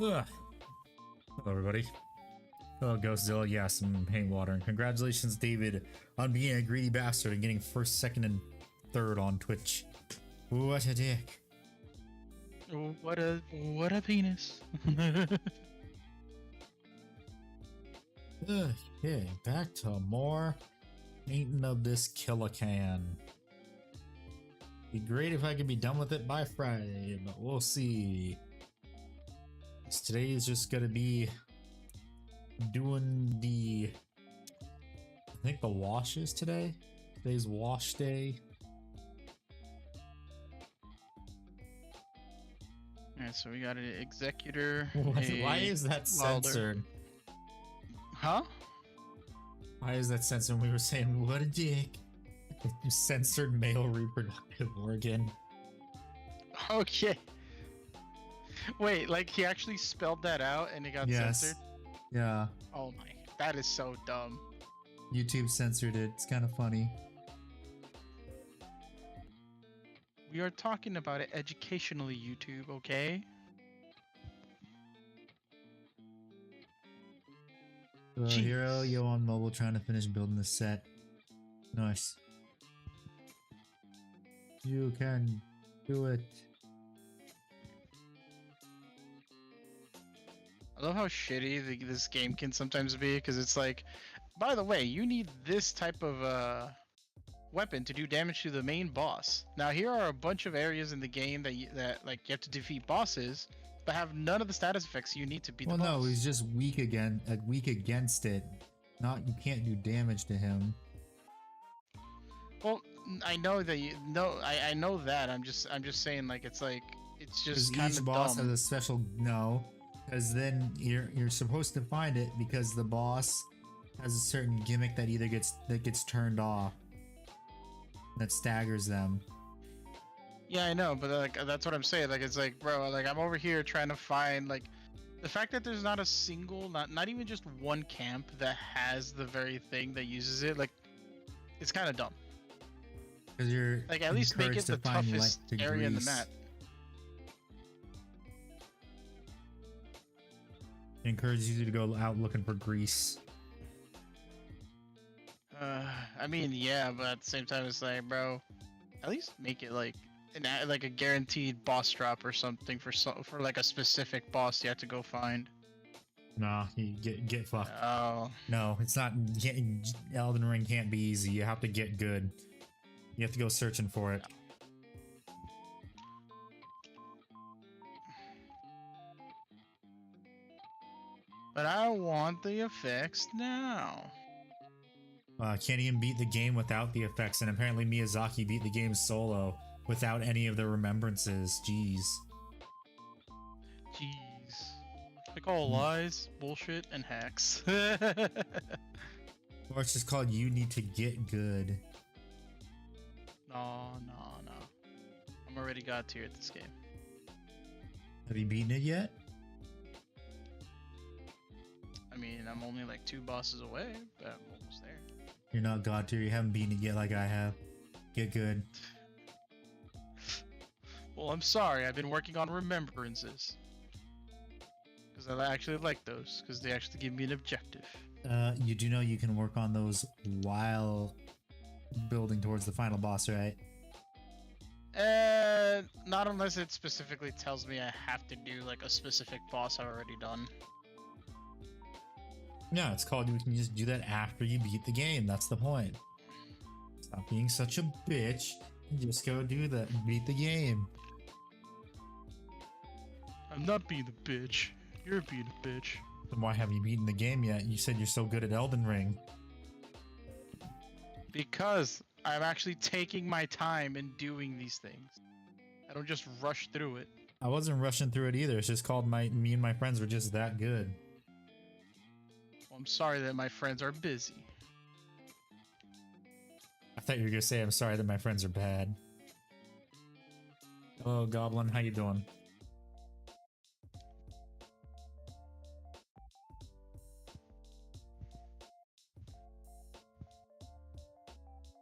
Ugh. Hello, everybody. Hello, Ghostzilla. Yeah, some paint water. And congratulations, David, on being a greedy bastard and getting first, second, and third on Twitch. What a dick. What a penis. Okay, back to more painting of this Killa can. Be great if I could be done with it by Friday, but we'll see. Today is just gonna be doing the, I think the washes today. Today's wash day. Alright, so we got an executor. Why is that welder. censored? Huh? Why is that censored? We were saying, what a dick. You censored male reproductive organ. Okay. Wait, like he actually spelled that out and it got censored? Yeah. Oh my, that is so dumb. YouTube censored it. It's kind of funny. We are talking about it educationally, YouTube, okay? Jeez. Hero, yo on mobile trying to finish building the set. Nice. You can do it. I love how shitty this game can sometimes be, because it's like, by the way, you need this type of weapon to do damage to the main boss. Now here are a bunch of areas in the game that you have to defeat bosses, but have none of the status effects you need to beat the boss. Well, no, he's just weak weak against it. Not, you can't do damage to him. Well, I know that you know. I know that. I'm just saying, like, it's just kind each of boss dumb. has a special because then you're supposed to find it because the boss has a certain gimmick that either gets turned off, that staggers them. Yeah, I know, but like that's what I'm saying. Like, it's like, bro, like I'm over here trying to find like the fact that there's not a single, not even just one camp that has the very thing that uses it. Like, it's kind of dumb. Because you're like, at least make it the toughest area in the map. It encourages you to go out looking for grease. I mean, yeah, but at the same time, it's like, bro, at least make it like like a guaranteed boss drop or something for like a specific boss you have to go find. Nah, you get fucked. Oh. No, it's not. Elden Ring can't be easy. You have to get good. You have to go searching for it. But I want the effects now. Can't even beat the game without the effects, and apparently Miyazaki beat the game solo without any of the remembrances. Jeez. Jeez. Like all lies, bullshit, and hacks. Or it's just called You Need to Get Good. No. I'm already god tier at this game. Have you beaten it yet? I mean, I'm only like 2 bosses away, but I'm almost there. You're not god tier. You haven't beaten it yet like I have. Get good. Well, I'm sorry. I've been working on remembrances. Because I actually like those, because they actually give me an objective. You do know you can work on those while building towards the final boss, right? Not unless it specifically tells me I have to do like a specific boss I've already done. No, it's called you can just do that after you beat the game. That's the point. Stop being such a bitch and just go do that and beat the game. I'm not being a bitch. You're being a bitch. Then why haven't you beaten the game yet? You said you're so good at Elden Ring. Because I'm actually taking my time and doing these things. I don't just rush through it. I wasn't rushing through it either. It's just called me and my friends were just that good. Well, I'm sorry that my friends are busy. I thought you were gonna say I'm sorry that my friends are bad. Hello, Goblin. How you doing?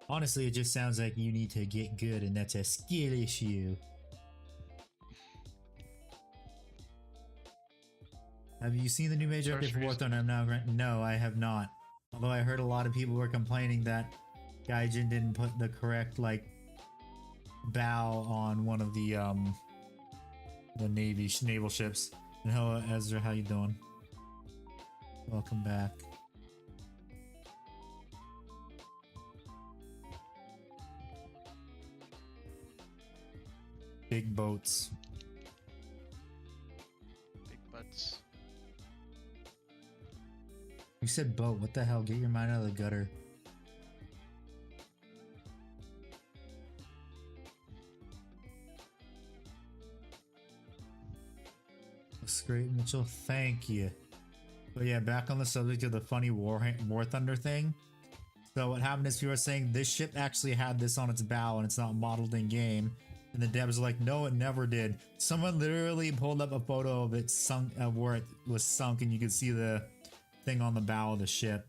Honestly, it just sounds like you need to get good, and that's a skill issue. Have you seen the new major update for War Thunder? I'm now no, I have not. Although I heard a lot of people were complaining that Gaijin didn't put the correct like bow on one of the naval ships. And hello Ezra, how you doing? Welcome back. Big boats. Big butts. You said boat, what the hell? Get your mind out of the gutter. Looks great, Mitchell. Thank you. But yeah, back on the subject of the funny War Thunder thing. So what happened is people were saying this ship actually had this on its bow and it's not modeled in game. And the devs were like, no, it never did. Someone literally pulled up a photo of it sunk, where it was sunk, and you could see the thing on the bow of the ship,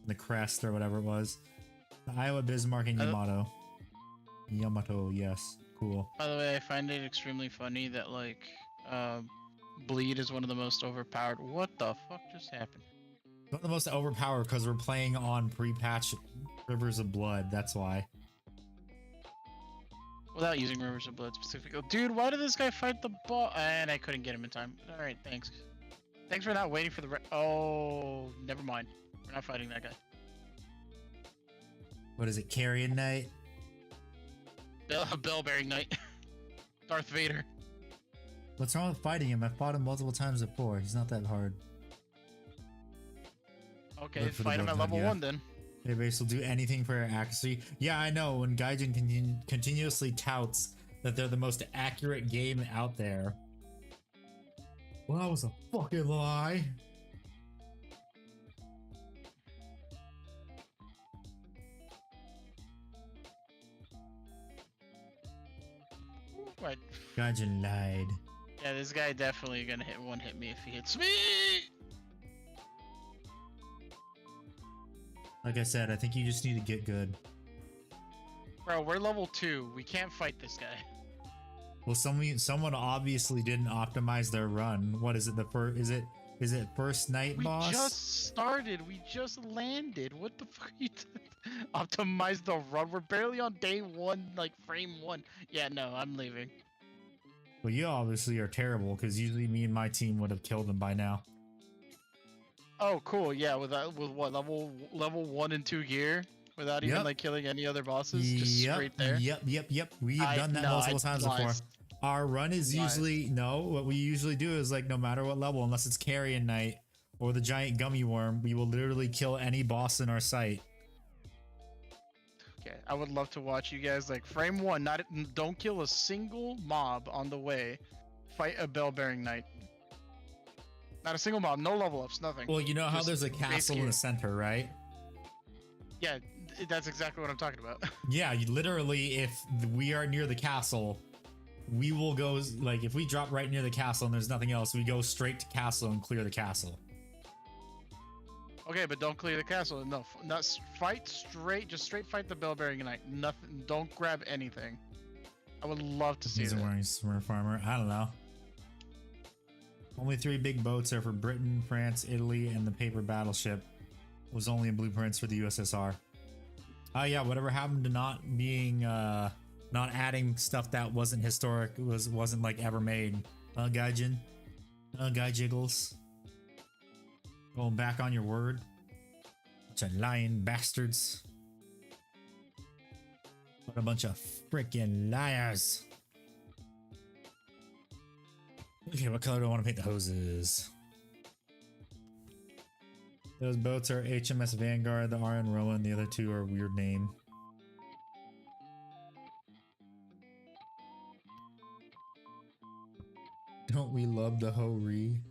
the crest or whatever it was. Iowa, Bismarck, and Yamato. Yamato, yes, cool. By the way, I find it extremely funny that like bleed is one of the most overpowered. What the fuck just happened? One of the most overpowered because we're playing on pre-patch Rivers of Blood. That's why. Without using Rivers of Blood specifically. Dude, why did this guy fight the ball? And I couldn't get him in time. Alright, thanks. Thanks for not waiting for the oh, never mind. We're not fighting that guy. What is it, Carrion Knight? Bell-bearing Knight. Darth Vader. What's wrong with fighting him? I've fought him multiple times before. He's not that hard. Okay, fight him at level 1 then. Hey, base will do anything for accuracy. Yeah, I know. When Gaijin continuously touts that they're the most accurate game out there. Well, that was a fucking lie. What? Gaijin lied. Yeah, this guy definitely gonna hit me if he hits me. Like I said, I think you just need to get good. Bro, we're level 2. We can't fight this guy. Well, someone obviously didn't optimize their run. What is it? The first is it first night boss? We just started. We just landed. What the fuck are you doing? Optimize the run. We're barely on day 1, like frame 1. Yeah, no, I'm leaving. Well, you obviously are terrible because usually me and my team would have killed him by now. Oh, cool. Yeah, with what level 1 and 2 gear, without even like killing any other bosses, just straight there. Yep. We've done that multiple times before. Our run is usually what we usually do is like no matter what level, unless it's Carrion Knight or the giant gummy worm, we will literally kill any boss in our sight. Okay, I would love to watch you guys like frame 1. Don't kill a single mob on the way. Fight a bell-bearing knight. Not a single mob, no level ups, nothing. Well, you know how there's a castle in the center, right? Yeah, that's exactly what I'm talking about. Yeah, you literally, if we are near the castle, we will go, like, if we drop right near the castle and there's nothing else, we go straight to castle and clear the castle. Okay, but don't clear the castle. No, not fight straight, just straight fight the bell-bearing knight. Nothing, don't grab anything. I would love to see that. He's wearing Smurf farmer. I don't know. Only 3 big boats are for Britain, France, Italy, and the paper battleship was only in blueprints for the USSR. Oh yeah, whatever happened to not being, not adding stuff that wasn't historic, wasn't like ever made. Gaijin? Guy Jiggles? Going back on your word? Bunch of lying bastards. What a bunch of freaking liars. Okay, what color do I want to paint the hoses? Those boats are HMS Vanguard, the RN Rowan, the other 2 are a weird name. Don't we love the Ho-Re?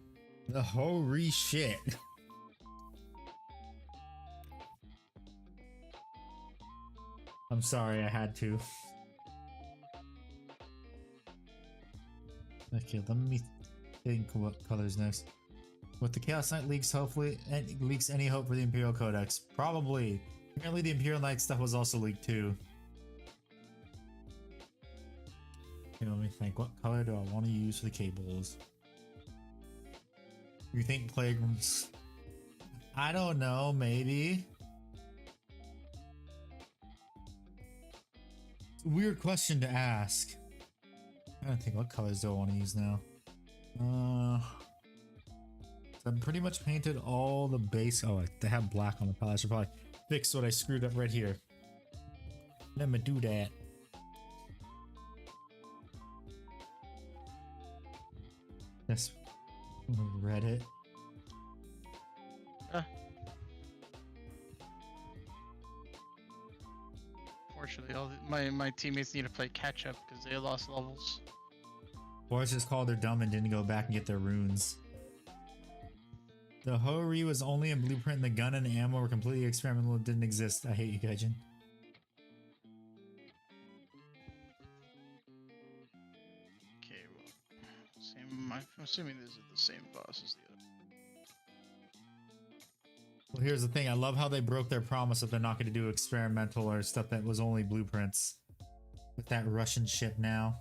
The Ho-Re shit. I'm sorry, I had to. Okay, let me think what colors next. With the Chaos Knight leaks, hopefully, leaks any hope for the Imperial Codex? Probably. Apparently the Imperial Knight stuff was also leaked too. Okay, let me think. What color do I want to use for the cables? You think plagues? I don't know, maybe. It's a weird question to ask. I don't think what colors do I want to use now. So I've pretty much painted all the base. Oh, they have black on the palette. I should probably fix what I screwed up right here. Let me do that. This Reddit. Fortunately, my teammates need to play catch up because they lost levels. Or it's just called they're dumb and didn't go back and get their runes. The Hori was only a blueprint and the gun and the ammo were completely experimental and didn't exist. I hate you, Gaijin. Okay, well, I'm assuming these are the same boss as the other. Well, here's the thing. I love how they broke their promise that they're not going to do experimental or stuff that was only blueprints. With that Russian ship now.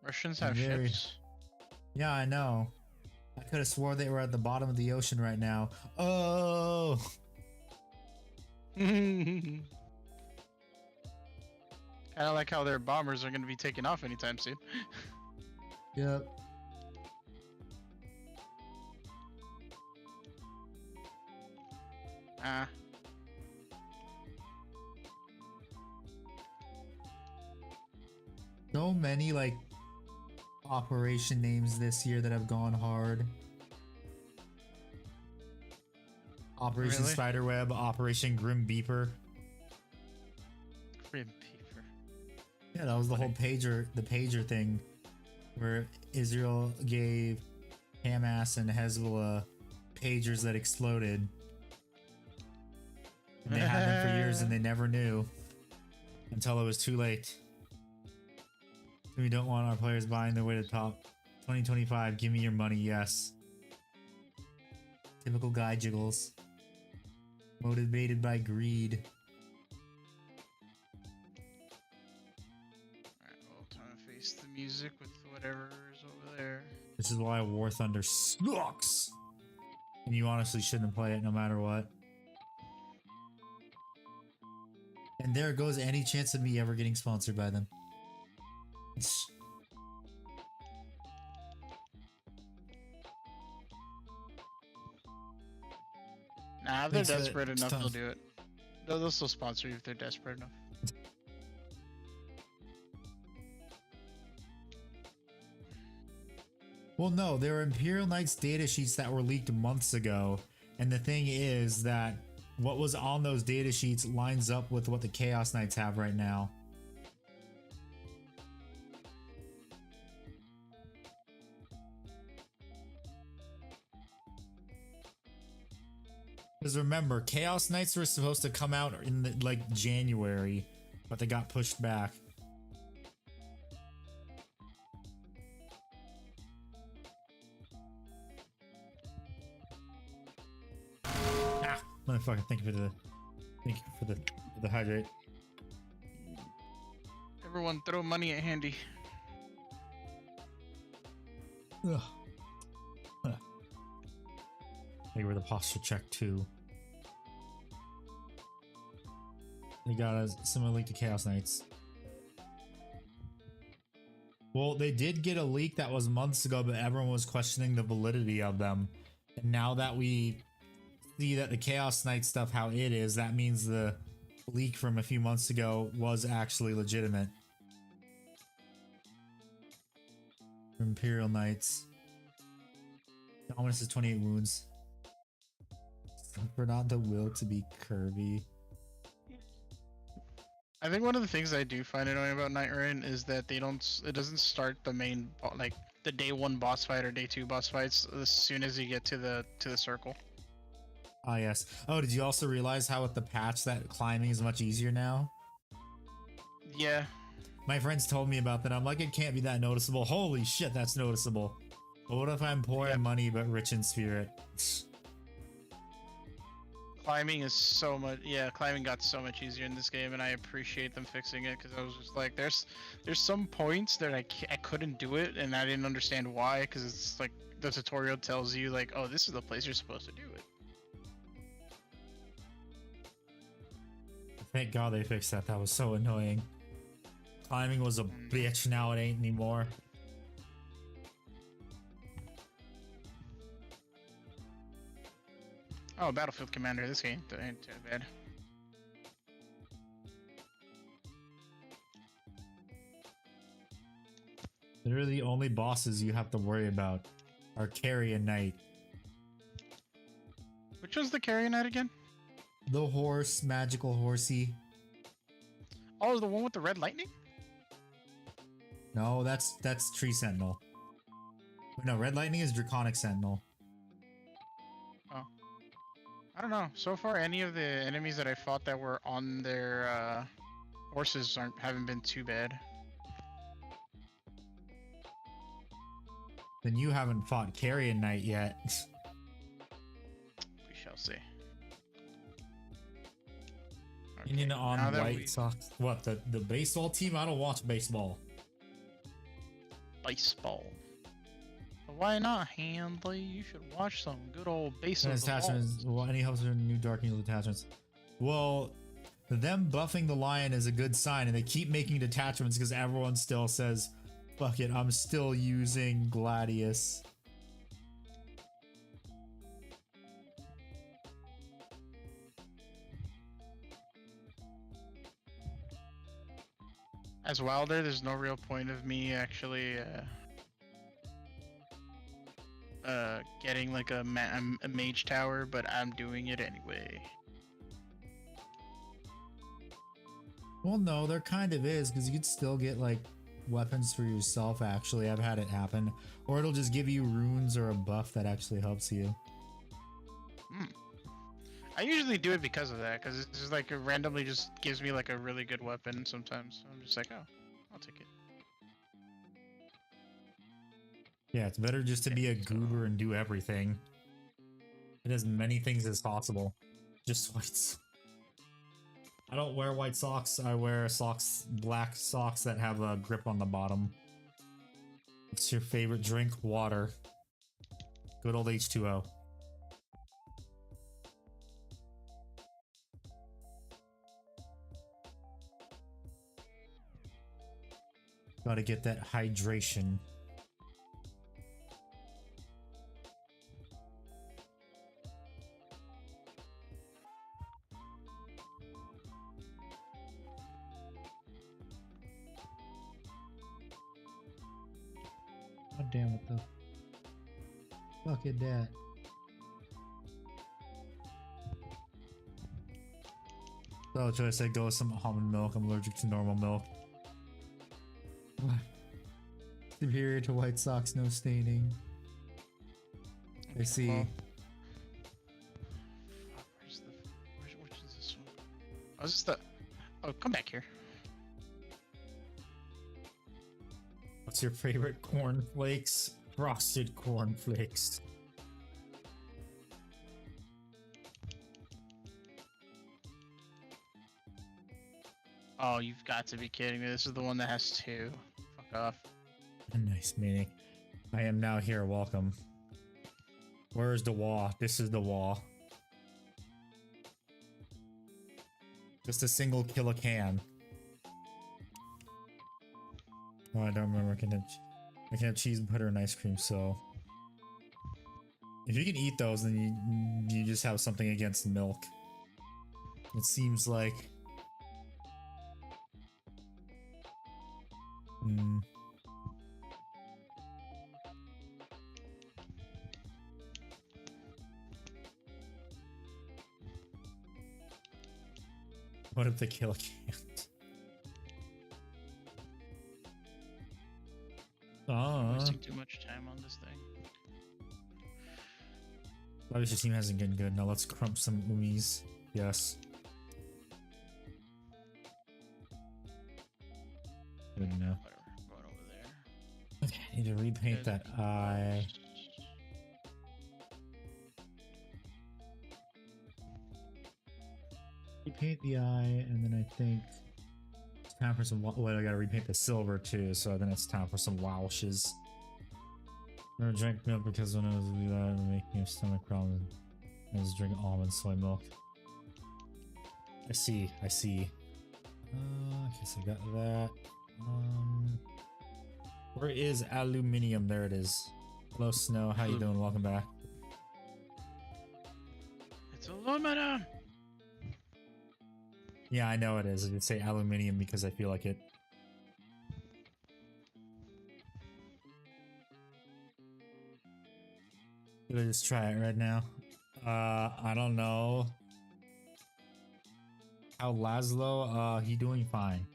Russians have ships? Yeah, I know. I could have swore they were at the bottom of the ocean right now. Oh! Kind of like how their bombers are going to be taken off anytime soon. Yep. So many, like, operation names this year that have gone hard. Operation Really? Spiderweb, Operation Grim Beeper. Grim Beaver. Yeah, that was the whole the pager thing, where Israel gave Hamas and Hezbollah pagers that exploded. And they had them for years and they never knew until it was too late. We don't want our players buying their way to the top. 2025, give me your money, yes. Typical guy jiggles. Motivated by greed. Alright, well, time to face the music with whatever is over there. This is why War Thunder sucks! And you honestly shouldn't play it no matter what. And there goes any chance of me ever getting sponsored by them. Nah, if they're desperate enough, they'll do it. They'll still sponsor you if they're desperate enough. Well, no, there were Imperial Knights data sheets that were leaked months ago. And the thing is that what was on those data sheets lines up with what the Chaos Knights have right now. Because remember, Chaos Knights were supposed to come out in like January, but they got pushed back. Ah, motherfucker! Thank you for the hydrate. Everyone, throw money at Handy. Ugh. They were the posture check too. They got a similar leak to Chaos Knights. Well, they did get a leak that was months ago, but everyone was questioning the validity of them. And now that we see that the Chaos Knight stuff, how it is, that means the leak from a few months ago was actually legitimate. Imperial Knights. Dominus is 28 wounds. For not the will to be curvy. I think one of the things I do find annoying about Night Rain is that it doesn't start the main, like the day 1 boss fight or day 2 boss fights as soon as you get to the circle. Ah, yes. Oh, did you also realize how with the patch that climbing is much easier now? Yeah. My friends told me about that. I'm like, it can't be that noticeable. Holy shit, that's noticeable. But what if I'm poor in money but rich in spirit? Climbing is so much. Yeah, climbing got so much easier in this game, and I appreciate them fixing it because I was just like, there's some points that I couldn't do it, and I didn't understand why. Because it's like the tutorial tells you like, oh, this is the place you're supposed to do it. Thank God they fixed that. That was so annoying. Climbing was a bitch. Now it ain't anymore. Oh, Battlefield Commander. This game ain't too bad. They're the only bosses you have to worry about are Carrion Knight. Which was the Carrion Knight again? The horse, magical horsey. Oh, the one with the red lightning? No, that's Tree Sentinel. No, Red Lightning is Draconic Sentinel. Oh. I don't know. So far, any of the enemies that I fought that were on their horses haven't been too bad. Then you haven't fought Carrion Knight yet. We shall see. Union Okay, on White Sox. What, the baseball team? I don't watch baseball. Baseball. But why not, Handley? You should watch some good old baseball. Attachments. Well, any helps with new Dark Angel attachments. Well, them buffing the lion is a good sign, and they keep making detachments because everyone still says, fuck it, I'm still using Gladius. As Wilder, there's no real point of me actually getting like a mage tower, but I'm doing it anyway. Well, no, there kind of is, because you could still get like weapons for yourself. Actually, I've had it happen, or it'll just give you runes or a buff that actually helps you. I usually do it because of that, because it's just like it randomly just gives me like a really good weapon sometimes. I'm just like, oh, I'll take it. Yeah, it's better just to be a goober and do everything. It as many things as possible. Just whites. I don't wear white socks. I wear socks, black socks that have a grip on the bottom. What's your favorite drink? Water. Good old H2O. Gotta get that hydration. God damn it, the fuck is that? So should I say go with some almond milk? I'm allergic to normal milk. Superior to white socks, no staining. I see. Well, which is this one? Oh, is this the... Oh, come back here. What's your favorite cornflakes? Frosted cornflakes. Oh, you've got to be kidding me. This is the one that has two. Fuck off. A nice meeting. I am now here. Welcome. Where is the wall? This is the wall. Just a single Killa can. Oh, I don't remember. I can have cheese, butter, and ice cream. So, if you can eat those, then you just have something against milk. It seems like. What if the Killa can't? Wasting too much time on this thing. Obviously, your team hasn't been good. Now let's crump some ummies. Yes. Good enough. Whatever. Going over there. Okay, I need to repaint that eye. repaint the eye, and then I think it's time for some. Wait, I gotta repaint the silver too, so then it's time for some Welshes. Never drank milk because when I was making a stomach problem, I was drinking almond soy milk. I see. Okay, so I got that. Where is aluminium? There it is. Hello, Snow. How you doing? Welcome back. It's aluminum. Yeah, I know it is. I did say aluminium because I feel like it. Should I just try it right now? I don't know. How Laszlo? He doing fine.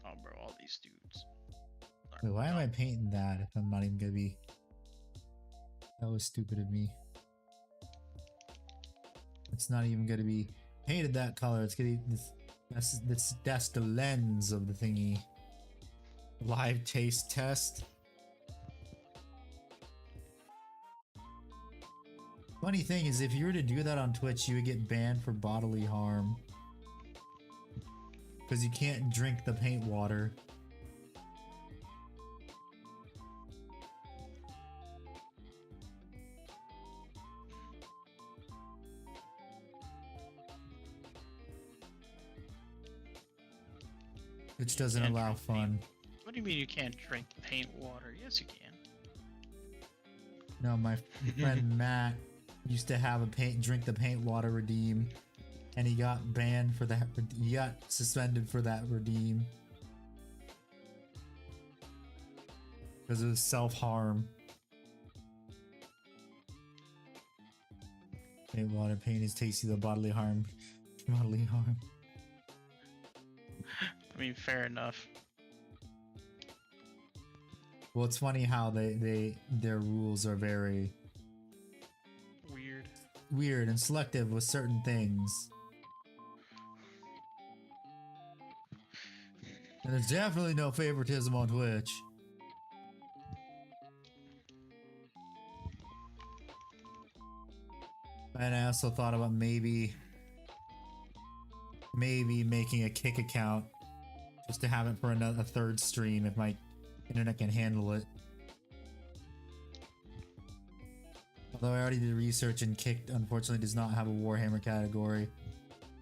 Oh, bro, all these dudes. Wait, why am I painting that if I'm not even gonna be? That was stupid of me. It's not even gonna be painted that color. It's gonna be that's the lens of the thingy. Live taste test. Funny thing is, if you were to do that on Twitch, you would get banned for bodily harm. Because you can't drink the paint water. Which doesn't allow fun. What do you mean you can't drink paint water? Yes, you can. No, my friend Matt used to have drink the paint water redeem, and he got banned for that. He got suspended for that redeem because it was self-harm. Paint water, paint is tasty, the bodily harm. Bodily harm. I mean, fair enough. Well, it's funny how their rules are very weird and selective with certain things. And there's definitely no favoritism on Twitch. And I also thought about maybe making a kick account just to have it for a third stream if my internet can handle it. Although I already did research and Kick unfortunately does not have a Warhammer category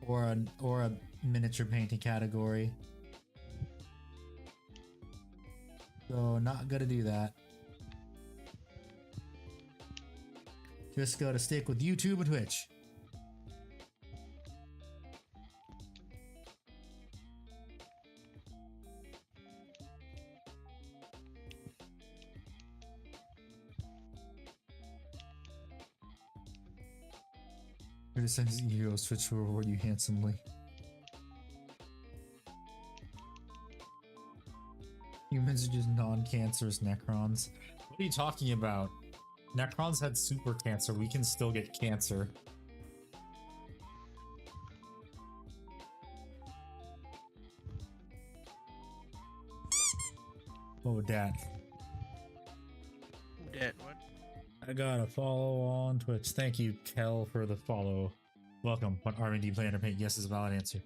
or a miniature painting category. So not gonna do that. Just gotta stick with YouTube and Twitch. Criticizing heroes, Twitch will reward you handsomely. Humans are just non-cancerous Necrons. What are you talking about? Necrons had super cancer. We can still get cancer. Oh, Dad. Dead, what? I got a follow on Twitch. Thank you, Kel, for the follow. Welcome. What R&D play under paint? Yes is a valid answer.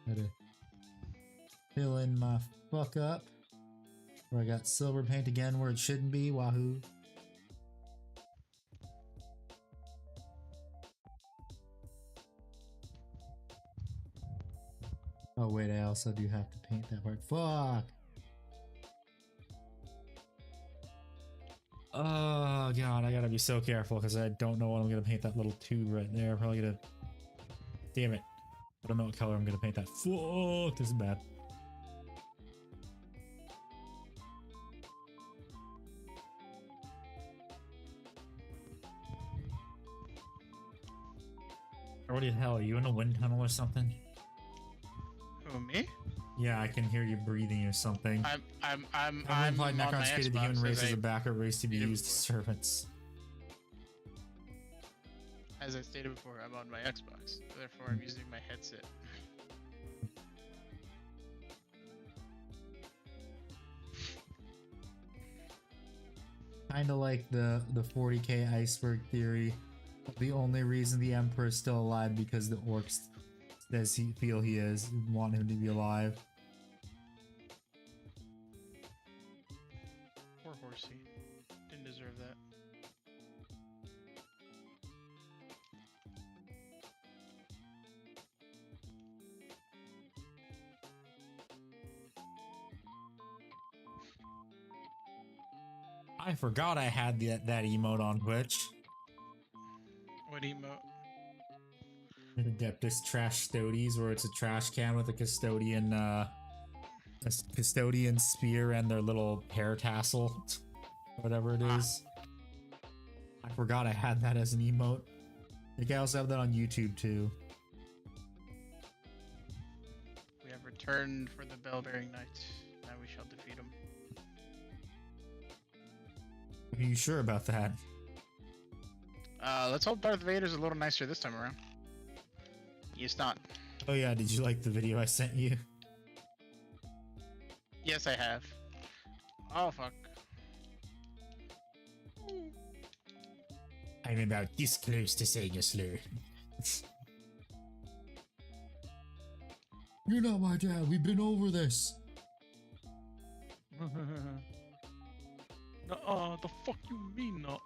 Gotta fill in my fuck up. Where I got silver paint again where it shouldn't be. Wahoo. Oh wait, I also do have to paint that part. Fuck! Oh god, I gotta be so careful because I don't know what I'm gonna paint that little tube right there. Probably gonna... Damn it. I don't know what color I'm gonna paint that. Fuck! This is bad. What the hell? Are you in a wind tunnel or something? Who, me? Yeah, I can hear you breathing or something. I'm implied on Necrons my created the Xbox human race as as I a backup race to be stated used as before. servants. As I stated before, I'm on my Xbox. Therefore, I'm using my headset. Kind of like the 40k iceberg theory. The only reason the Emperor is still alive because the Orks says he feel he is and want him to be alive. Poor horsey. Didn't deserve that. I forgot I had that emote on Twitch. What emote? Adeptus Trash Stodies, where it's a trash can with a custodian spear and their little hair tassel, whatever it is. I forgot I had that as an emote. I think I also have that on YouTube too. We have returned for the bell-bearing knights. Now we shall defeat them. Are you sure about that? Let's hope Darth Vader's a little nicer this time around. He's not. Oh yeah, did you like the video I sent you? Yes, I have. Oh, fuck. I'm about this close to saying a slur. You're not my dad, we've been over this. Nuh-uh, the fuck you mean nuh-uh?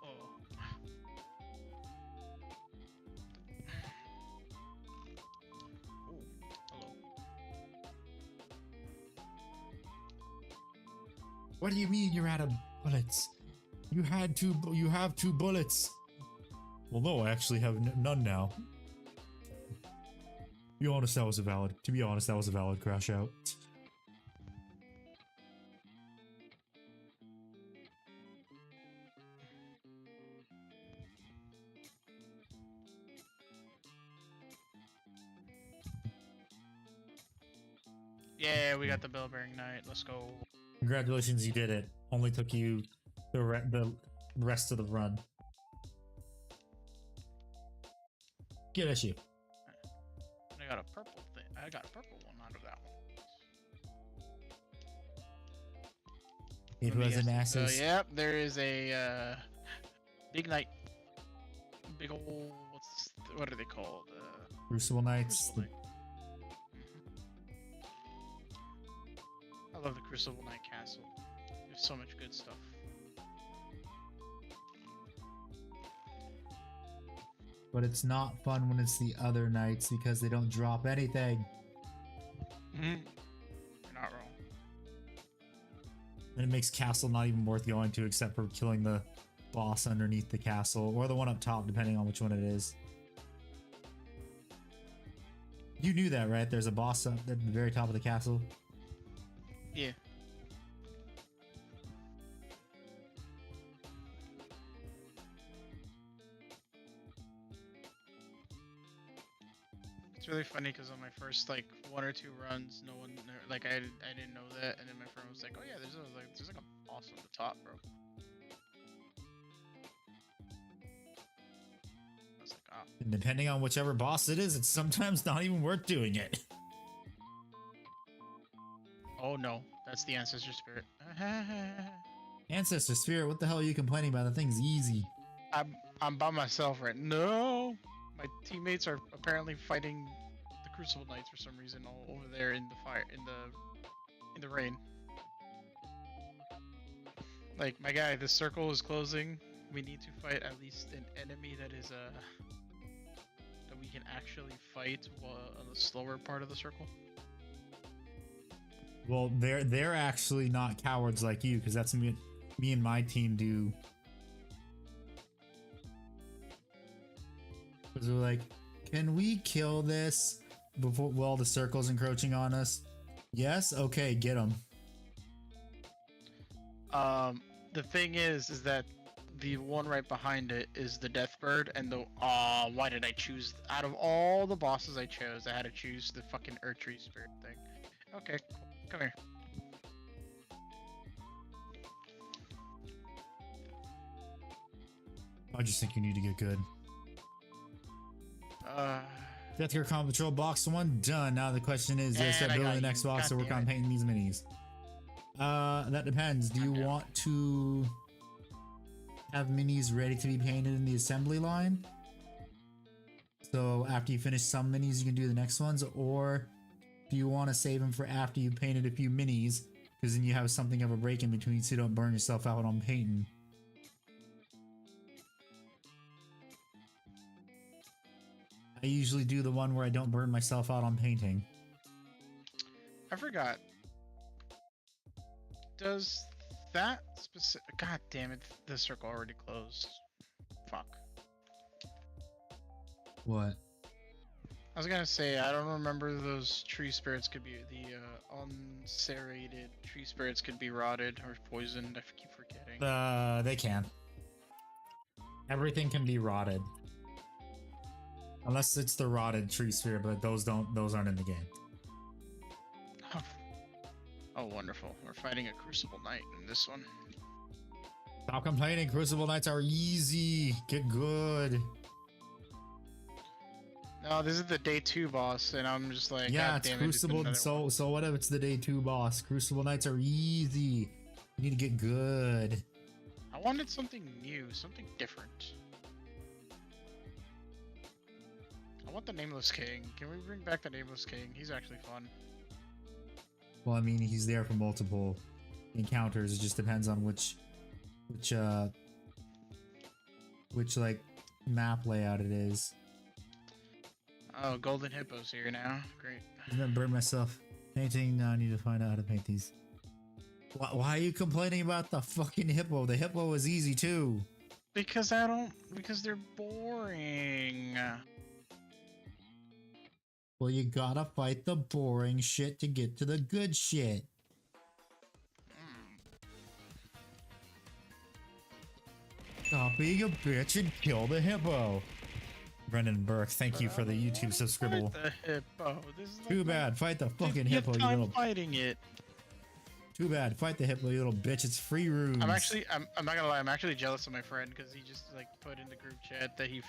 Oh, hello. What do you mean you're out of bullets? You have two bullets. Well, no, I actually have none now. To be honest, that was a valid crash out. Yeah, we got the bell-bearing knight. Let's go. Congratulations, you did it. Only took you the rest of the run. Get at you. I got a purple thing. I got a purple one out of that one. It was an asset. So, yep, there is a big knight. Big old, what are they called? Crucible Knights. Crucible Knight. I love the Crucible Knight Castle. There's so much good stuff. But it's not fun when it's the other knights because they don't drop anything. You're not wrong. And it makes castle not even worth going to except for killing the boss underneath the castle or the one up top, depending on which one it is. You knew that, right? There's a boss up at the very top of the castle. Yeah. It's really funny because on my first like 1 or 2 runs, no one like I didn't know that, and then my friend was like, "Oh yeah, there's like a boss on the top, bro." I was like, "Ah." And depending on whichever boss it is, it's sometimes not even worth doing it. Oh no, that's the ancestor spirit. Ancestor Spirit, what the hell are you complaining about? The thing's easy. I'm by myself right now. No, my teammates are apparently fighting the Crucible Knights for some reason all over there in the fire, in the rain. Like, my guy, the circle is closing. We need to fight at least an enemy that is that we can actually fight on the slower part of the circle. Well, they're actually not cowards like you, because that's me and my team do. Because we're like, can we kill this before while the circle's encroaching on us? Yes? Okay, get them. The thing is that the one right behind it is the Deathbird, and the why did I choose out of all the bosses I chose? I had to choose the fucking Earthtree Spirit thing. Okay, come here. I just think you need to get good. Death Gear Combat Patrol box 1 done. Now the question is, do I start building the next box or work on painting these minis? That depends. Do you want to have minis ready to be painted in the assembly line. So after you finish some minis, you can do the next ones, or if you want to save them for after you painted a few minis, because then you have something of a break in between so you don't burn yourself out on painting. I usually do the one where I don't burn myself out on painting. I forgot. Does that specific... God damn it, the circle already closed. Fuck. What? I was gonna say, I don't remember those tree spirits could be... The unserrated tree spirits could be rotted or poisoned. I keep forgetting. They can. Everything can be rotted. Unless it's the rotted tree sphere, but those aren't in the game. Oh, wonderful. We're fighting a Crucible Knight in this one. Stop complaining, Crucible Knights are easy. Get good. No, this is the day 2 boss, and I'm just like, yeah, God it's damn Crucible. It, so what if it's the day 2 boss? Crucible Knights are easy. You need to get good. I wanted something new, something different. I want the Nameless King. Can we bring back the Nameless King? He's actually fun. Well, I mean, he's there for multiple encounters. It just depends on which like map layout it is. Oh, Golden Hippo's here now. Great. I'm gonna burn myself painting. Now I need to find out how to paint these. Why are you complaining about the fucking hippo? The hippo is easy too. Because they're boring. Well, you gotta fight the boring shit to get to the good shit. Stop being a bitch and kill the hippo. Brendan Burke, thank you for the YouTube subscribe. The hippo. This is Too bad. Fight the fucking hippo, you little. Fighting it. Too bad. Fight the hippo, you little bitch. It's free rooms. I'm not gonna lie. I'm actually jealous of my friend because he just like put in the group chat that he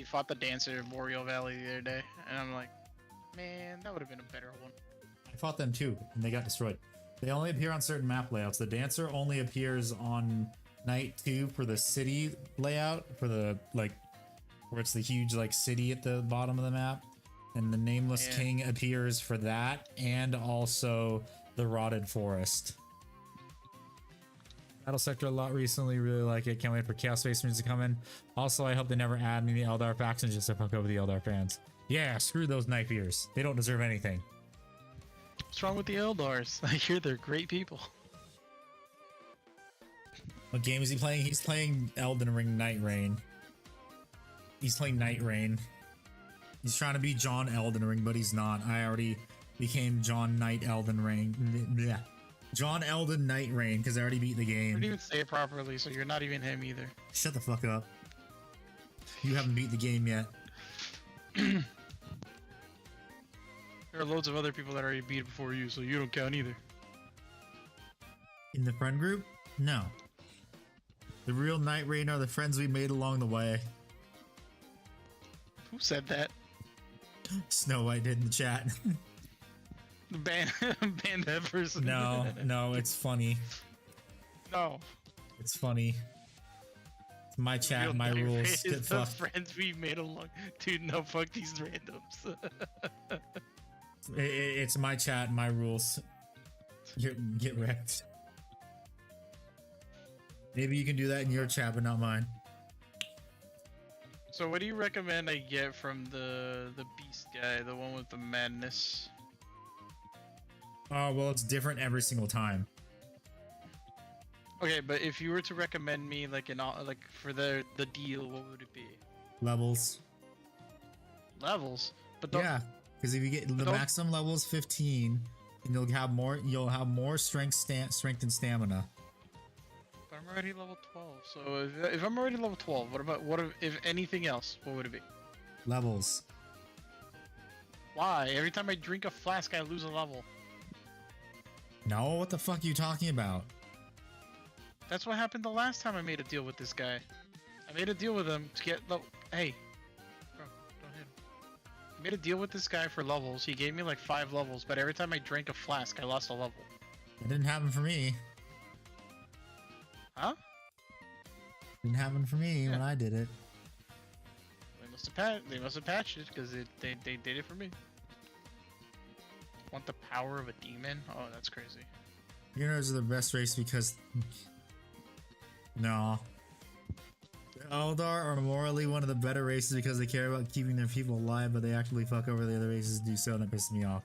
fought the dancer in Boreal Valley the other day, and I'm like, man, that would have been a better one. I fought them too, and they got destroyed. They only appear on certain map layouts. The dancer only appears on night 2 for the city layout, for the like where it's the huge like city at the bottom of the map, and the Nameless King appears for that, and also the Rotted Forest. Battle Sector a lot recently, really like it. Can't wait for Chaos Space Marines to come in. Also, I hope they never add any Eldar factions just to fuck over the Eldar fans. Yeah, screw those knife ears. They don't deserve anything. What's wrong with the Eldars? I hear they're great people. What game is he playing? He's playing Elden Ring Night Rain. He's playing Night Rain. He's trying to be John Elden Ring, but he's not. I already became John Knight Elden Ring. Blech. John Elden Night Rain, because I already beat the game. You didn't even say it properly, so you're not even him either. Shut the fuck up. You haven't beat the game yet. There are loads of other people that already beat it before you, so you don't count either. In the friend group? No. The real Night Rain are the friends we made along the way. Who said that? Snow White did in the chat. Ban that person. No, it's funny. No. It's funny. It's my chat, my rules. Get the fucked. friends we made along. Dude, no, fuck these randoms. It's my chat, my rules. Get wrecked. Maybe you can do that in your chat, but not mine. So what do you recommend I get from the beast guy, the one with the madness? Oh, well, it's different every single time. Okay, but if you were to recommend me like for the deal, what would it be? Levels. Levels? But yeah, because if you get the maximum level is 15, and you'll have more strength and stamina. But I'm already level 12. So if I'm already level 12, what if anything else? What would it be? Levels. Why? Every time I drink a flask, I lose a level. No, what the fuck are you talking about? That's what happened the last time I made a deal with this guy. I made a deal with him to get Hey, bro, don't hit him. I made a deal with this guy for levels. He gave me like 5 levels, but every time I drank a flask, I lost a level. It didn't happen for me. Huh? Didn't happen for me when Yeah. I did it. They must have patched it because they did it for me. Want the power of a demon? Oh, that's crazy. Heroes are the best race because no. The Eldar are morally one of the better races because they care about keeping their people alive, but they actively fuck over the other races to do so, and that pisses me off.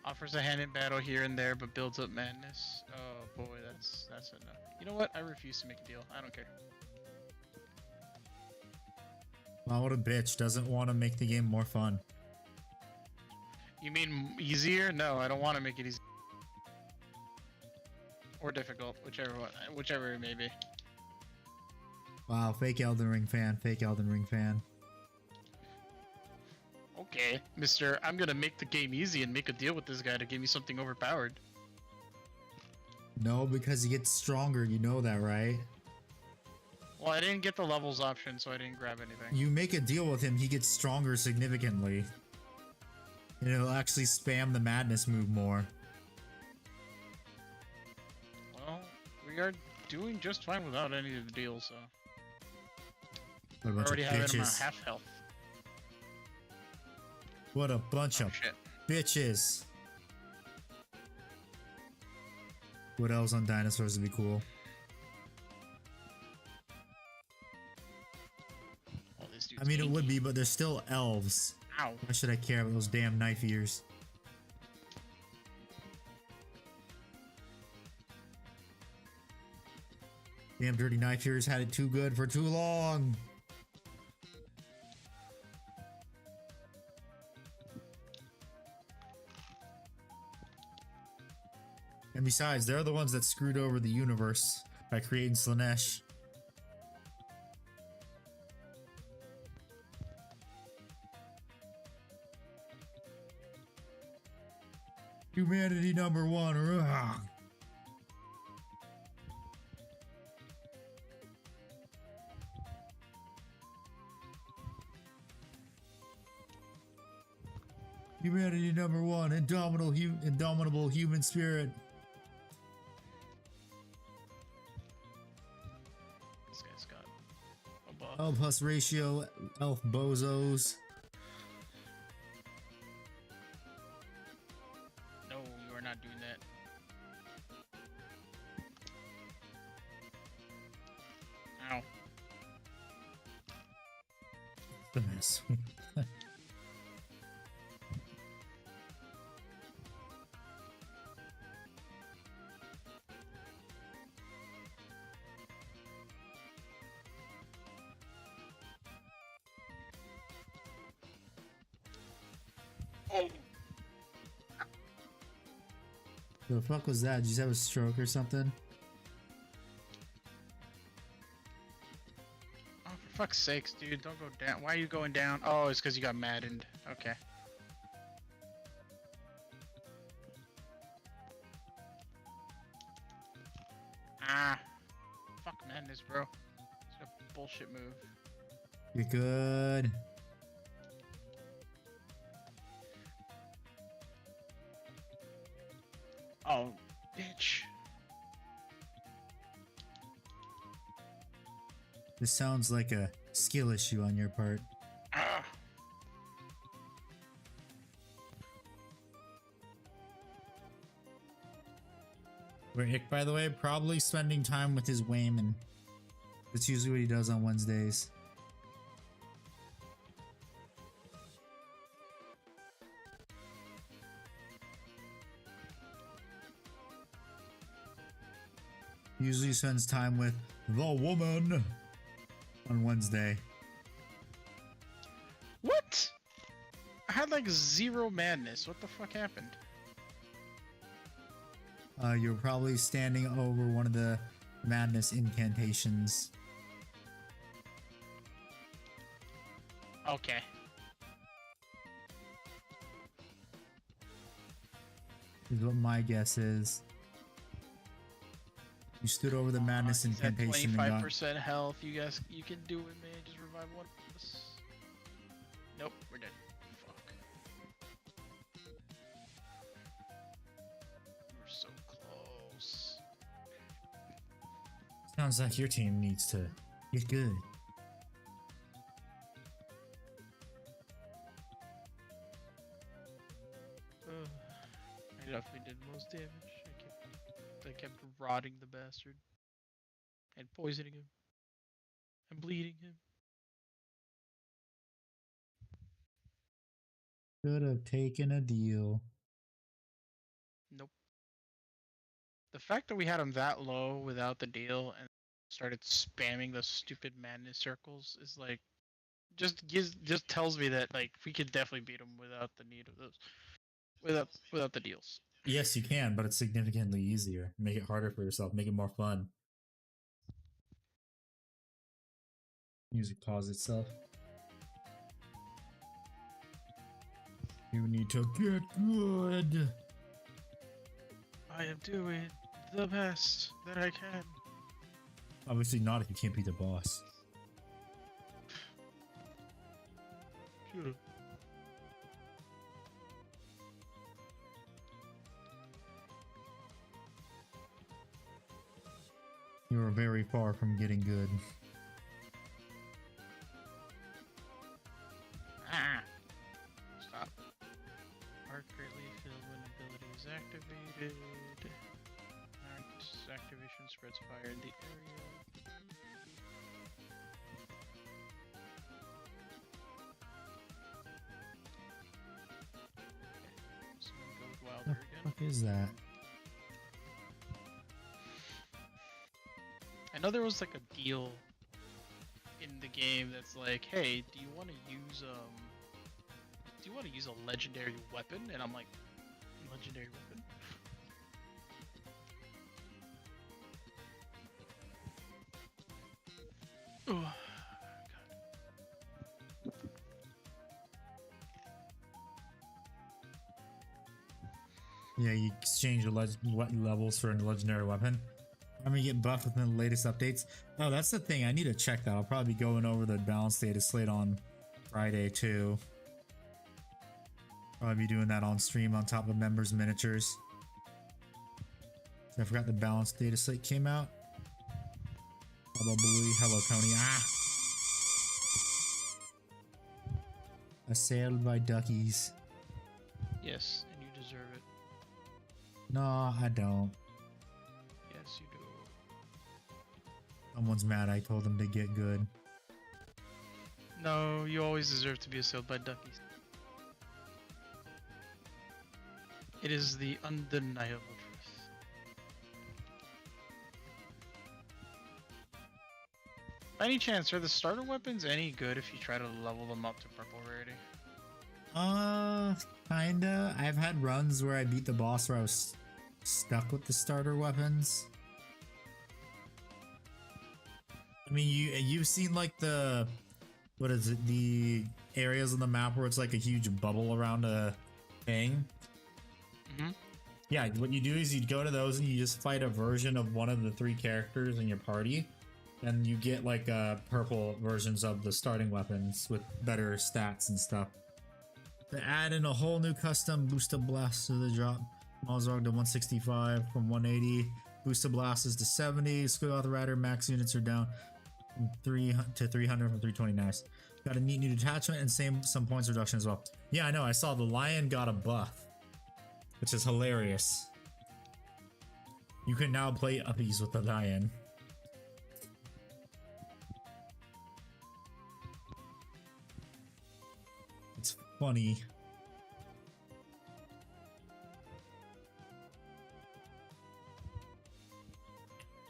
Offers a hand in battle here and there, but builds up madness. Oh boy, that's enough. You know what? I refuse to make a deal. I don't care. Wow, what a bitch. Doesn't want to make the game more fun. You mean easier? No, I don't want to make it easy. Or difficult, whichever it may be. Wow, fake Elden Ring fan, fake Elden Ring fan. Okay, mister, I'm gonna make the game easy and make a deal with this guy to give me something overpowered. No, because he gets stronger, you know that, right? Well, I didn't get the levels option, so I didn't grab anything. You make a deal with him, he gets stronger significantly. And he'll actually spam the madness move more. Well, we are doing just fine without any of the deals, so... What a I bunch already of have him at bitches. half health. What a bunch Oh, of shit. bitches. What else on dinosaurs would be cool? Oh, this dude's I mean, it would tanky. be, but they're still elves. Ow. Why should I care about those damn knife ears? Damn dirty knife ears had it too good for too long. And besides, they're the ones that screwed over the universe by creating Slanesh. Humanity number one. Ugh. Humanity number one. Indomitable human spirit. This guy's got a buff. L plus ratio. Elf bozos. No, you are not doing that. Ow. The mess. Oh. The fuck was that? Did you just have a stroke or something? Oh, for fuck's sakes, dude, don't go down. Why are you going down? Oh, it's because you got maddened. Okay. Ah. Fuck madness, bro. It's a bullshit move. You're good. Oh, bitch. This sounds like a skill issue on your part. Ah. Where Ick, by the way, probably spending time with his Wayman. That's usually what he does on Wednesdays. Usually spends time with the woman on Wednesday. What? I had like 0 madness. What the fuck happened? You're probably standing over one of the madness incantations. Okay. Is what my guess is. You stood over the madness He's at incantation and got 25% health. You guys, you can do it, man. Just revive one of us. Nope, we're dead. Fuck. We were so close. Sounds like your team needs to get good. I definitely did most damage. I kept rotting the bastard. And poisoning him. And bleeding him. Could have taken a deal. Nope. The fact that we had him that low without the deal and started spamming those stupid madness circles is like just tells me that like we could definitely beat him without the need of those without the deals. Yes, you can, but it's significantly easier. Make it harder for yourself. Make it more fun. Music pause itself. You need to get good. I am doing the best that I can. Obviously not if you can't beat the boss. Sure. You are very far from getting good. Stop. Arc greatly filled when ability is activated. Arc's activation spreads fire in the area. Someone go with Wilder again. What is that? I know there was like a deal in the game that's like, hey, do you want to use a legendary weapon? And I'm like, legendary weapon? Oh, Yeah, you exchange your levels for a legendary weapon. I'm gonna get buffed within the latest updates. Oh, that's the thing. I need to check that. I'll probably be going over the balance data slate on Friday too. Probably be doing that on stream on top of members miniatures. I forgot the balance data slate came out. Probably. Hello, Tony. Ah! Assailed by duckies. yes, and you deserve it. No, I don't. Yes, you do. Someone's mad I told them to get good. No, you always deserve to be assailed by duckies. It is the undeniable truth. By any chance, are the starter weapons any good if you try to level them up to purple rarity? Kinda. I've had runs where I beat the boss where I was stuck with the starter weapons. I mean, you've seen like the, what is it, the areas on the map where it's like a huge bubble around a thing. Mm-hmm. Yeah, what you do is you go to those and you just fight a version of one of the 3 characters in your party, and you get like purple versions of the starting weapons with better stats and stuff. To add in a whole new custom booster blast to the drop. Malzarg to 165 from 180. Booster blast is to 70. Squid Rider max units are down from 300 to 300 from 320. Nice. Got a neat new detachment and some points reduction as well. Yeah, I know. I saw the lion got a buff, which is hilarious. You can now play uppies with the lion. It's funny.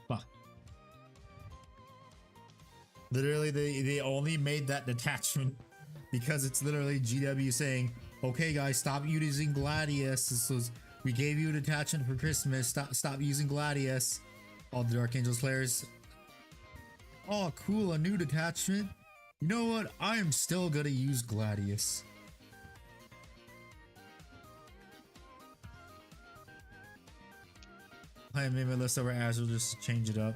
Fuck. Literally, they only made that detachment because it's literally GW saying, okay guys, stop using Gladius. This was, we gave you a detachment for Christmas. Stop using Gladius. All the Dark Angels players. Oh, cool, a new detachment. You know what? I am still gonna use Gladius. I made my list over Azure just to change it up.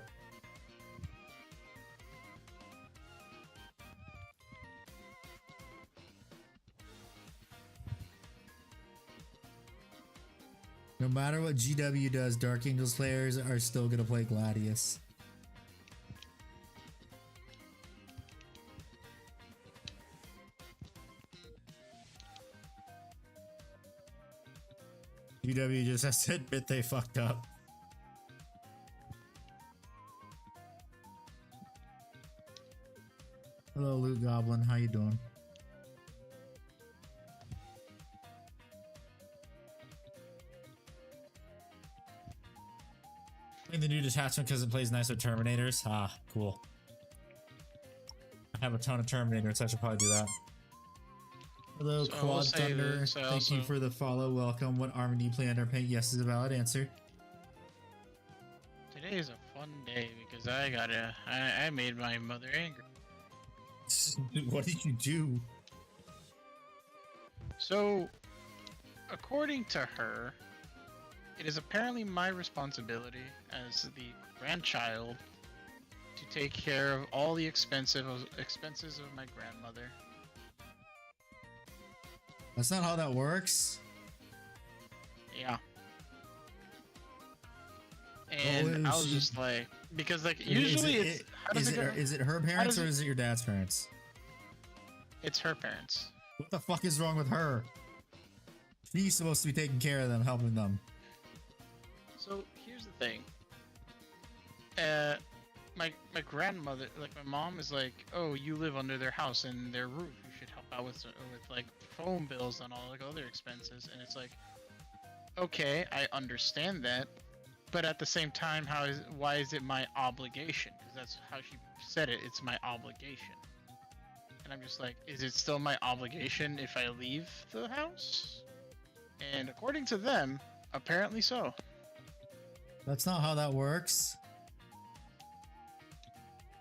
No matter what GW does, Dark Angels players are still gonna play Gladius. UW just has to admit they fucked up. Hello, Loot Goblin. How you doing? Playing the new detachment because it plays nice with Terminators. Ah, cool. I have a ton of Terminators, so I should probably do that. Hello, So Quad Thunder. Thank you for the follow. Welcome. What army do you play under paint? Yes is a valid answer. Today is a fun day because I made my mother angry. What did you do? So, according to her, it is apparently my responsibility as the grandchild to take care of all the expenses of my grandmother. That's not how that works. Yeah. And I was just like, because like usually is it her parents or is it your dad's parents? It's her parents. What the fuck is wrong with her? She's supposed to be taking care of them, helping them. So here's the thing. My grandmother, like my mom, is like, oh, you live under their house and their roof. You should help out with like phone bills and all like other expenses. And it's like, okay, I understand that, but at the same time, why is it my obligation? Because that's how she said it. It's my obligation. And I'm just like, is it still my obligation if I leave the house? And according to them, apparently so. That's not how that works.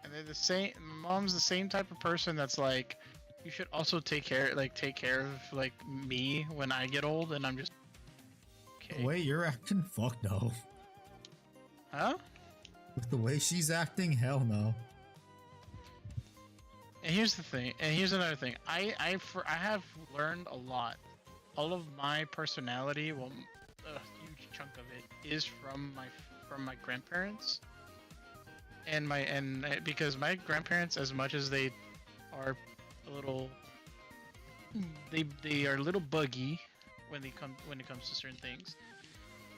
And they're the same. Mom's the same type of person that's like, you should also take care of like me when I get old. And I'm just, okay. The way you're acting, fuck no. Huh? With the way she's acting, hell no. And here's the thing. And here's another thing. I have learned a lot. All of my personality, well, a huge chunk of it is from my grandparents. And because my grandparents, as much as they are a little, they are a little buggy when it comes to certain things,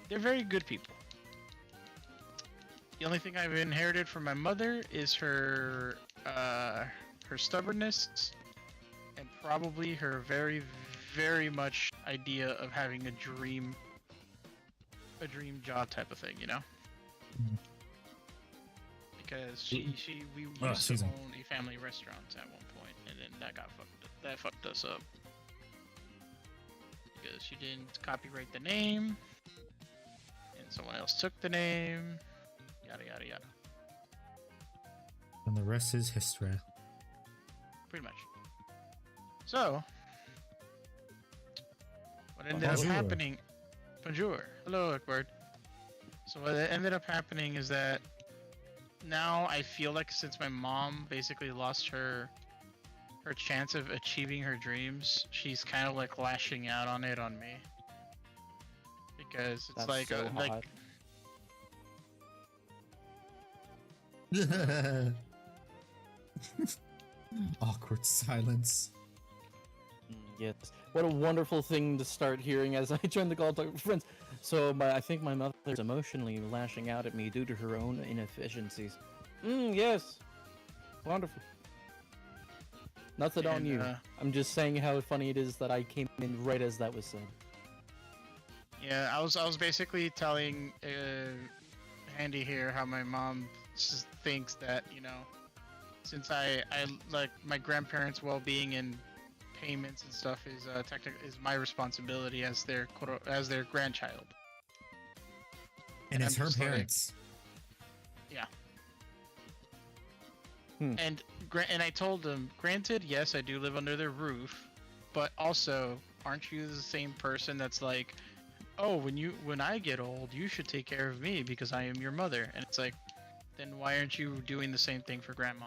they're very good people. The only thing I've inherited from my mother is her stubbornness and probably her very, very much idea of having a dream job type of thing, you know? Mm-hmm. Because we used to own a family restaurant at one point, and then that fucked us up. Because she didn't copyright the name, and someone else took the name, yada yada yada. And the rest is history. Pretty much. So, what ended up happening... Bonjour. Hello, Edward. So what ended up happening is that now I feel like since my mom basically lost her chance of achieving her dreams, she's kind of like lashing out on me. Because it's like awkward silence. Yes. What a wonderful thing to start hearing as I join the call talk with friends. So I think my mother is emotionally lashing out at me due to her own inefficiencies. Yes. Wonderful. Nothing on you. I'm just saying how funny it is that I came in right as that was said. Yeah, I was basically telling Andy here how my mom just thinks that, you know, since I like my grandparents' well-being and payments and stuff is my responsibility as their grandchild. And it's her parents. Like, yeah. And I told them, granted, yes, I do live under their roof, but also, aren't you the same person that's like, oh, when I get old, you should take care of me because I am your mother? And it's like, then why aren't you doing the same thing for grandma?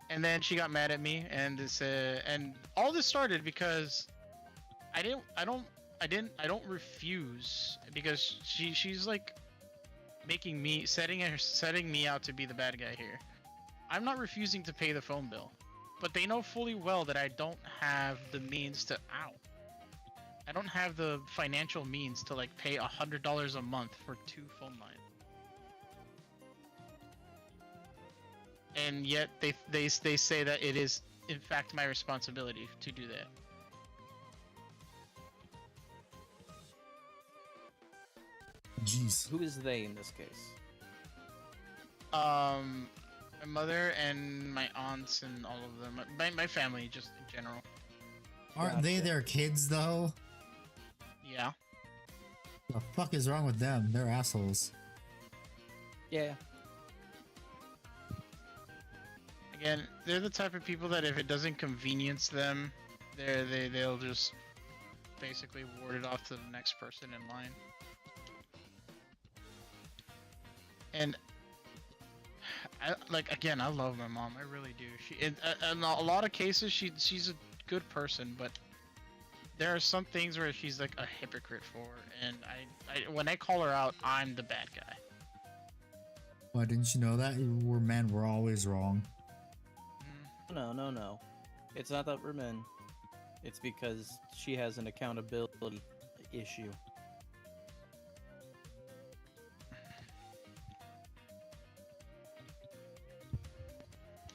And then she got mad at me, and and all this started because I don't refuse, because she's like making me setting me out to be the bad guy here. I'm not refusing to pay the phone bill. but they know fully well that I don't have the means to. Ow. I don't have the financial means to like pay $100 a month for 2 phone lines. And yet they say that it is in fact my responsibility to do that. Jeez. Who is they in this case? My mother and my aunts and all of them. My family just in general. Aren't they Gotcha. their kids though? Yeah. The fuck is wrong with them? They're assholes. Yeah. Again, they're the type of people that if it doesn't convenience them, they'll just basically ward it off to the next person in line. And I love my mom. I really do. In a lot of cases, she's a good person, but there are some things where she's like a hypocrite for, and when I call her out, I'm the bad guy. Why didn't you know that? We're always wrong. No. It's not that we're men. It's because she has an accountability issue.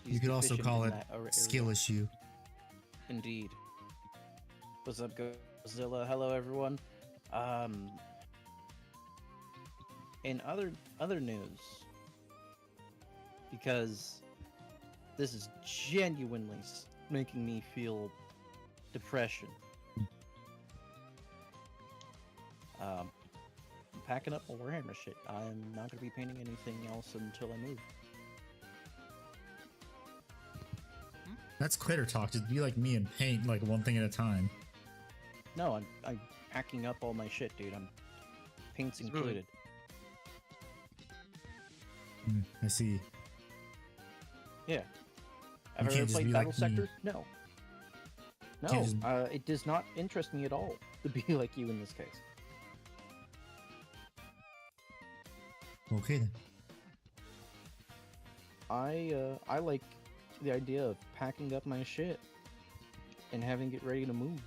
You She's could also deficient call in it that area. skill issue. Indeed. What's up, Godzilla? Hello, everyone. In other news, because this is genuinely making me feel depression. I'm packing up my Warhammer shit. I'm not gonna be painting anything else until I move. That's quitter talk. Just be like me and paint like one thing at a time. No, I'm packing up all my shit, dude. I'm paints He's moving. included. I see. Yeah. You Have I can't ever just played be Battle like me. Sector? No. No, Can't just- it does not interest me at all to be like you in this case. Okay then. I like the idea of packing up my shit and having it ready to move.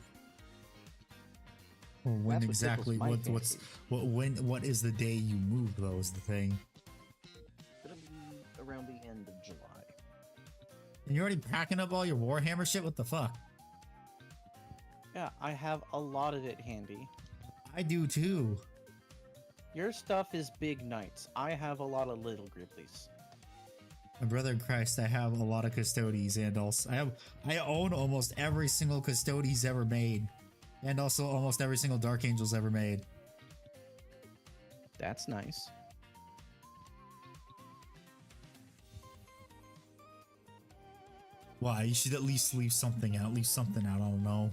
Or when That's what exactly? tickles my What's fancy. what is the day you move though? Is the thing. Gonna be around the end of July. And you're already packing up all your Warhammer shit. What the fuck? Yeah, I have a lot of it handy. I do too. Your stuff is big knights. I have a lot of little gribblies. My brother in Christ, I have a lot of custodies, and also I own almost every single custodies ever made, and also almost every single Dark Angels ever made. That's nice. Why? You should at least leave something out. Leave something out. I don't know.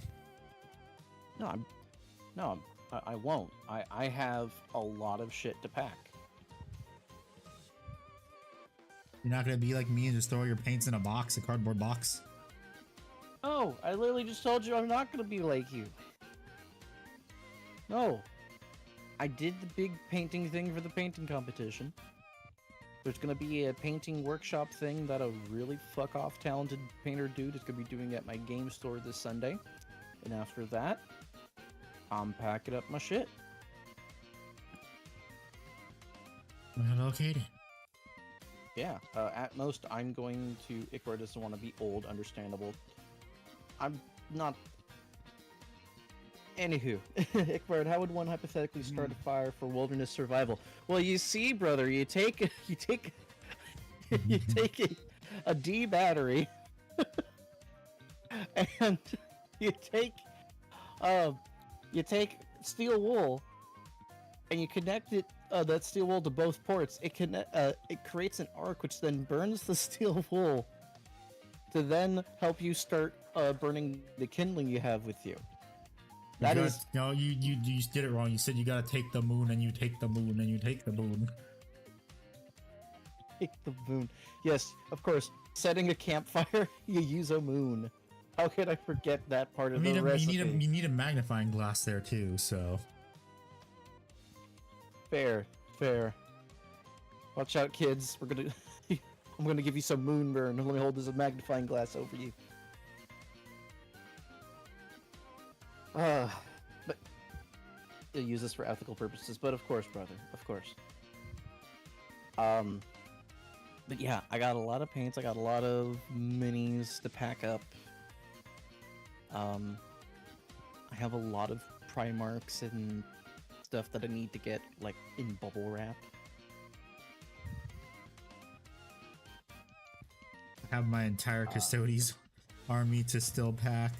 No, I won't. I have a lot of shit to pack. You're not gonna be like me and just throw your paints in a box, a cardboard box. Oh, I literally just told you I'm not gonna be like you. No. I did the big painting thing for the painting competition. There's gonna be a painting workshop thing that a really fuck off talented painter dude is gonna be doing at my game store this Sunday. And after that, I'm packing up my shit. Well, okay then. Yeah, at most, I'm going to... Ikbar doesn't want to be old, understandable. I'm not... Anywho, Ikbar, how would one hypothetically start a fire for wilderness survival? Well, you see, brother, you take you take a D battery, and you take steel wool, and you connect it that steel wool to both ports. It creates an arc which then burns the steel wool to then help you start burning the kindling you have with you. That is No, you did it wrong. You said you gotta take the moon, and you take the moon, and you take the moon. take the moon. Yes, of course. Setting a campfire, you use a moon. How could I forget that part of the recipe? You need a magnifying glass there too. So Fair. Watch out, kids. I'm gonna give you some moon burn. Let me hold this magnifying glass over you. But you'll use this for ethical purposes. But of course, brother, of course. But yeah, I got a lot of paints. I got a lot of minis to pack up. I have a lot of Primarchs and stuff that I need to get, like, in bubble wrap. I have my entire Custodes army to still pack.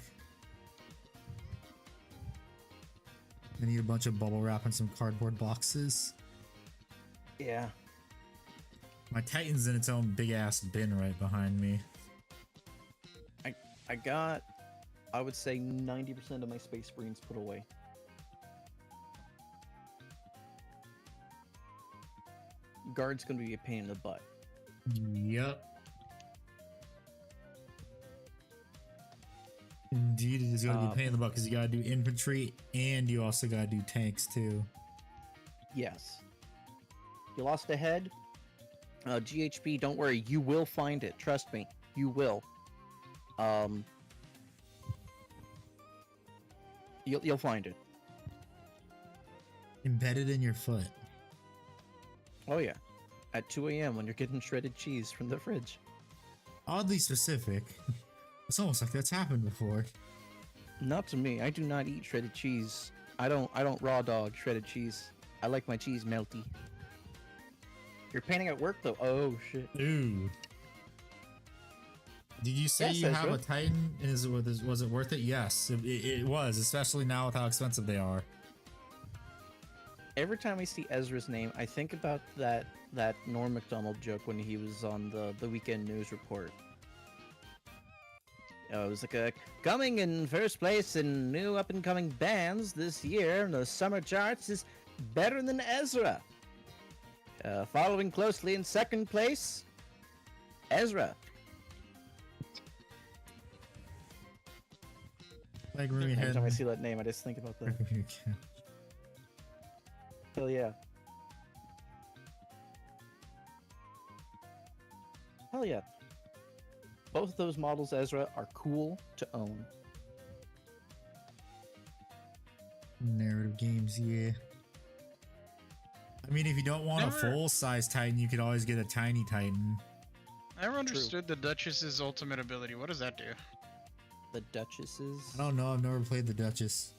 I need a bunch of bubble wrap and some cardboard boxes. Yeah. My Titan's in its own big ass bin right behind me. I got, I would say, 90% of my Space Marines put away. Guard's gonna be a pain in the butt. Yep. Indeed, it is going to be a pain in the butt because you gotta do infantry and you also gotta do tanks too. Yes. You lost a head? GHP, don't worry, you will find it. Trust me, you will. You'll find it. Embedded in your foot. Oh yeah, at 2 a.m. when you're getting shredded cheese from the fridge. Oddly specific. It's almost like that's happened before. Not to me. I do not eat shredded cheese. I don't raw dog shredded cheese. I like my cheese melty. You're painting at work though. Oh shit. Ooh. Did you say Yes, you have Ezra. a Titan? Was it worth it? Yes, it was, especially now with how expensive they are. Every time I see Ezra's name, I think about that Norm Macdonald joke when he was on the weekend news report. It was like coming in first place in new up-and-coming bands this year in the summer charts is better than Ezra. Following closely in second place, Ezra. Like moving Every ahead. time I see that name, I just think about that. Hell yeah. Hell yeah. Both of those models, Ezra, are cool to own. Narrative games, yeah. I mean, if you don't want a full-size Titan, you could always get a tiny Titan. I never understood the Duchess's ultimate ability. What does that do? The Duchesses? I don't know, I've never played the Duchess.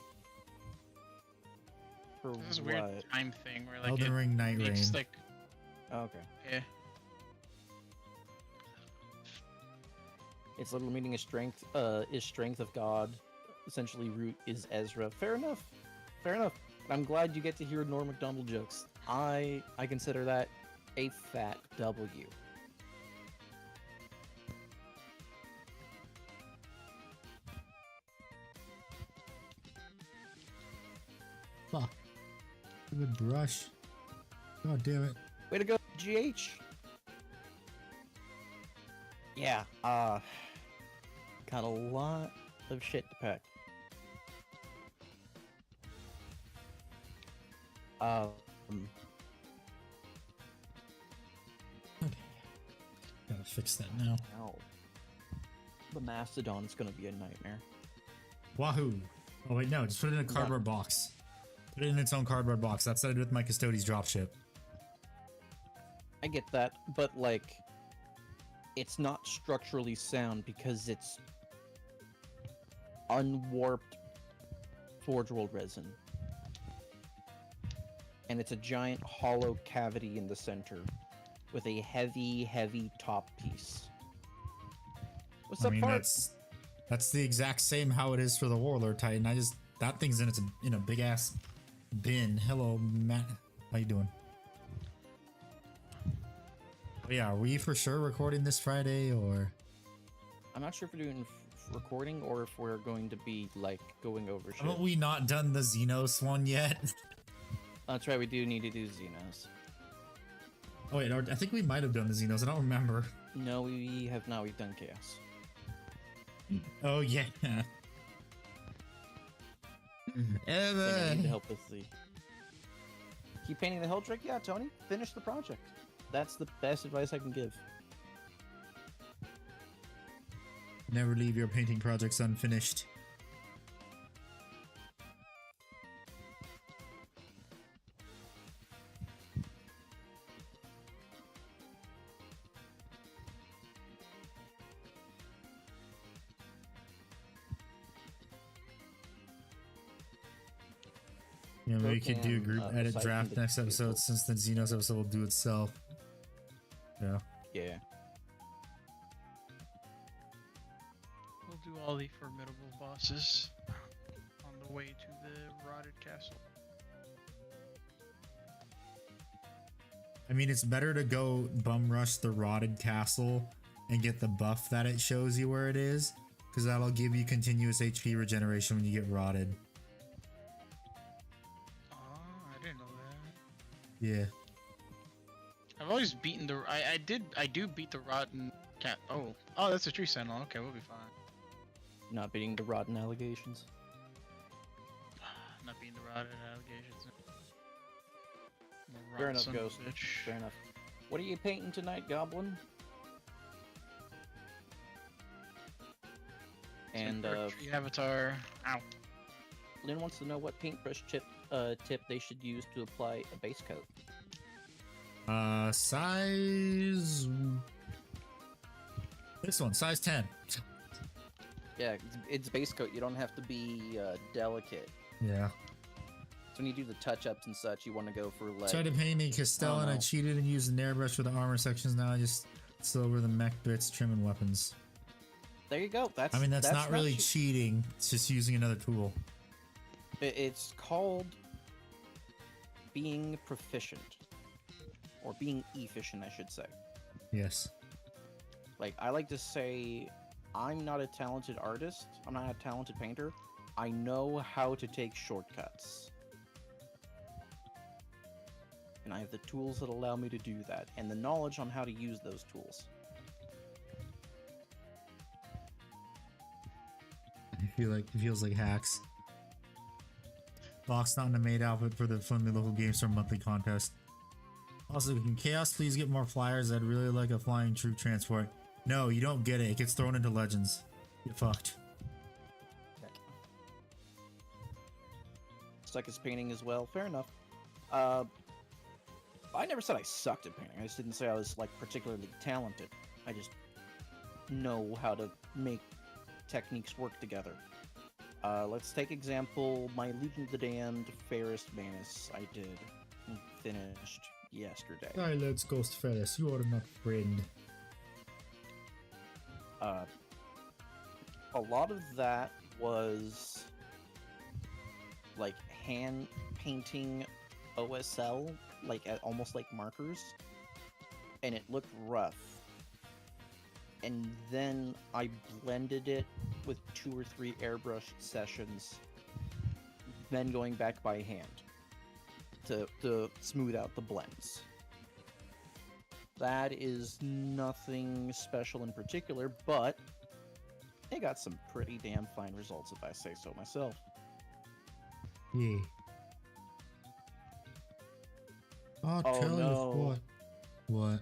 For This is a what? weird time thing where like Elden Ring Night Rain. it's like Oh, okay. yeah. Its little meaning is strength of God. Essentially, root is Ezra. Fair enough. Fair enough. I'm glad you get to hear Norm Macdonald jokes. I consider that a fat W. Fuck. Good brush. God damn it. Way to go, GH. Yeah, got a lot of shit to pack. Gotta fix that now. Ow. The Mastodon's gonna be a nightmare. Wahoo! Oh wait, no, just put it in a cardboard box. Put it in its own cardboard box. That's what I did with my Custodes dropship. I get that, but like, it's not structurally sound because it's unwarped Forge World resin. And it's a giant hollow cavity in the center with a heavy, heavy top piece. What's I up, mean, Fart? that's the exact same how it is for the Warlord Titan. That thing's in a big ass bin. Hello, Matt. How you doing? Oh, yeah, are we for sure recording this Friday or? I'm not sure if we're doing recording or if we're going to be like going over shit. Haven't we not done the Xenos one yet? That's right, we do need to do Xenos. Oh wait, I think we might have done the Xenos. I don't remember. No, we have not. We've done Chaos. Oh yeah. I Ever. need to help with the... Keep painting the Hell Trick? Yeah, Tony. Finish the project. That's the best advice I can give. Never leave your painting projects unfinished. Yeah, we could do broken, group edit aside from draft the next episode vehicles. since the Xenos episode will do itself. Yeah. Yeah. We'll do all the formidable bosses on the way to the rotted castle. I mean, it's better to go bum rush the rotted castle and get the buff that it shows you where it is, because that'll give you continuous HP regeneration when you get rotted. Oh, I didn't know that. Yeah. I've always beaten the. I do beat the rotten cat. Oh, that's a tree sentinel. Okay, we'll be fine. Not beating the rotten allegations. Not beating the rotted allegations. Fair Rotten enough, son of a Ghost. bitch. Fair enough. What are you painting tonight, Goblin? And Tree avatar. Ow. Lynn wants to know what paintbrush tip they should use to apply a base coat. Size. This one, size 10. Yeah, it's base coat. You don't have to be delicate. Yeah. So when you do the touch-ups and such, you want to go for like. Tried to paint a Castell and I cheated and used an airbrush for the armor sections. Now I just silver the mech bits, trimming weapons. There you go. That's. I mean, that's not really che- cheating. It's just using another tool. It's called being proficient, or being efficient, I should say. Yes. Like, I like to say, I'm not a talented artist. I'm not a talented painter. I know how to take shortcuts. And I have the tools that allow me to do that, and the knowledge on how to use those tools. It feels like hacks. Box not in a maid outfit for the Friendly Local Game Store monthly contest. Also, can Chaos please get more flyers? I'd really like a flying troop transport. No, you don't get it. It gets thrown into Legends. Get fucked. Suck at painting as well. Fair enough. I never said I sucked at painting. I just didn't say I was like particularly talented. I just know how to make techniques work together. Let's take example, my Legion of the Damned Ferris Manus I did and finished yesterday. Silence, Ghost Ferris. You are not friend. A lot of that was like hand painting OSL, like almost like markers, and it looked rough. And then I blended it with 2 or 3 airbrush sessions, then going back by hand to smooth out the blends. That is nothing special in particular, but it got some pretty damn fine results if I say so myself. Yeah. I'll Oh, tell no. you what. What?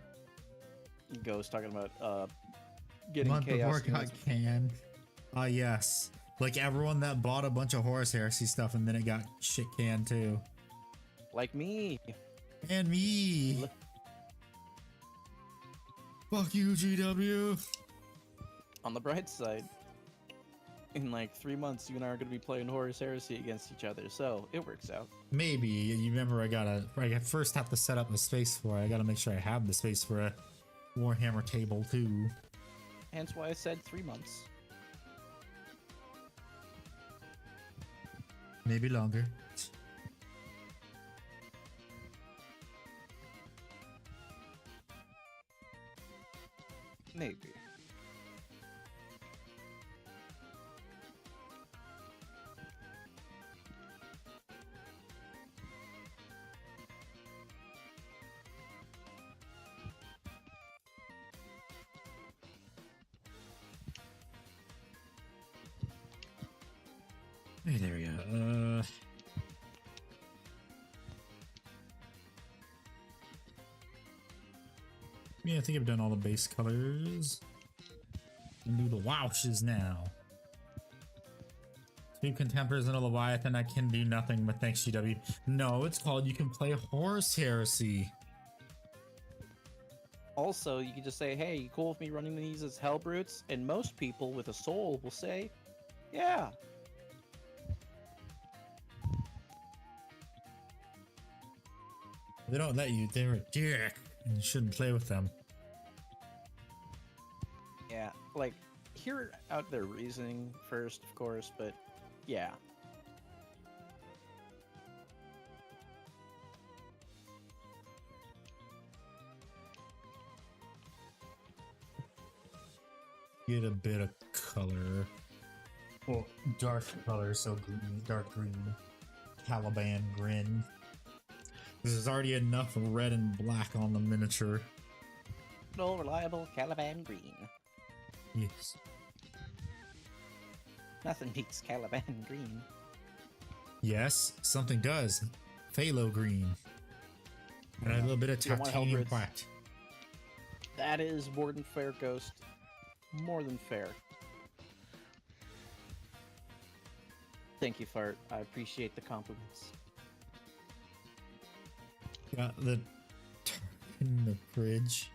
Ghost talking about getting Month chaos. before got canned. Yes. Like everyone that bought a bunch of Horus Heresy stuff and then it got shit canned too. Like me. And me. Look- Fuck you, GW. On the bright side, in like 3 months, you and I are going to be playing Horus Heresy against each other, so it works out. Maybe. You remember I first have to set up a space for it. I gotta make sure I have the space for a Warhammer table too. Hence why I said 3 months. Maybe longer. Maybe. Hey, there we go. Yeah, I think I've done all the base colors. Can do the wowshes now. 2 Contempors and a Leviathan, I can do nothing, but thanks, GW. No, it's called You Can Play Horus Heresy. Also, you can just say, hey, you cool with me running these as Hellbrutes? And most people with a soul will say, yeah. If they don't let you, they're a dick, and you shouldn't play with them. Yeah, like, hear out their reasoning first, of course, but yeah. Get a bit of color. Well, dark color, so green, dark green. Caliban grin. There's already enough red and black on the miniature. No reliable Caliban green. Yes. Nothing beats Caliban green. Yes, something does. Phthalo green. And a little bit of You don't want titanium Hellgrids. white. That is more than fair, Ghost. More than fair. Thank you, Fart. I appreciate the compliments. Got the in the fridge.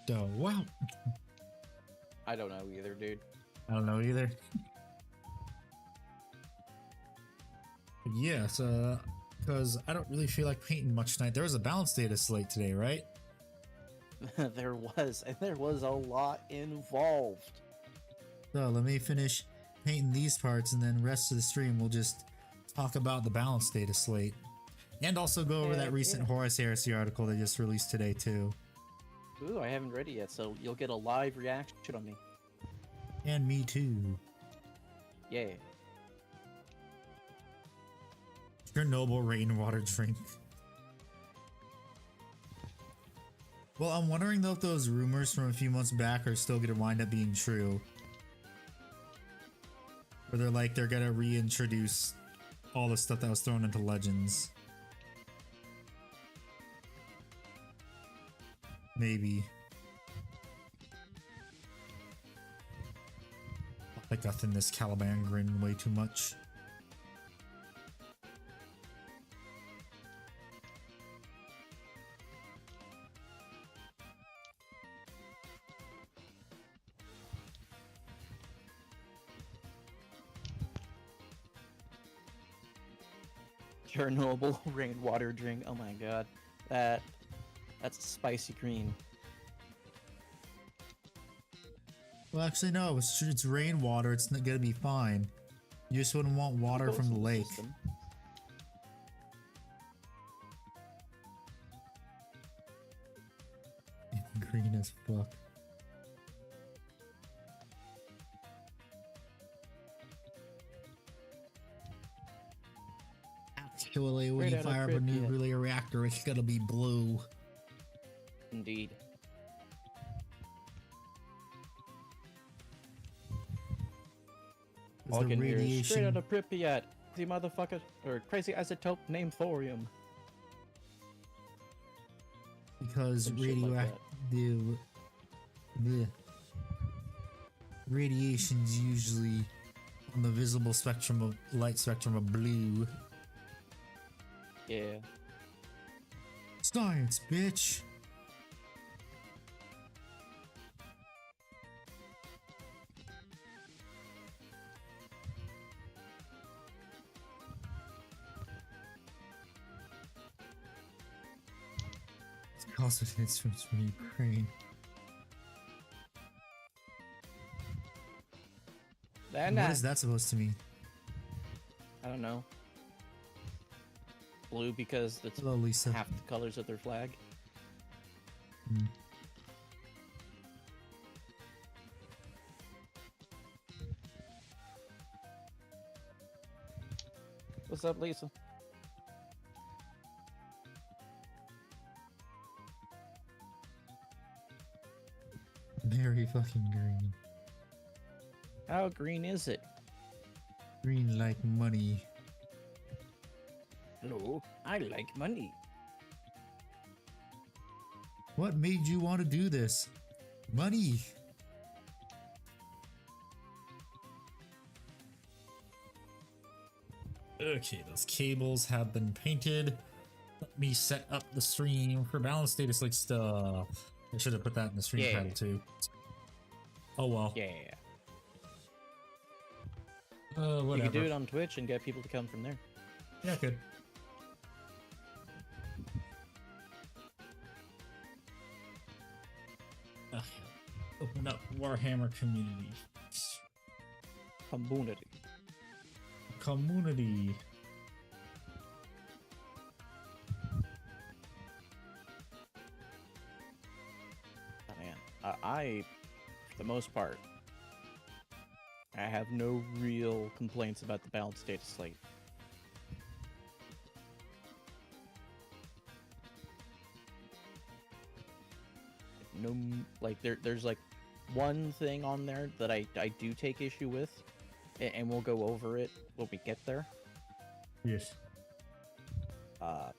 Wow. I don't know either, dude. I don't know either. Yes, because I don't really feel like painting much tonight. There was a balance data slate today, right? There was, and there was a lot involved. So let me finish painting these parts, and then rest of the stream we'll just talk about the balance data slate. And also go over that recent Horus Heresy article they just released today, too. Ooh, I haven't read it yet, so you'll get a live reaction on me. And me, too. Yay. Chernobyl rainwater drink. Well, I'm wondering though if those rumors from a few months back are still gonna wind up being true. Or they're gonna reintroduce all the stuff that was thrown into Legends. Maybe. I got in this Caliban grin way too much. Chernobyl rainwater drink. Oh my god. That's a spicy green. Well, actually, no. It's rainwater. It's not gonna be fine. You just wouldn't want water from the lake. System. Green as fuck. Actually, when Straight you outta fire up a Pripyat. nuclear reactor, it's gonna be blue. Indeed. All I The can hear is straight radiation. out of Pripyat. The motherfucker, or crazy isotope named thorium. Because Some shit like that. radioactive the radiation's usually on the visible spectrum of light spectrum of blue. Yeah. Science, bitch. It's also hits from Ukraine. What is that supposed to mean? I don't know. Blue because it's Hello, Lisa. half the colors of their flag. Hmm. What's up, Lisa? Very fucking green. How green is it? Green like money. Hello, I like money. What made you want to do this? Money. Okay, those cables have been painted. Let me set up the stream for balance data like stuff. I should have put that in the stream Yeah. title too. Oh well. Yeah. You Whatever. could do it on Twitch and get people to come from there. Yeah, I could. Open up Warhammer community. Community. Community. Oh, man. I, for the most part, I have no real complaints about the balanced data slate. No, like there's like one thing on there that I do take issue with, and we'll go over it when we get there. Yes. For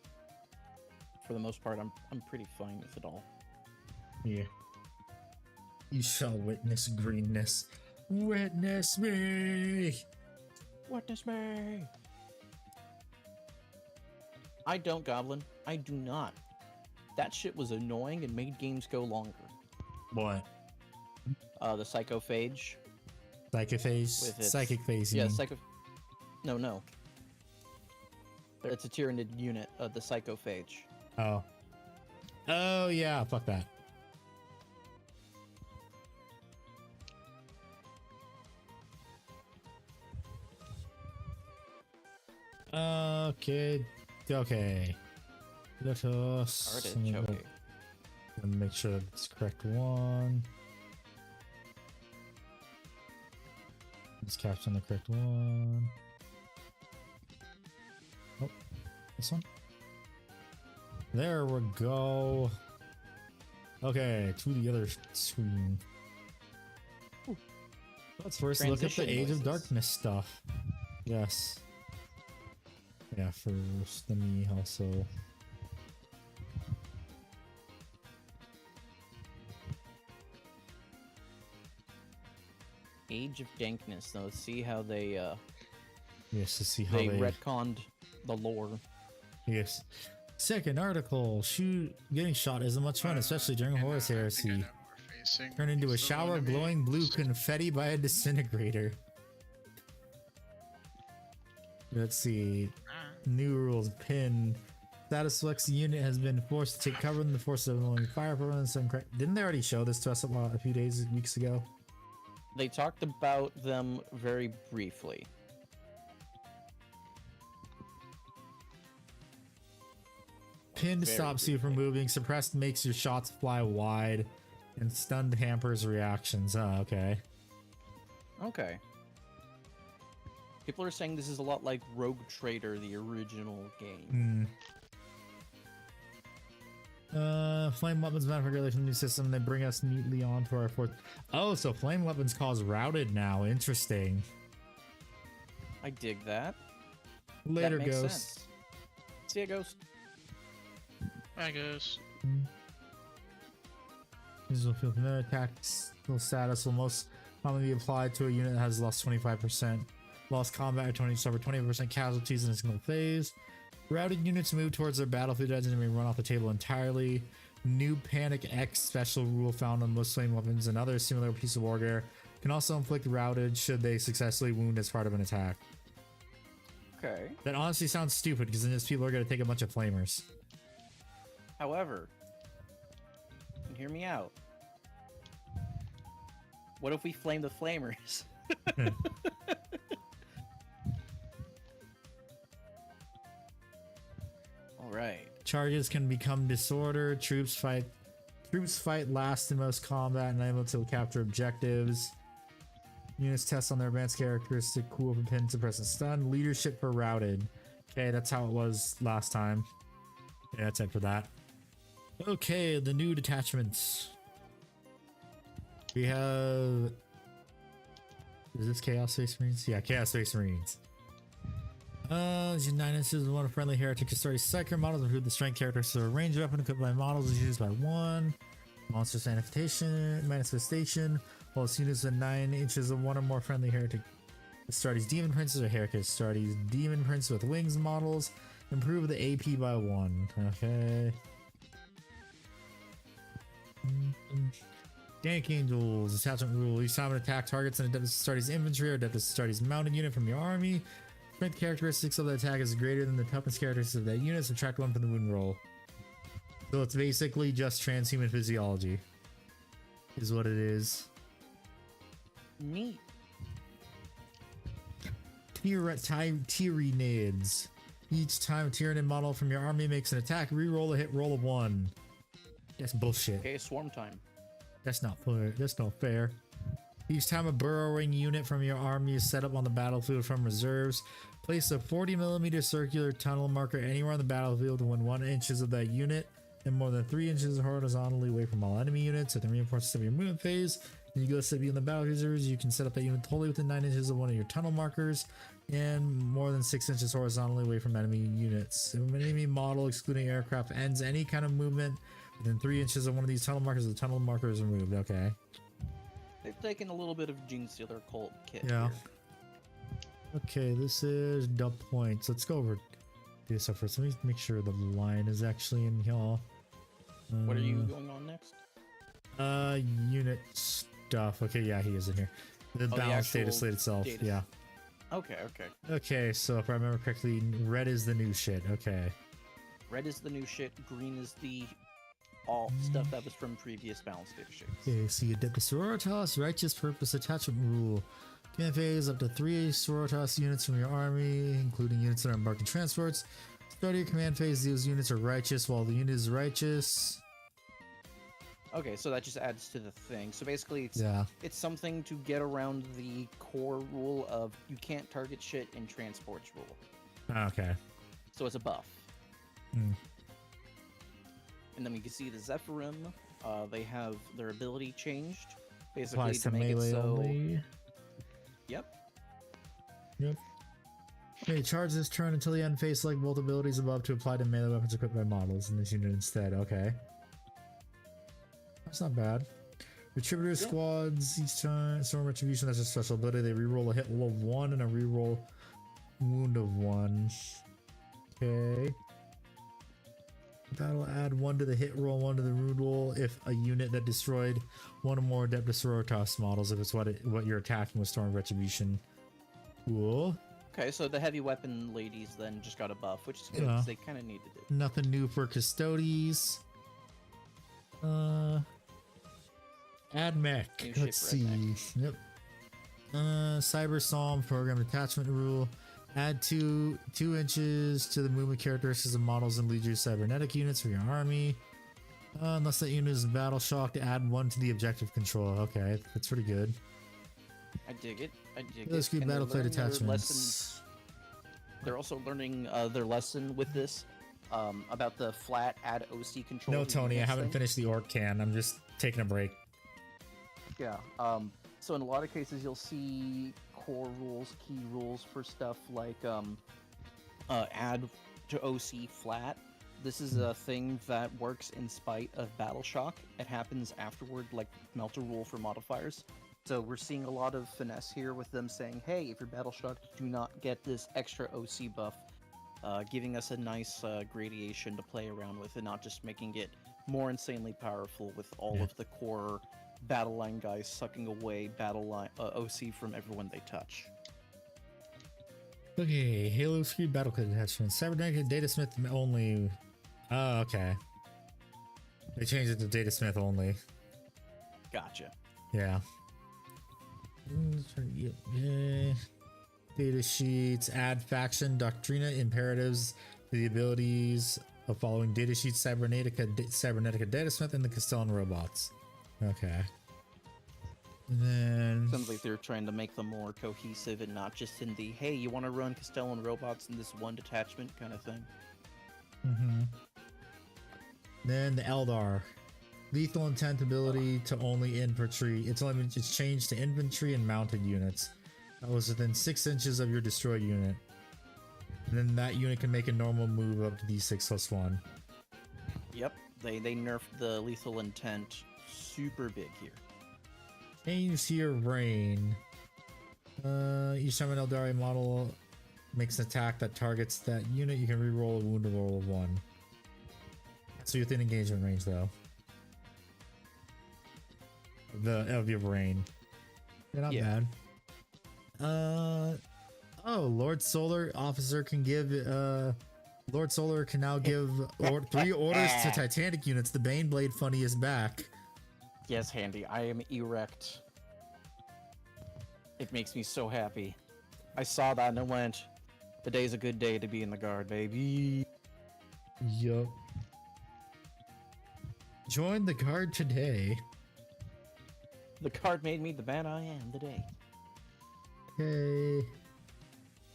the most part, I'm pretty fine with it all. Yeah. You shall witness greenness. Witness me! Witness me! I don't, Goblin. I do not. That shit was annoying and made games go longer. What? The Psychophage. Psychophage? With its- Psychic phase, you Yeah, mean? No. It's a Tyranid unit, the Psychophage. Oh. Oh, yeah, fuck that. Okay. Okay. Let us Artichoke. make sure that it's the correct one. Let's caption the correct one. Oh, this one. There we go. Okay, to the other screen. Let's first look at the Transition Age of noises. Darkness stuff. Yes. Yeah, first, let me also. Age of Dankness. Now let's see how they Yes, to see how they they. retconned the lore. Yes. Second article: getting shot isn't much fun, especially during Horus Heresy. Turn into a shower of glowing blue confetti by a disintegrator. Let's see. New rules. Pin. Status Flex unit has been forced to take cover in the force of only fire from some. Didn't they already show this to us a few weeks ago? They talked about them very briefly. Pinned Very stops you from moving. Suppressed makes your shots fly wide. And stunned hampers reactions. Oh, okay. Okay. People are saying this is a lot like Rogue Trader, the original game. Flame weapons manufactured from the new system. They bring us neatly on to our fourth. Oh, so flame weapons cause routed now. Interesting. I dig that. Later, that makes Ghost. sense. See ya, Ghost. I guess. This will feel familiar. Tactical status will most commonly be applied to a unit that has lost 25%. Lost combat or 20 suffer 20% casualties in a single phase. Routed units move towards their battlefield edge and may run off the table entirely. New Panic X special rule found on most flame weapons and other similar pieces of wargear can also inflict routed should they successfully wound as part of an attack. Okay. That honestly sounds stupid because then just people are going to take a bunch of flamers. However, and hear me out. What if we flame the flamers? All right. Charges can become disordered. Troops fight last in most combat and able to capture objectives. Units test on their advanced characteristic. Cool for pin, suppress, and stun. Leadership for routed. Okay, that's how it was last time. Yeah, that's it for that. Okay, the new detachments. We have. Is this Chaos Space Marines? Yeah, Chaos Space Marines. These 9 inches of one of friendly heretic Astartes Psyker models improve the strength characteristics of a range weapon equipped by models is used by 1. Monstrous manifestation. While its units of 9 inches of one or more friendly heretic Astartes Demon Princes or heretic Astartes Demon Prince with wings models improve the AP by 1. Okay. Dank Angels, attachment rule. Each time an attack targets an Adeptus Astartes infantry or Adeptus Astartes mounted unit from your army, strength characteristics of the attack is greater than the toughness characteristics of that unit, subtract 1 from the wound roll. So it's basically just transhuman physiology, is what it is. Neat. Tyranids. Each time a Tyranid model from your army makes an attack, re-roll a hit roll of 1. That's bullshit. Okay, swarm time. That's not fair. That's not fair. Each time a burrowing unit from your army is set up on the battlefield from reserves, place a 40mm circular tunnel marker anywhere on the battlefield within 1 inch of that unit and more than 3 inches horizontally away from all enemy units. At the reinforcement of your movement phase, when you go to be in the battle reserves, you can set up that unit totally within 9 inches of one of your tunnel markers and more than 6 inches horizontally away from enemy units. If an enemy model, excluding aircraft, ends any kind of movement within 3 inches of one of these tunnel markers, the tunnel marker is removed. Okay. They've taken a little bit of Gene Stealer cult kit. Yeah. Here. Okay, this is dub points. Let's go over this stuff first. Let me make sure the line is actually in here. What are you going on next? Unit stuff. Okay, yeah, he is in here. The balance data slate itself. Yeah. Okay, okay. Okay, so if I remember correctly, red is the new shit. Okay. Red is the new shit. Green is the all stuff that was from previous balance data sheets. Okay, so you did the Sororitas Righteous Purpose Attachment Rule. Command phase up to 3 Sororitas units from your army, including units that are embarking transports. Start of your command phase, those units are righteous while the unit is righteous. Okay, so that just adds to the thing. So basically, it's something to get around the core rule of you can't target shit in transports rule. Okay. So it's a buff. Hmm. And then we can see the Zephyrim. They have their ability changed, basically Applies to make it melee so. only. Yep. Yep. Okay, charge this turn until the end phase. Select both abilities above to apply to melee weapons equipped by models in this unit instead. Okay. That's not bad. Retributor squads each turn. Storm Retribution, that's a special ability. They reroll a hit roll of 1 and a reroll wound of 1. Okay. That'll add 1 to the hit roll, 1 to the wound roll if a unit that destroyed 1 or more Adeptus Sororitas models, if it's what you're attacking with Storm Retribution. Cool. Okay, so the heavy weapon ladies then just got a buff, which is good because they kind of needed it. Nothing new for Custodes. Add mech. Let's see. Yep. Cyber Psalm program attachment rule. Add 2 inches to the movement characteristics of models and Legion cybernetic units for your army. Unless that unit is battle shocked, add 1 to the objective control. Okay, that's pretty good. I dig it. I dig it. Let's get battle plate learn their attachments. lessons. They're also learning their lesson with this about the flat add OC control. No, Tony, I haven't finished the Orc can. I'm just taking a break. Yeah. So in a lot of cases, you'll see core rules, key rules for stuff like add to OC flat. This is a thing that works in spite of battle shock. It happens afterward, like melter rule for modifiers. So we're seeing a lot of finesse here with them saying, hey, if you're battle shocked, do not get this extra OC buff, giving us a nice gradation to play around with and not just making it more insanely powerful with all of the core battle line guys sucking away battle line OC from everyone they touch. Okay, Halo 3 battle kit attachment. Cybernetic Datasmith only. Oh, okay. They changed it to Datasmith only. Gotcha. Yeah. Yeah. Data sheets. Add faction Doctrina imperatives to the abilities of following data sheets: Cybernetica Datasmith, and the Castellan robots. Okay. And then Sounds like they're trying to make them more cohesive and not just in the, hey, you want to run Castellan robots in this one detachment kind of thing. Then the Eldar. Lethal intent ability to only infantry. It's changed to infantry and mounted units. That was within 6 inches of your destroyed unit. And then that unit can make a normal move up to D6+1. Yep, they nerfed the lethal intent super big here. Change to your brain. Each time an Eldari model makes an attack that targets that unit, you can reroll a wound roll of 1. So you're within engagement range though. of your brain. They're not Yeah. bad. Oh, Lord Solar Officer can give Lord Solar can now give 3 orders to Titanic units. The Baneblade Funny is back. Yes, Handy. I am erect. It makes me so happy. I saw that and I went, today's a good day to be in the guard, baby. Yup. Join the guard today. The guard made me the man I am today. Okay.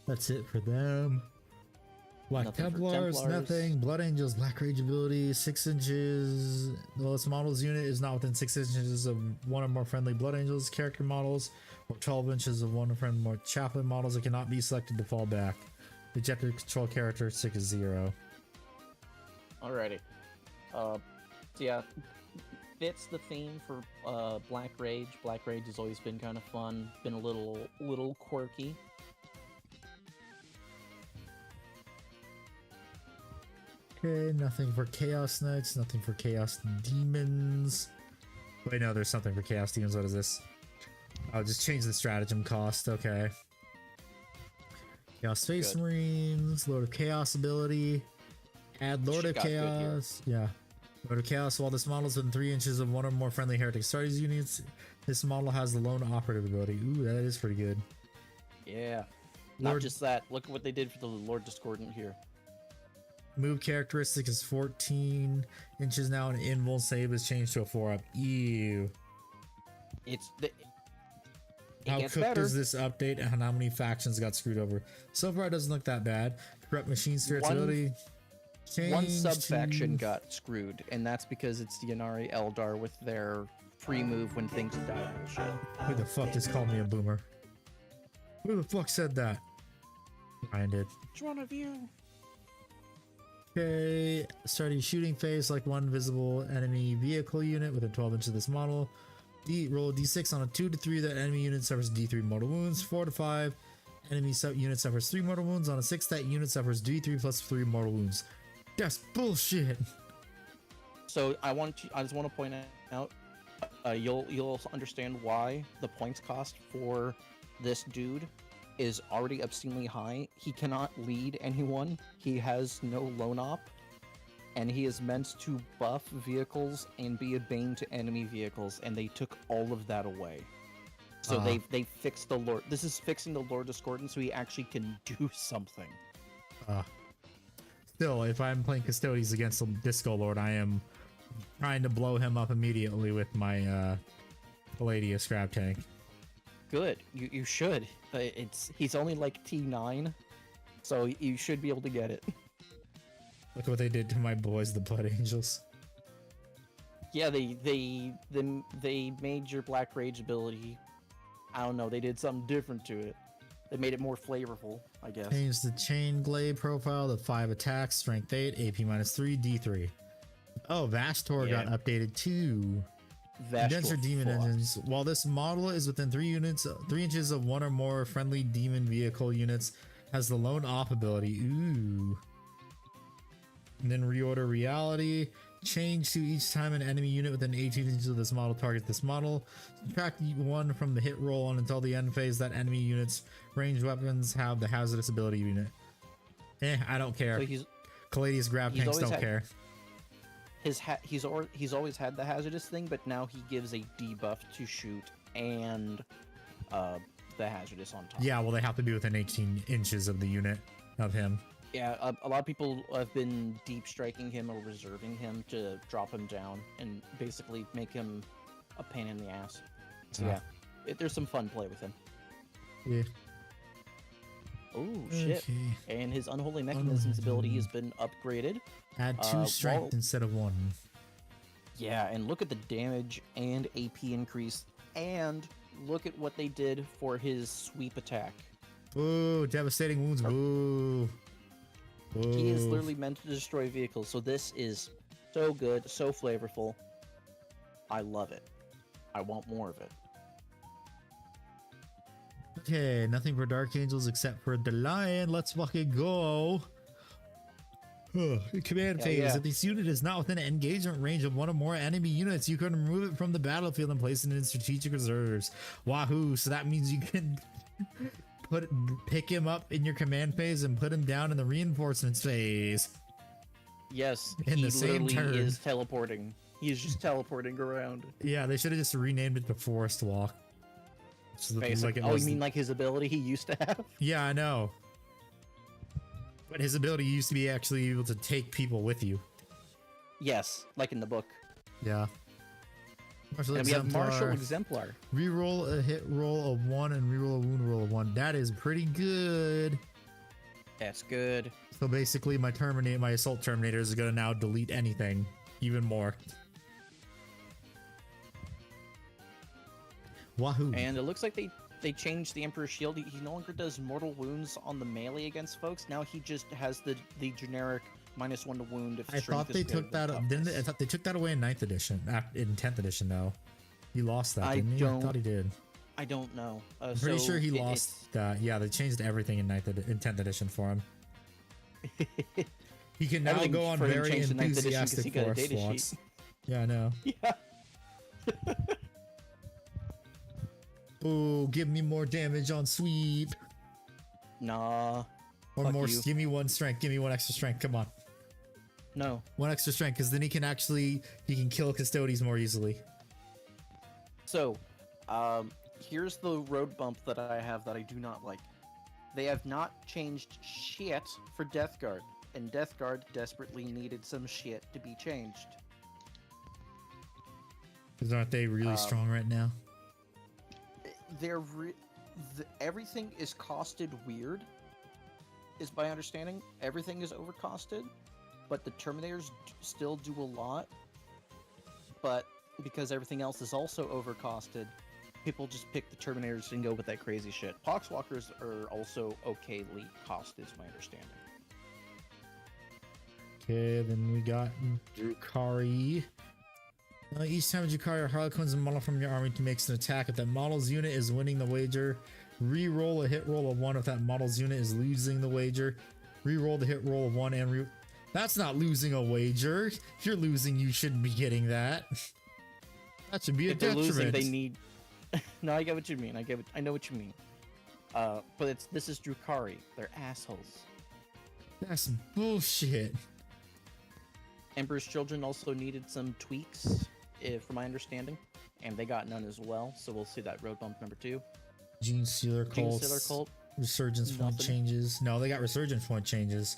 That's it for them. Black Nothing for Templars, Templars. nothing. Blood Angels, Black Rage ability, 6 inches. The lowest models unit is not within 6 inches of one or more friendly Blood Angels character models, or 12 inches of one or friend more Chaplain models. It cannot be selected to fall back. Objective control characteristic is 0. Alrighty. So yeah, fits the theme for Black Rage. Black Rage has always been kind of fun, been a little quirky. Okay, nothing for Chaos Knights, nothing for Chaos Demons. Wait, no, there's something for Chaos Demons. What is this? Oh, just change the stratagem cost. Okay. Chaos Space Good. Marines, Lord of Chaos ability. Add Lord of Got good here. Chaos. Yeah. Lord of Chaos, while this model is within 3 inches of one or more friendly Heretic Stars units, this model has the Lone Operative ability. Ooh, that is pretty good. Yeah. Not Lord- just that. Look at what they did for the Lord Discordant here. Move characteristic is 14 inches now, and invul save is changed to a 4-up. Ew. It How gets cooked better. is this update, and how many factions got screwed over? So far, it doesn't look that bad. Corrupt Machine Spirits One- ability. One changed sub-faction to- got screwed, and that's because it's the Yanari Eldar with their free move when things die and shit. Who the fuck just called me a boomer? Who the fuck said that? Ryan did. Which one of you? Okay, starting shooting phase like one visible enemy vehicle unit within 12 inches of this model. Roll a d6 on a 2 to 3 that enemy unit suffers d3 mortal wounds. 4 to 5 enemy unit suffers 3 mortal wounds. On a 6 that unit suffers d3 plus 3 mortal wounds. That's bullshit. So I just want to point out, you'll understand why the points cost for this dude is already obscenely high. He cannot lead anyone. He has no lone op, and he is meant to buff vehicles and be a bane to enemy vehicles, and they took all of that away. So they fixed the Lord. This is fixing the Lord Discordant, so he actually can do something. Still, if I'm playing Custodes against the Disco Lord, I am trying to blow him up immediately with my Palladius Scrap Tank. Good. You should. He's only like T9, so you should be able to get it. Look what they did to my boys, the Blood Angels. Yeah, they made your Black Rage ability. I don't know. They did something different to it. They made it more flavorful, I guess. Changed the Chain Glade profile to 5 attacks, strength 8, AP -3, D3. Oh, Vastor Yeah. got updated too. Condenser Demon Engines. While this model is within 3 inches of one or more friendly demon vehicle units, has the Lone Op ability. Ooh. And then reorder reality. Change to each time an enemy unit within 18 inches of this model targets this model. Subtract 1 from the hit roll on until the end phase that enemy units ranged weapons have the hazardous ability unit. I don't care. So Caladius grab he's tanks always don't care. he's always had the hazardous thing, but now he gives a debuff to shoot and the hazardous on top. Yeah, well, they have to be within 18 inches of the unit of him. Yeah, a lot of people have been deep striking him or reserving him to drop him down and basically make him a pain in the ass. So yeah, there's some fun play with him. Yeah. Oh shit! Okay. And his Unholy Mechanisms ability has been upgraded. Add 2 strength well- instead of 1. Yeah, and look at the damage and AP increase, and look at what they did for his sweep attack. Ooh, devastating wounds. Ooh. He is literally meant to destroy vehicles, so this is so good, so flavorful. I love it. I want more of it. Okay, nothing for Dark Angels except for the Lion. Let's fucking go. Command Yeah, phase. yeah. If this unit is not within engagement range of one or more enemy units, you can remove it from the battlefield and place it in strategic reserves. Wahoo! So that means you can pick him up in your command phase and put him down in the reinforcements phase. Yes, In he the same literally turn. is teleporting. He is just teleporting around. Yeah, they should have just renamed it to Forest Walk. So that Basically. like it Oh, was you mean like his ability he used to have? Yeah, I know. But his ability used to be actually able to take people with you. Yes, like in the book. Yeah. Martial And we have Martial Exemplar. Exemplar. Reroll a hit roll of 1 and reroll a wound roll of 1. That is pretty good. That's good. So basically my assault terminator is gonna now delete anything even more. Wahoo. And it looks like they changed the Emperor's Shield. He no longer does mortal wounds on the melee against folks. Now he just has the generic -1 to wound if I strength thought is they greater took than that didn't they? I toughness. thought they took that away in 9th edition. In 10th edition though. He lost that, I didn't he? I don't- thought he did. I don't know. I'm pretty sure he lost that. Yeah, they changed everything in 10th edition for him. He can now Everything go on for him very changed in 9th edition 'cause enthusiastic he got a forest data walks. sheet. Yeah, I know. Yeah. Oh, give me more damage on sweep. Nah. Or Fuck more, you. give me 1 strength. Give me 1 extra strength. Come on. No. 1 extra strength, because then he can kill custodies more easily. So, here's the road bump that I have that I do not like. They have not changed shit for Death Guard, and Death Guard desperately needed some shit to be changed. Because aren't they really strong right now? Everything is costed weird, is my understanding. Everything is overcosted, but the Terminators still do a lot. But because everything else is also overcosted, people just pick the Terminators and go with that crazy shit. Poxwalkers are also okayly costed, is my understanding. Okay, then we got Drukari. Each time Drukari or Harlequins a model from your army makes an attack, if that model's unit is winning the wager, re-roll a hit roll of 1 if that model's unit is losing the wager. Re-roll the hit roll of 1 and That's not losing a wager. If you're losing, you shouldn't be getting that. That should be a If they're detriment. losing, they need. No, I get what you mean. I know what you mean. But this is Drukari. They're assholes. That's bullshit. Emperor's Children also needed some tweaks, from my understanding, and they got none as well. So we'll see that road bump number 2. Gene Stealer Gene Cult. Stealer Cult. Resurgence point Nothing. changes. No, they got resurgence point changes.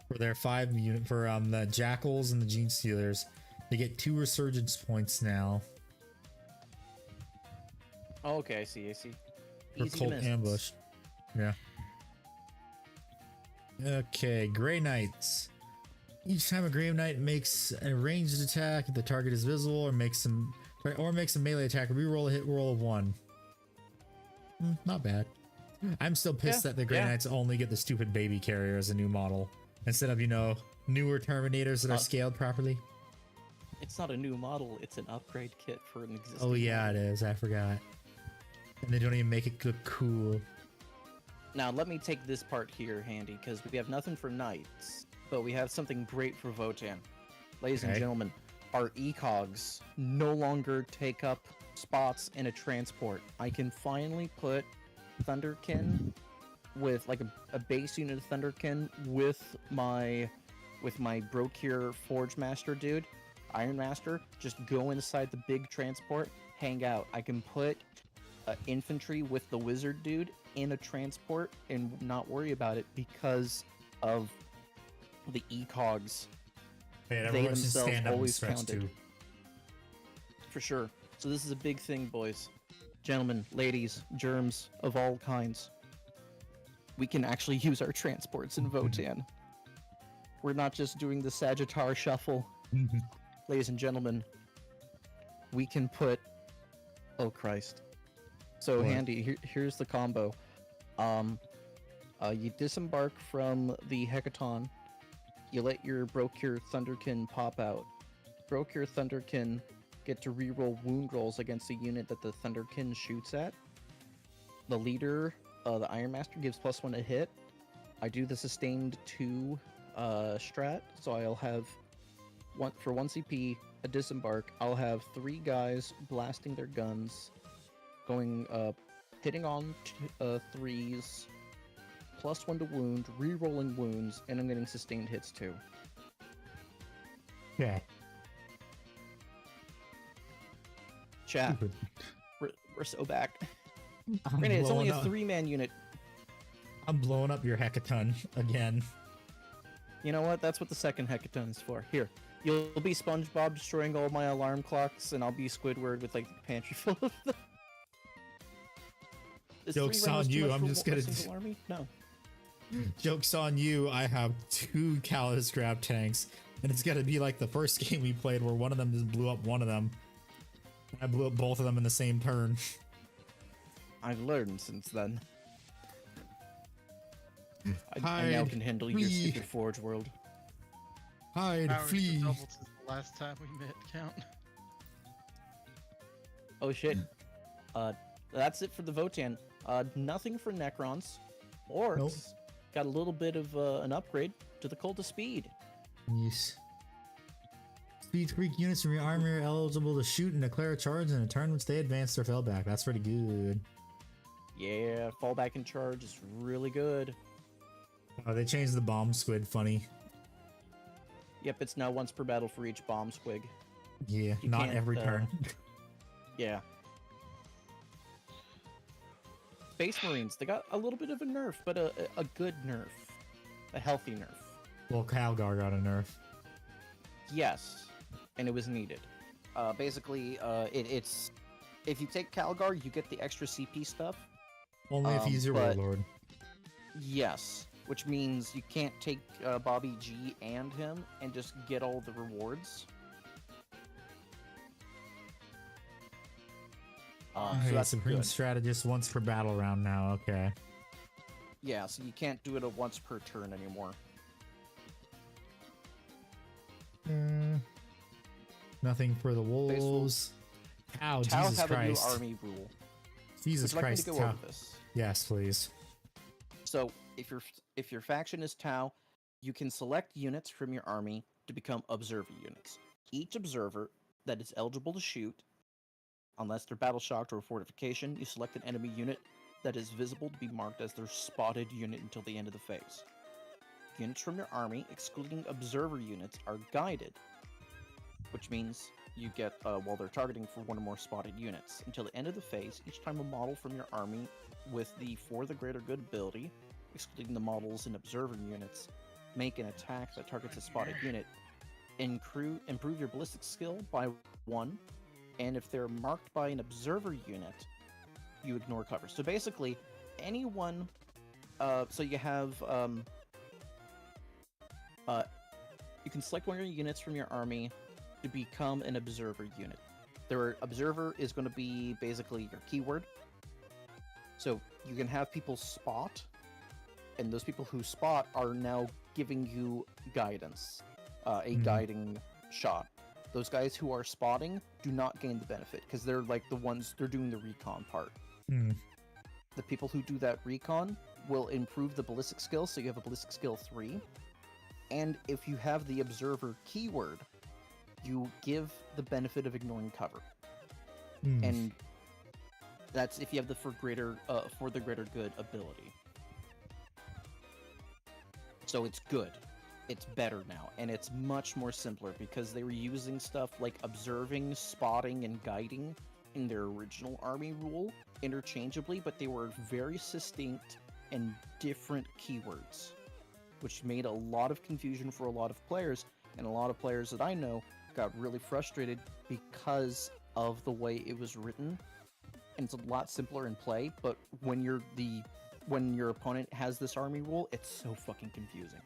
For their 5 unit for the Jackals and the Gene Stealers. They get 2 resurgence points now. Oh, okay, I see. For Easy to Cult miss. Ambush. Yeah. Okay, Grey Knights. Each time a Grey Knight makes a ranged attack, if the target is visible, or makes a melee attack, reroll a hit roll of 1. Not bad. I'm still pissed that the Grey Knights only get the stupid baby carrier as a new model, instead of, newer Terminators that are scaled properly. It's not a new model, it's an upgrade kit for an existing Oh yeah, model. it is. I forgot. And they don't even make it look cool. Now, let me take this part here handy, because we have nothing for Knights, but we have something great for Votan. Ladies and Okay. gentlemen, our ECOGs no longer take up spots in a transport. I can finally put Thunderkin with, like, a base unit of Thunderkin with my Brokir Forge Master dude, Iron Master, just go inside the big transport, hang out. I can put infantry with the wizard dude in a transport and not worry about it because of the ECOGs. Man, They everyone should themselves stand up and always stretch counted. too. For sure. So this is a big thing, boys. Gentlemen, ladies, germs of all kinds. We can actually use our transports in Votan. We're not just doing the Sagittar shuffle. Ladies and gentlemen, we can put... Oh, Christ. So, What? Handy, here's the combo. You disembark from the Hecaton. You let your Brokir Thunderkin pop out. Brokir Thunderkin get to reroll wound rolls against the unit that the Thunderkin shoots at. The leader, the Iron Master, gives +1 to hit. I do the sustained 2 strat, so I'll have for 1 CP, a disembark. I'll have 3 guys blasting their guns, going hitting on 3s, +1 to wound, re-rolling wounds, and I'm getting sustained hits too. Okay. Chat. We're so back. I'm Granted, it's only a blowing up- 3-man unit. I'm blowing up your hecaton again. You know what? That's what the second hecaton is for. Here, you'll be SpongeBob destroying all my alarm clocks, and I'll be Squidward with like the pantry full of them. Is Joke's 3 rounds on too you, much I'm for just a gonna- single army? No. Joke's on you, I have 2 Callus grab tanks, and it's gotta be like the first game we played where one of them just blew up one of them. I blew up both of them in the same turn. I've learned since then. I now Hide, can handle your flee. stupid Forge world. Hide, Powers flee. have doubled since the last time we met. Count. Oh shit. That's it for the Votan. Nothing for Necrons. Orcs Nope. got a little bit of an upgrade to the Cult of Speed. Yes. Speed Creek units from your army are eligible to shoot and declare a charge in a turn which they advanced or fell back. That's pretty good. Yeah, fall back in charge is really good. Oh, they changed the bomb squid funny. Yep, it's now once per battle for each bomb squig. Yeah, You not can't, every turn. Yeah. Space Marines, they got a little bit of a nerf, but a good nerf. A healthy nerf. Well, Calgar got a nerf. Yes, and it was needed. Basically, it's... If you take Calgar, you get the extra CP stuff. Only if he's your but- warlord. Yes, which means you can't take Bobby G and him and just get all the rewards. So Okay, that's Supreme good. Strategist once per battle round now, okay. Yeah, so you can't do it a once per turn anymore. Nothing for the wolves. Ow, Tau Jesus have Christ. a new army rule. Jesus Would you like me Christ, to go Tau. over this? Yes, please. So, if your faction is Tau, you can select units from your army to become observer units. Each observer that is eligible to shoot, unless they're battle shocked or a fortification, you select an enemy unit that is visible to be marked as their spotted unit until the end of the phase. Units from your army, excluding observer units, are guided, which means you get, while they're targeting for one or more spotted units. Until the end of the phase, each time a model from your army with the For the Greater Good ability, excluding the models and observer units, make an attack that targets a spotted unit, improve your ballistic skill by 1, and if they're marked by an observer unit, you ignore cover. So basically, anyone, so you have, you can select one of your units from your army to become an observer unit. Their observer is going to be basically your keyword. So you can have people spot, and those people who spot are now giving you guidance, a guiding shot. Those guys who are spotting do not gain the benefit because they're like the ones, they're doing the recon part. Hmm. The people who do that recon will improve the ballistic skill, so you have a ballistic skill 3. And if you have the observer keyword, you give the benefit of ignoring cover. Hmm. And that's if you have the for the greater good ability. So it's good. It's better now, and it's much more simpler because they were using stuff like observing, spotting, and guiding in their original army rule interchangeably, but they were very succinct and different keywords, which made a lot of confusion for a lot of players, and a lot of players that I know got really frustrated because of the way it was written. And it's a lot simpler in play, but when your opponent has this army rule, it's so fucking confusing.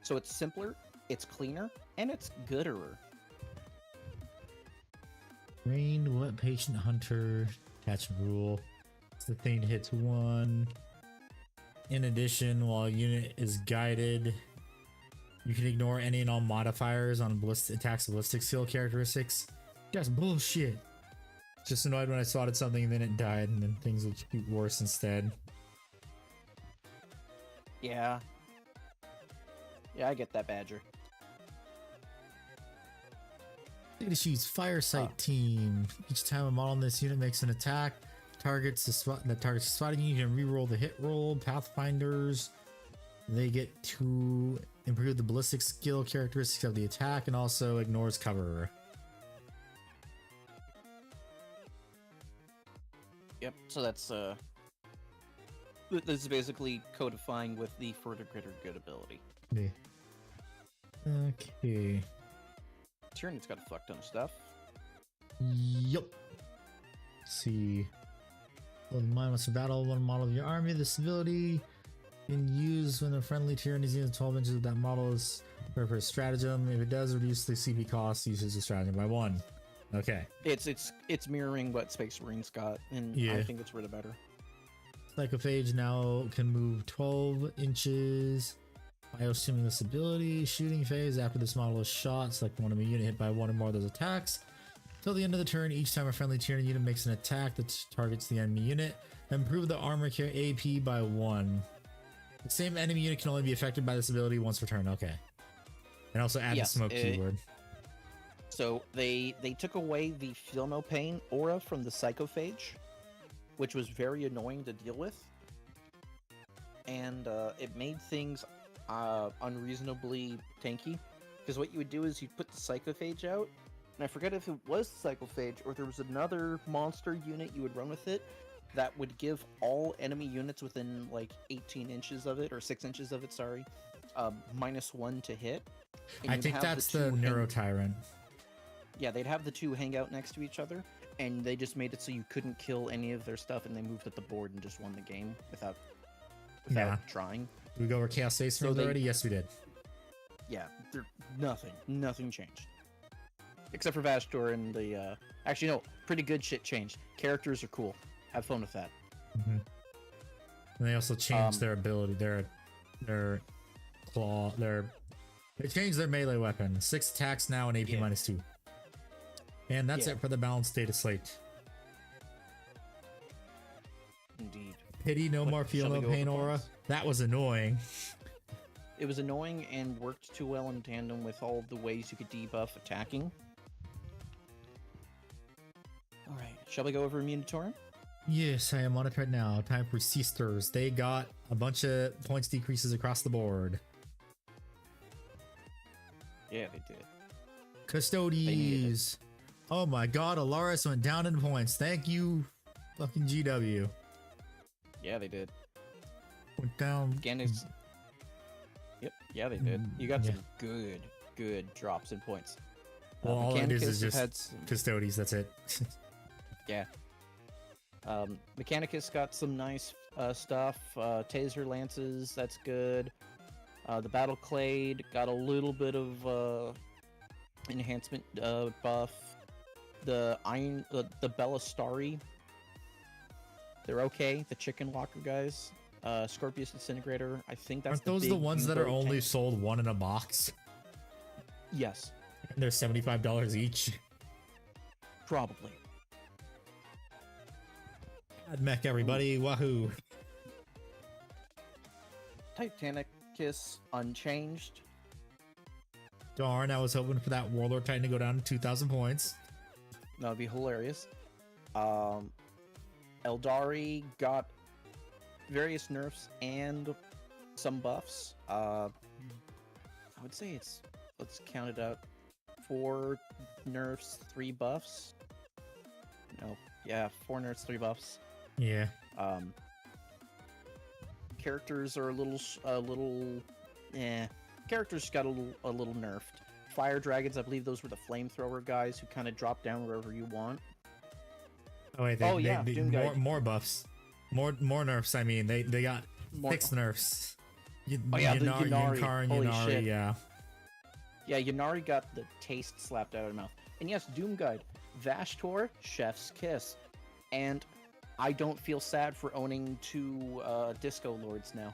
So it's simpler, it's cleaner, and it's gooder. Trained Wet Patient Hunter attachment rule. It's the thing hits 1. In addition, while a unit is guided, you can ignore any and all modifiers on attacks ballistic skill characteristics. That's bullshit. Just annoyed when I spotted something and then it died and then things would get worse instead. Yeah. Yeah, I get that, Badger. Ability sheets, fire sight team. Each time a model in this unit makes an attack, targets the spotting you can reroll the hit roll. Pathfinders, they get to improve the ballistic skill characteristics of the attack and also ignores cover. Yep. So that's this is basically codifying with the further greater good ability. Yeah. Okay. Tyrannid's got a fuck ton of stuff. Yup. Let's see. When mine wants to battle one model of your army, this ability can use when a friendly Tyrannid is in 12 inches of that model is for a stratagem. If it does reduce the CP cost, uses the stratagem by 1. Okay. It's mirroring what Space Marine's got, and Yeah. I think it's really better. Psychophage now can move 12 inches by assuming this ability. Shooting phase, after this model is shot, select one of a unit hit by one or more of those attacks. Till the end of the turn, each time a friendly Tyrannid unit makes an attack that targets the enemy unit, improve the armor care AP by 1. The same enemy unit can only be affected by this ability once per turn. Okay. And also add Yes, the smoke keyword. So they took away the Feel No Pain aura from the Psychophage, which was very annoying to deal with. And it made things unreasonably tanky. Because what you would do is you'd put the Psychophage out, and I forget if it was the Psychophage or there was another monster unit you would run with it that would give all enemy units within like 18 inches of it, or 6 inches of it, sorry, -1 to hit. And I you'd think have that's two the hang- Neuro Tyrant. Yeah, they'd have the two hang out next to each other, and they just made it so you couldn't kill any of their stuff, and they moved at the board and just won the game without Yeah. trying. Did we go over Chaos Space So Marines they- already? Yes, we did. Yeah, nothing changed. Except for Vastor and the, actually no, pretty good shit changed. Characters are cool. Have fun with that. And they also changed their ability, their claw, they changed their melee weapon. 6 attacks now and AP Yeah. -2. And that's Yeah. it for the balanced data slate. Indeed. Pity, no What, more feel shall we no go pain over aura. points? That was annoying. It was annoying and worked too well in tandem with all of the ways you could debuff attacking. Alright, shall we go over Immunitorum? Yes, I am on it right now. Time for Sisters. They got a bunch of points decreases across the board. Yeah, they did. Custodies. Oh my god, Alaris went down in points. Thank you, fucking GW. Yeah, they did. Went down. Gannis. Yep, yeah, they did. You got Yeah. some good drops in points. Well, all it is Mechanicus just had some, Custodies, that's it. yeah. Mechanicus got some nice stuff. Taser lances, that's good. The Battle Clade got a little bit of enhancement buff. The Iron, the Bellastari, they're okay. The Chicken Walker guys. Scorpius Disintegrator, I think that's Aren't those the big ones that are U-boat only tank. sold one in a box? Yes, And they're $75 each. probably. God mech everybody, wahoo. Titanicus unchanged. Darn, I was hoping for that Warlord Titan to go down to 2,000 points. That would be hilarious. Eldari got various nerfs and some buffs. I would say it's, let's count it out, 4 nerfs, 3 buffs. No, yeah, 4 nerfs, 3 buffs. Yeah. Characters are a little, characters got a little nerfed. Fire dragons, I believe those were the flamethrower guys who kind of drop down wherever you want. Oh wait, Doomguy. more buffs. More nerfs, I mean. They got More- 6 nerfs. Oh, yeah, the Yunari, Yunari. Yunkar, and Holy Yunari, shit. yeah. Yeah, Yunari got the taste slapped out of her mouth. And yes, Doom Guide, Vashtor, Chef's Kiss. And I don't feel sad for owning 2 Disco Lords now.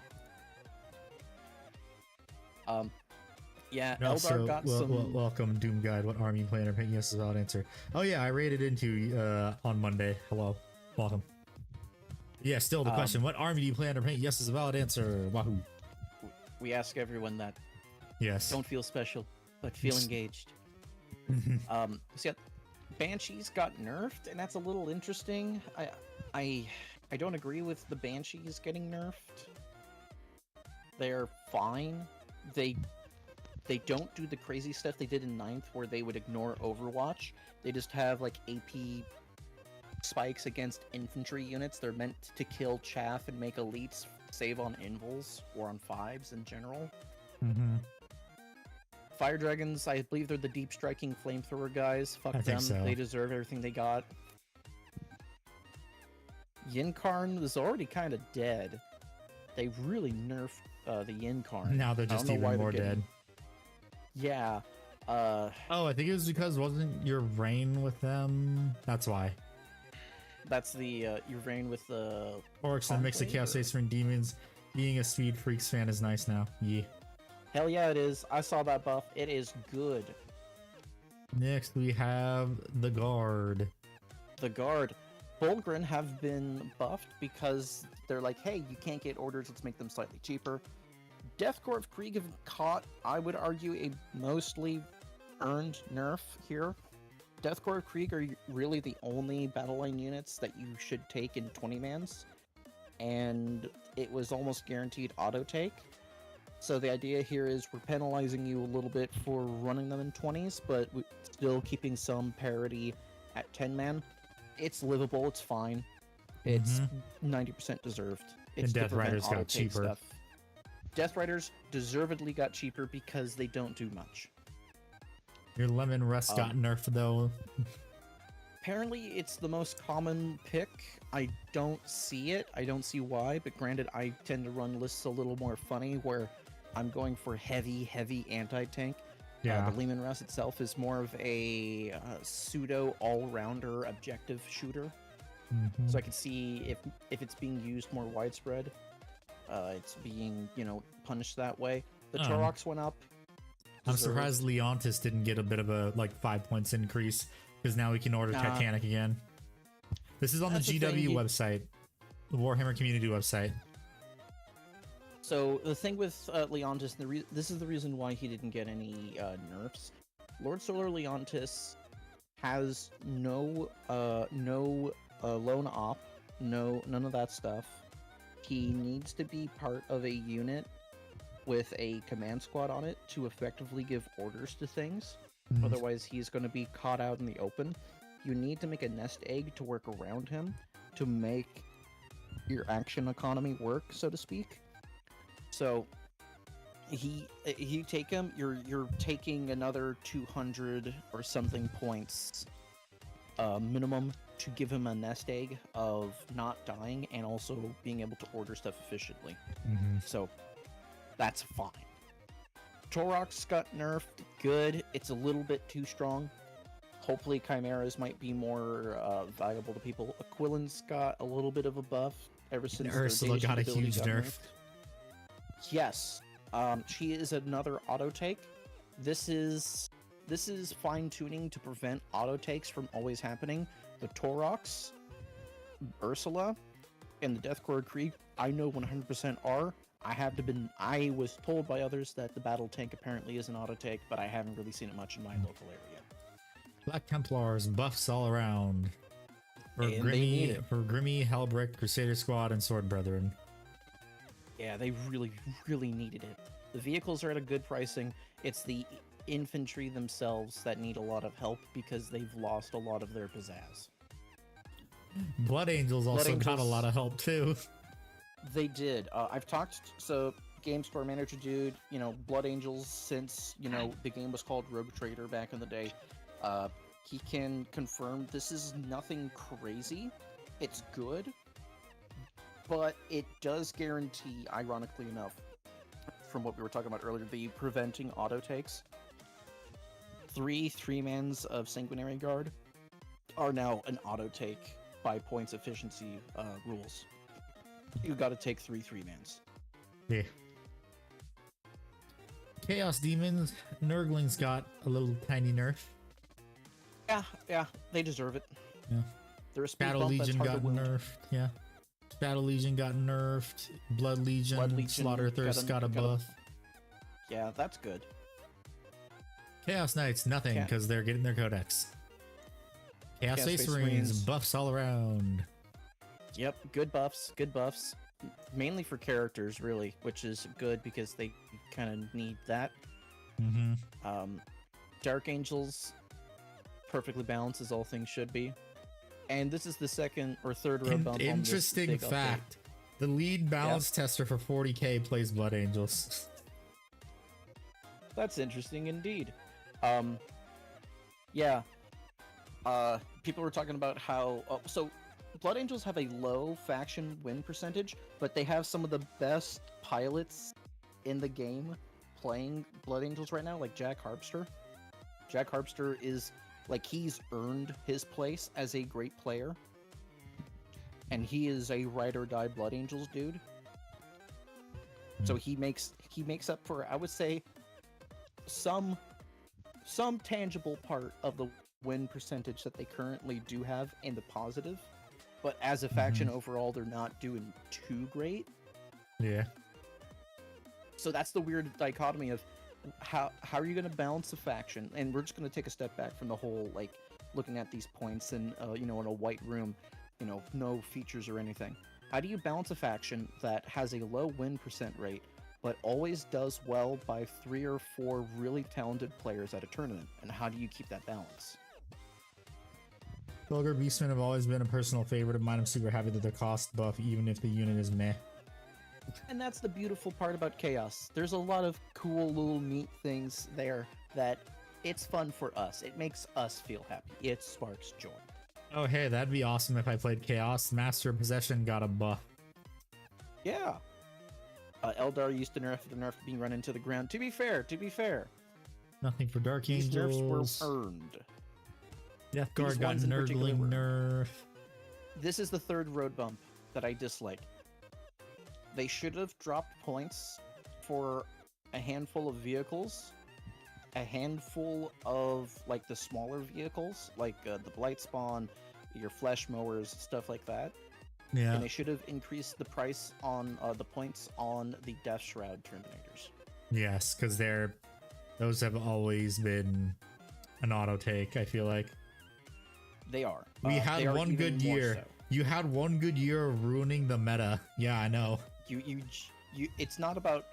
Yeah, And also, Eldar got some... welcome, Doom Guide. What army you playing? Or yes is a valid answer. Oh yeah, I raided into on Monday. Hello, welcome. Yeah, still the question: what army do you plan to paint? Yes is a valid answer. Wahoo! We ask everyone that. Yes. Don't feel special, but feel engaged. So yeah, Banshees got nerfed, and that's a little interesting. I don't agree with the Banshees getting nerfed. They're fine. They don't do the crazy stuff they did in 9th, where they would ignore Overwatch. They just have like AP spikes against infantry units. They're meant to kill chaff and make elites save on invals or on 5s in general. Mm-hmm. Fire Dragons, I believe they're the deep striking flamethrower guys. Fuck I them. think so. They deserve everything they got. Yinkarn was already kind of dead. They really nerfed the Yinkarn. Now they're just even more dead. Yeah. Oh, I think it was because wasn't your reign with them? That's why. That's the your reign with the Orks and mix of Chaos Acer and Demons. Being a Speed Freaks fan is nice now. Yeah. Hell yeah, it is. I saw that buff. It is good. Next we have the Guard. The Guard. Bulgrin have been buffed because they're like, hey, you can't get orders, let's make them slightly cheaper. Deathcore of Krieg have caught, I would argue, a mostly earned nerf here. Deathcore of Krieg are really the only battle line units that you should take in 20-mans, and it was almost guaranteed auto take. So the idea here is we're penalizing you a little bit for running them in 20s, but still keeping some parity at 10-man. It's livable, it's fine. It's 90% deserved. It's And Death Riders got cheaper. Stuff. Death Riders deservedly got cheaper because they don't do much. Your Lemon Rust got nerfed though. Apparently it's the most common pick. I don't see it. I don't see why, but granted, I tend to run lists a little more funny where I'm going for heavy anti-tank. Yeah. The Lehman Russ itself is more of a pseudo all-rounder objective shooter. So I can see if it's being used more widespread, it's being, punished that way. The Torox went up. I'm surprised Leontis didn't get a bit of a 5 points increase, because now we can order Titanic again. This is on the GW website, the Warhammer community website. So the thing with Leontis, this is the reason why he didn't get any nerfs. Lord Solar Leontis has no lone op, none of that stuff. He needs to be part of a unit with a command squad on it to effectively give orders to things. Otherwise, he's going to be caught out in the open. You need to make a nest egg to work around him to make your action economy work, so to speak. So you take him, you're taking another 200 or something points minimum to give him a nest egg of not dying and also being able to order stuff efficiently. So that's fine. Torox got nerfed, good. It's a little bit too strong. Hopefully Chimeras might be more valuable to people. Aquilon's got a little bit of a buff ever since Ursula got a huge nerf. Yes, she is another auto take. This is fine-tuning to prevent auto takes from always happening. The Torox, Ursula, and the Deathcore Krieg, I know 100% are. I was told by others that the battle tank apparently is an auto take, but I haven't really seen it much in my local area. Black Templars buffs all around. For Grimmy, Hellbrick, Crusader Squad, and Sword Brethren. Yeah, they really needed it. The vehicles are at a good pricing. It's the infantry themselves that need a lot of help because they've lost a lot of their pizzazz. Blood Angels also got a lot of help too. They did. I've talked, so Game Store Manager dude, Blood Angels, since, the game was called Rogue Trader back in the day, he can confirm this is nothing crazy. It's good, but it does guarantee, ironically enough, from what we were talking about earlier, the preventing auto takes. 3-mans of Sanguinary Guard are now an auto take by points efficiency rules. You gotta take 3-mans. Yeah. Chaos Demons, Nurglings got a little tiny nerf. Yeah, they deserve it. Yeah. They're a speed Battle bump Legion that's got hard to wound. nerfed. Yeah. Battle Legion got nerfed. Blood Legion Slaughterthirst got a buff. Yeah, that's good. Chaos Knights, nothing, Ca- because they're getting their codex. Chaos Space Marines, buffs all around. Yep, good buffs, good buffs. Mainly for characters, really, which is good because they kind of need that. Mm-hmm. Dark Angels, perfectly balanced as all things should be. And this is the second or third row bump. Interesting on this big fact. The lead balance tester for 40k plays Blood Angels. That's interesting indeed. Yeah. People were talking about how... so, Blood Angels have a low faction win percentage, but they have some of the best pilots in the game playing Blood Angels right now, like Jack Harpster. Jack Harpster is... like, he's earned his place as a great player. And he is a ride-or-die Blood Angels dude. So he makes up for, I would say, some tangible part of the win percentage that they currently do have in the positive. But as a faction overall, they're not doing too great. Yeah. So that's the weird dichotomy of how are you going to balance a faction? And we're just going to take a step back from the whole, like, looking at these points and, you know, in a white room, you know, no features or anything. How do you balance a faction that has a low win percent rate, but always does well by 3 or 4 really talented players at a tournament? And how do you keep that balance? Vulgar Beastmen have always been a personal favorite of mine. I'm super happy that they're cost buff, even if the unit is meh. And that's the beautiful part about Chaos. There's a lot of cool little neat things there that it's fun for us. It makes us feel happy. It sparks joy. Oh, hey, that'd be awesome if I played Chaos. Master of Possession got a buff. Yeah. Eldar used to nerf the nerf being run into the ground. To be fair. Nothing for Dark These Angels. nerfs were earned. Death Guard These got ones in particular nerdling were- nerf. This is the third road bump that I dislike. They should have dropped points for a handful of vehicles, a handful of, like, the smaller vehicles, like the Blight Spawn, your Flesh Mowers, stuff like that. Yeah. And they should have increased the price on the points on the Death Shroud Terminators. Yes, because those have always been an auto take, I feel like. They are. We They had are one even good more year. so. You had one good year of ruining the meta. Yeah, I know. You it's not about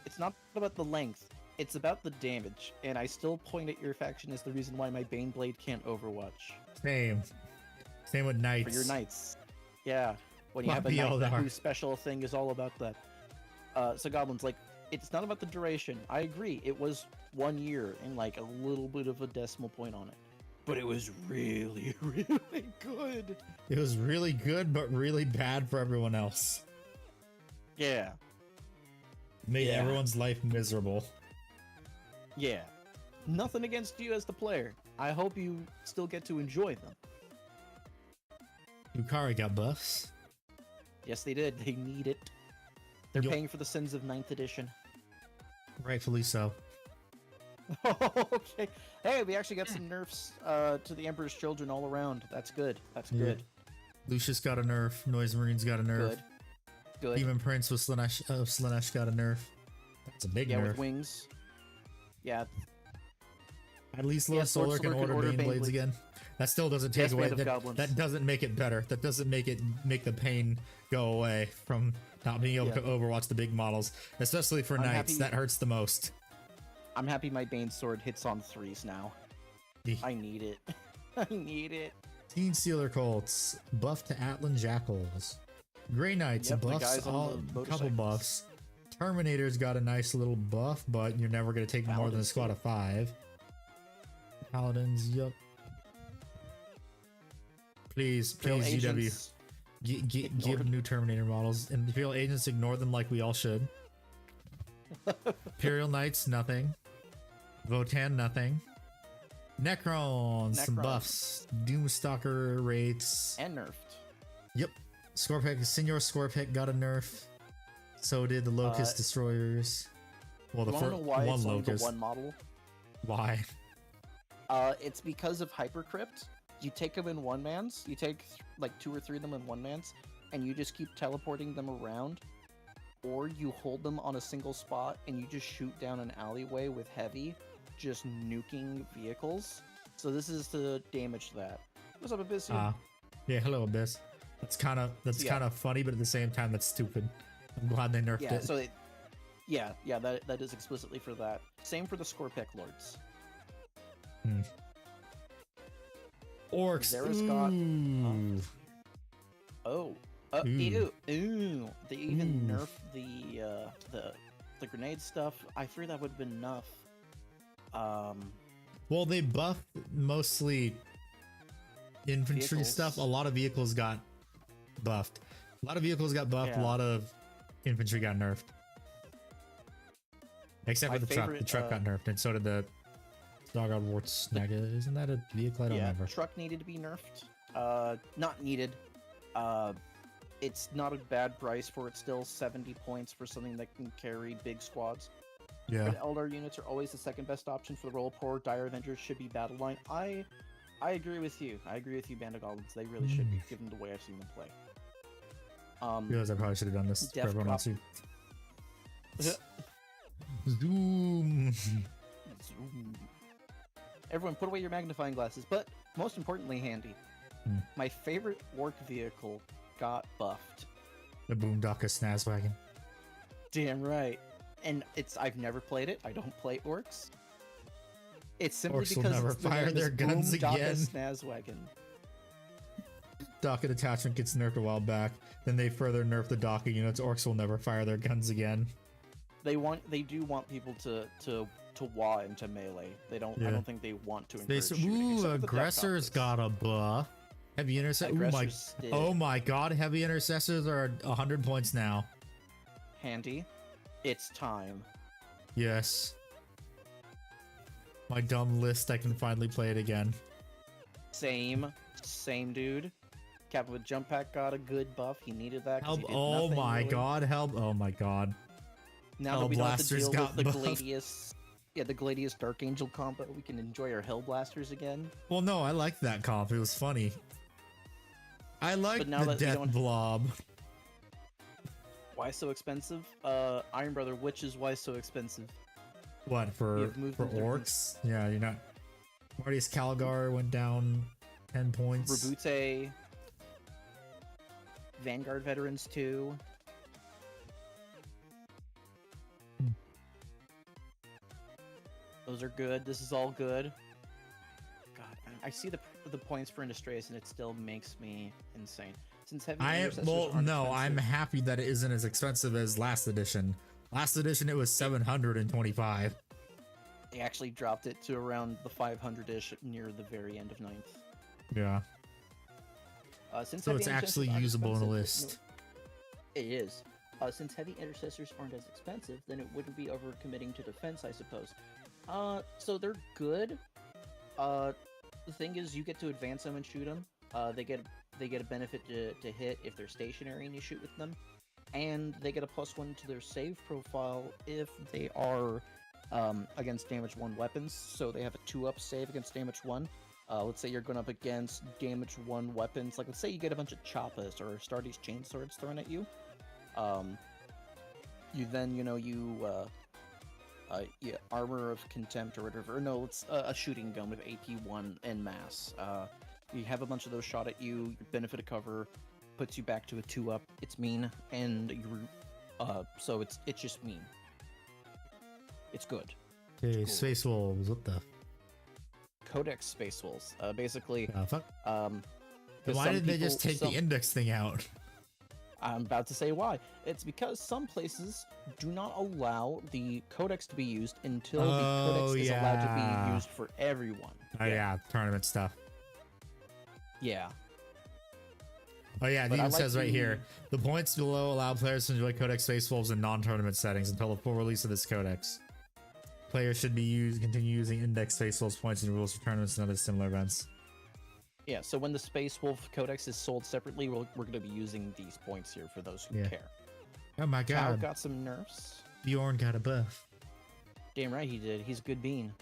the length. It's about the damage, and I still point at your faction as the reason why my Baneblade can't Overwatch. Same with Knights. For your Knights. Yeah. When you Fuck have a the Knight Eldar. whose special thing is all about that. So Goblins, like, it's not about the duration. I agree, it was 1 year and like a little bit of a decimal point on it. But it was really, really good. It was really good, but really bad for everyone else. Yeah. Made Yeah. everyone's life miserable. Yeah. Nothing against you as the player. I hope you still get to enjoy them. Yukari got buffs. Yes, they did. They need it. They're Yup. paying for the sins of 9th edition. Rightfully so. Okay. Hey, we actually got some nerfs to the Emperor's Children all around. That's good. That's Yeah. good. Lucius got a nerf. Noise Marines got a nerf. Good. Good. Demon Prince with Slanesh got a nerf. That's a big Yeah, nerf. with wings. Yeah. At least Yeah, Lord Sword Solar can Solar order can order Baneblades Baneblades. again. That still doesn't take Yes, away. Band of Goblins. That doesn't make it better. That doesn't make the pain go away from not being able Yeah. to overwatch the big models, especially for I'm Knights. happy- That hurts the most. I'm happy my Bane Sword hits on 3s now. I need it. I need it. Teen Sealer Colts buff to Atlan Jackals. Grey Knights Yep, the buffs guys on all the couple motorcycles. buffs. Terminator's got a nice little buff, but you're never gonna take more than a Paladins squad too. of 5. Paladins, yup. Please, Imperial GW. Agents, Give ignored. new Terminator models, and Imperial Agents ignore them like we all should. Imperial Knights, nothing. Votan, nothing. Necrons, some Necrons. buffs. Doomstalker rates. and nerfed. Yep. Scorpic, Senior Scorpic got a nerf. So did the Locust Destroyers. Well, the You wanna first know why one it's only the Locust. one model? Why? It's because of Hypercrypt. You take them in one-mans, you take like 2 or 3 of them in one-mans, and you just keep teleporting them around. or you hold them on a single spot and you just shoot down an alleyway with heavy, just nuking vehicles. So this is to damage that. What's up, Abyss? Yeah, hello, Abyss. That's kind of funny, but at the same time, that's stupid. I'm glad they nerfed it. So that is explicitly for that. Same for the Scorpic Lords. Orks. Zara's got. Ew. They even nerfed the grenade stuff. I fear that would have been enough. Well, they buffed mostly infantry Vehicles. stuff. A lot of vehicles got buffed. A lot Yeah. A lot of infantry got nerfed. Except My for the truck. The favorite, truck got nerfed, and so did the Doggone Wartsnaga. Isn't that a vehicle? I don't remember. Truck needed to be nerfed. Not needed. It's not a bad price for it still. 70 points for something that can carry big squads. Yeah. But Eldar units are always the second best option for the role. Poor Dire Avengers should be battle line. I agree with you. Band of Goblins. They really should be, given the way I've seen them play. Realize I probably should have done this for Def everyone else. Zoom. Everyone, put away your magnifying glasses. But most importantly, Handy. My favorite orc vehicle got buffed. The Boondocka Snazwagon. Damn right. And I've never played it. I don't play orcs. It's simply Orcs will because never it's the fire name their is guns Boondocka again. Snazwagon. Docket attachment gets nerfed a while back. Then they further nerf the Docket units. Orcs will never fire their guns again. They do want people to wah into melee. They don't. I don't think they want to encourage shooting, except for the aggressors Death got a buff. Heavy intercessors. Aggressors did. Oh my god, heavy intercessors are 100 points now. Handy. It's time. Yes. My dumb list, I can finally play it again. Same dude. Captain with Jump Pack got a good buff. He needed that. Help! He did Oh nothing, my really. god! Help! Oh my god! Now that we don't have to Hellblasters deal got with the buffed. Gladius, the Gladius Dark Angel combo, we can enjoy our Hellblasters again. Well, no, I liked that comp. It was funny. I like now the that we death don't- blob. Why so expensive? Iron Brother, which is why so expensive? What We for have moved into different- orcs? Yeah, you're not. Martius Calgar went down 10 points. Rabute, Vanguard Veterans 2. Those are good. This is all good. God, I see the points for Industrious and it still makes me insane. Since heavy intercessors aren't no, I'm expensive- happy that it isn't as expensive as last edition. Last edition it was 725. They actually dropped it to around the 500-ish near the very end of 9th. Yeah. Since So heavy it's intercessors actually aren't usable in a expensive- list. It is. Since heavy intercessors aren't as expensive, then it wouldn't be overcommitting to defense, I suppose. So they're good. The thing is, you get to advance them and shoot them. They get a benefit to hit if they're stationary and you shoot with them, and they get a +1 to their save profile if they are against damage 1 weapons. So they have a 2-up save against damage 1. Let's say you're going up against damage 1 weapons. Like let's say you get a bunch of choppas or Astartes chainswords thrown at you. You then armor of contempt or whatever. No, it's a shooting gun with AP1 en masse. You have a bunch of those shot at you. Your benefit of cover puts you back to a 2-up. It's mean, and so it's just mean. It's good. Okay, cool. Space Wolves, what the Codex Space Wolves. Basically, fuck? 'cause Why some didn't they just people- take the index thing out? I'm about to say why. It's because some places do not allow the codex to be used until the codex is allowed to be used for everyone. Oh yeah, tournament stuff. Yeah. Oh yeah, it But I even like says right the- here, the points below allow players to enjoy Codex Space Wolves in non-tournament settings until the full release of this codex. Players should continue using Index Space Wolves points in rules for tournaments and other similar events. Yeah, so when the Space Wolf Codex is sold separately, we're going to be using these points here for those who Yeah. care. Oh my Tau god, got some nerfs. Bjorn got a buff. Damn right he did. He's a good bean.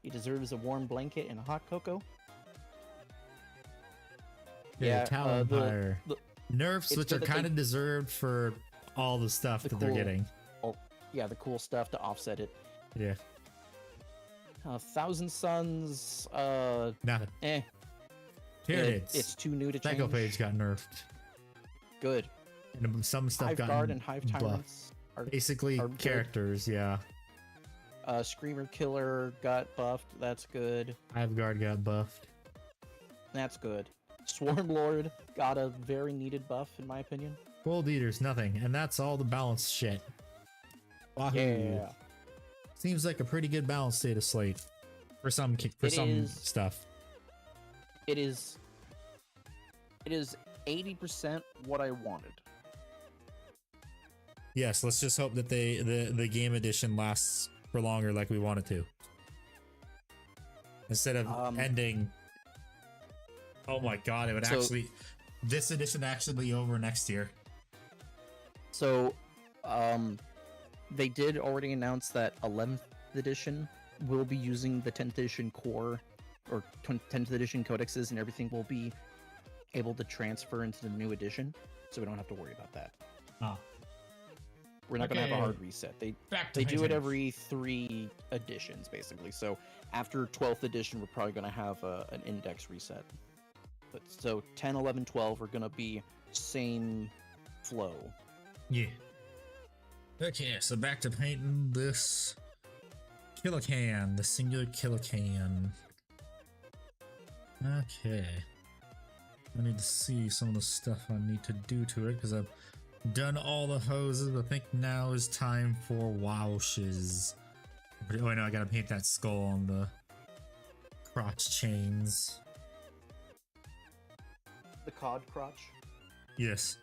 He deserves a warm blanket and a hot cocoa. Yeah, Tau the- Empire. the- Nerfs, it's which good are that kind they- of deserved for all the stuff The that they're cool- getting. Oh, yeah, the cool stuff to offset it. Yeah, Thousand Suns, nothing. eh. Tyranids. It's too new to change. Psychophage got nerfed. Good. And some stuff Hive got Guard and Hive buffed. Tyrants are Basically are good. characters, yeah. Screamer Killer got buffed. That's good. Hive Guard got buffed. That's good. Swarm Lord got a very needed buff, in my opinion. Gold Eaters, nothing. And that's all the balanced shit. Wahoo. Yeah. Seems like a pretty good balanced data slate for some is. stuff. It is 80% what I wanted. Yes, let's just hope that the game edition lasts for longer like we want it to. Instead of ending. Oh my god, it would actually this edition actually be over next year. So they did already announce that 11th edition will be using the 10th edition core or 10th edition codexes, and everything will be able to transfer into the new edition, so we don't have to worry about that. Ah. We're not going to have a Okay. hard reset. They Back to do it painting. every 3 editions, basically. So after 12th edition, we're probably going to have an index reset. But so 10, 11, 12 are going to be same flow. Yeah. Okay, so back to painting this Killacan, the singular Killacan. Okay. I need to see some of the stuff I need to do to it because I've done all the hoses. I think now is time for wowshes. Oh, no, I gotta paint that skull on the crotch chains. The cod crotch. Yes.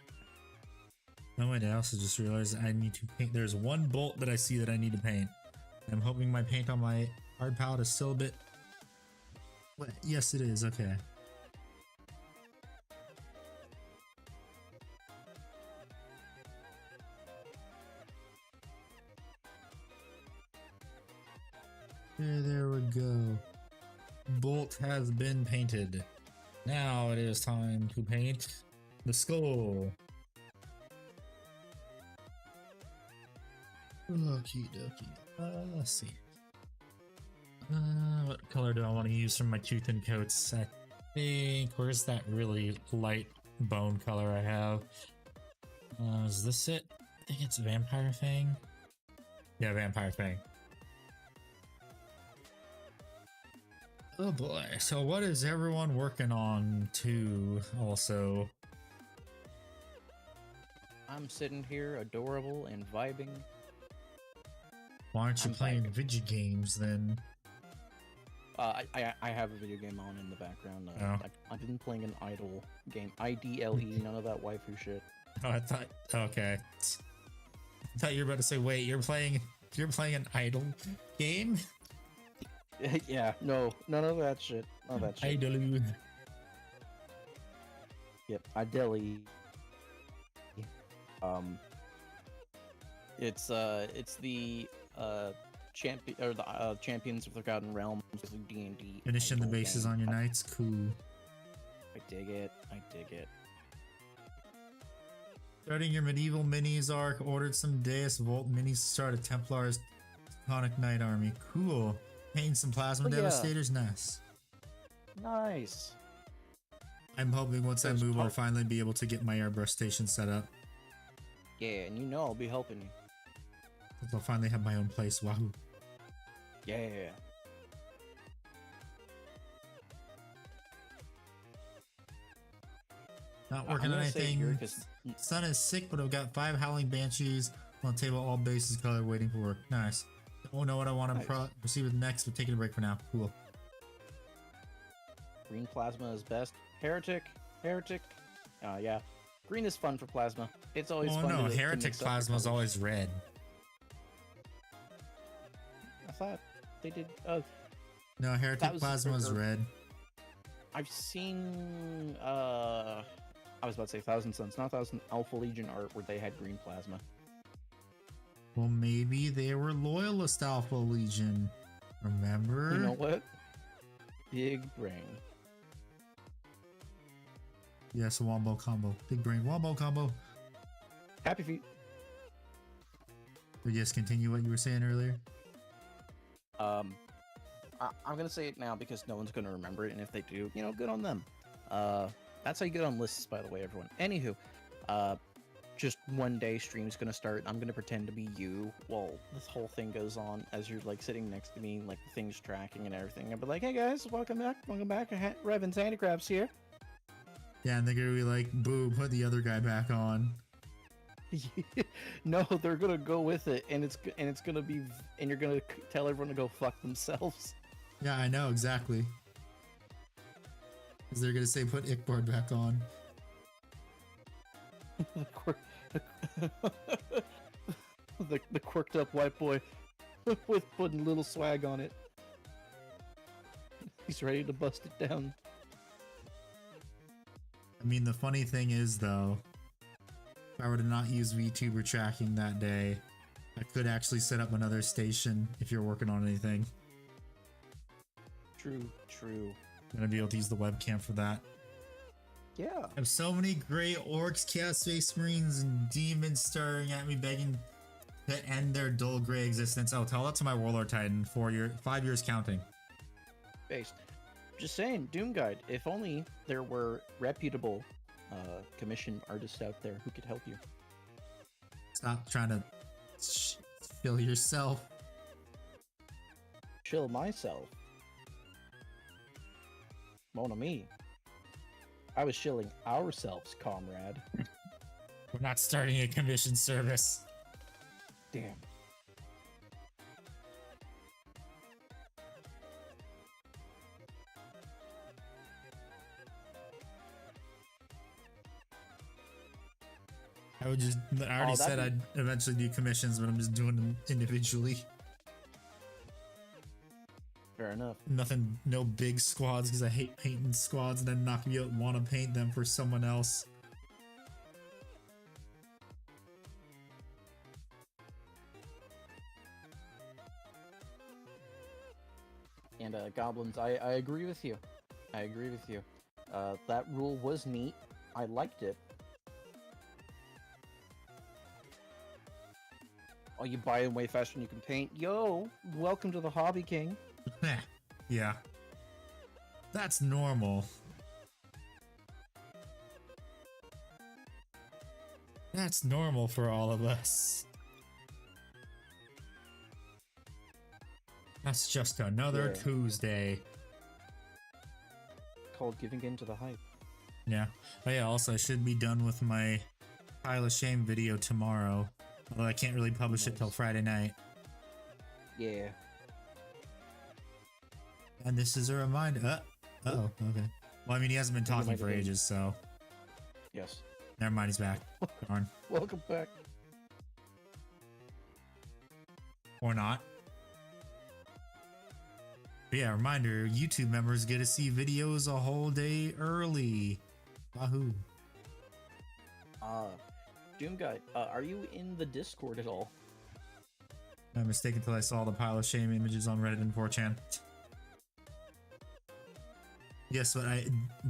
Oh wait, I also just realized I need to paint. There's one bolt that I see that I need to paint. I'm hoping my paint on my hard palette is still a bit wet. Yes, it is. Okay. There we go. Bolt has been painted. Now it is time to paint the skull. Okie dokie. Let's see. What color do I want to use for my tooth and coats? I think, where's that really light bone color I have? Is this it? I think it's Vampire Fang. Yeah, Vampire Fang. Oh boy. So what is everyone working on too also? I'm sitting here adorable and vibing. Why aren't you I'm playing vibing. video games then? I have a video game on in the background. Oh. I've been playing an idle game. IDLE, none of that waifu shit. Oh, I thought, okay. I thought you were about to say, wait, you're playing an idle game? Yeah, no, none of that shit. None of that shit. Idle. Yep, IDLE. It's the champion or the Champions of the Forgotten Realms, D&D. Finishing the idle bases game. on your knights? Cool. I dig it. I dig it. Starting your medieval minis arc, ordered some Deus Volt minis to start a Templar's Tonic Knight army. Cool. Painting some Plasma Oh, yeah. Devastators? Nice. Nice. I'm hoping once I There's move, I'll part- finally be able to get my airbrush station set up. Yeah, and you know I'll be helping you. I'll finally have my own place. Wahoo. Yeah. Not I'm working on gonna say here, anything. 'cause- Sun is sick, but I've got 5 Howling Banshees on the table, all bases color, waiting for work. Nice. Don't know what I want to Nice. proceed with next, but taking a break for now. Cool. Green plasma is best. Heretic. Yeah. Green is fun for plasma. It's always Oh fun. no, to Heretic mix up the Plasma is colors. always red. I thought they did. No, Heretic was Plasma is for- red. I've seen. I was about to say Thousand Suns, not Thousand Alpha Legion art where they had green plasma. Well, maybe they were Loyalist Alpha Legion. Remember? You know what? Big brain. Yes, a wombo combo. Big brain wombo combo. Happy feet. We just continue what you were saying earlier. I'm gonna say it now because no one's gonna remember it, and if they do, you know, good on them. That's how you get on lists, by the way, everyone. Anywho, just one day stream's gonna start. I'm gonna pretend to be you while this whole thing goes on, as you're like sitting next to me, like the thing's tracking and everything. I'll be like, hey guys, welcome back, Revan's Handicrafts here. Yeah, and they're gonna be like, boo, put the other guy back on. No, they're gonna go with it, and it's gonna be, and you're gonna tell everyone to go fuck themselves. Yeah, I know, exactly. Because they're gonna say put Ickboard back on. the quirked up white boy with putting little swag on it. He's ready to bust it down. I mean, the funny thing is, though, if I were to not use VTuber tracking that day, I could actually set up another station if you're working on anything. True. I'm gonna be able to use the webcam for that. Yeah. I have so many great orcs, chaos space marines, and demons staring at me begging to end their dull gray existence. Oh, tell that to my warlord titan. 5 years counting. Based. Just saying, Doom Guide. If only there were reputable commissioned artists out there who could help you. Stop trying to fill yourself. Chill myself. Mon ami. I was shilling ourselves, comrade. We're not starting a commission service. Damn. I already said I'd eventually do commissions, but I'm just doing them individually. Fair enough. Nothing, no big squads, because I hate painting squads and then not gonna want to paint them for someone else. And goblins, I agree with you. That rule was neat. I liked it. Oh, you buy them way faster than you can paint. Yo, welcome to the Hobby King. Yeah. That's normal. That's normal for all of us. That's just another Tuesday. Called giving in to the hype. Yeah. Oh yeah, also I should be done with my Pile of Shame video tomorrow. Although I can't really publish it till Friday night. Yeah. And this is a reminder. Uh-oh, okay. Well, I mean, he hasn't been talking for ages, so... Yes. Never mind, he's back. Darn. Welcome back. Or not. But yeah, reminder, YouTube members get to see videos a whole day early. Wahoo. Doom Guide, are you in the Discord at all? I'm mistaken until I saw the Pile of Shame images on Reddit and 4chan. Yes, but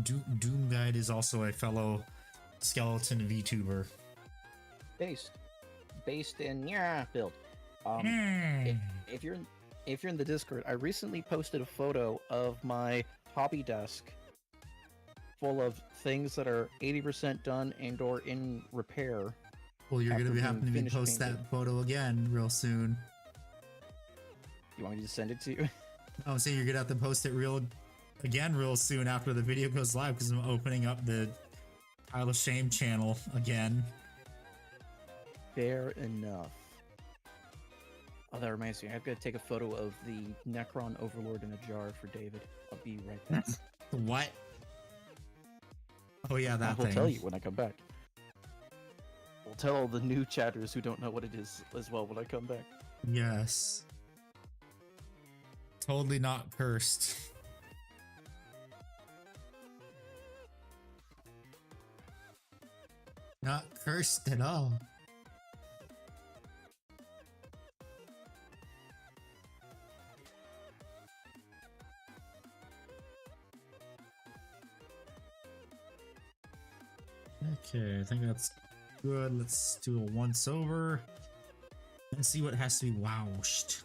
Doom Guide is also a fellow skeleton VTuber. Based in build. If you're in the Discord, I recently posted a photo of my hobby desk full of things that are 80% done and or in repair. Well, you're gonna be having to post that photo again real soon. You want me to send it to you? I'm saying you're gonna have to post it real soon after the video goes live, because I'm opening up the Pile of Shame channel again. Fair enough. Oh, that reminds me. I've got to take a photo of the Necron Overlord in a jar for David. I'll be right back. What? Oh yeah, that thing. I'll tell you when I come back. We'll tell all the new chatters who don't know what it is as well when I come back. Yes. Totally not cursed. Not cursed at all. Okay, I think that's good. Let's do a once over. Let's see what has to be washed.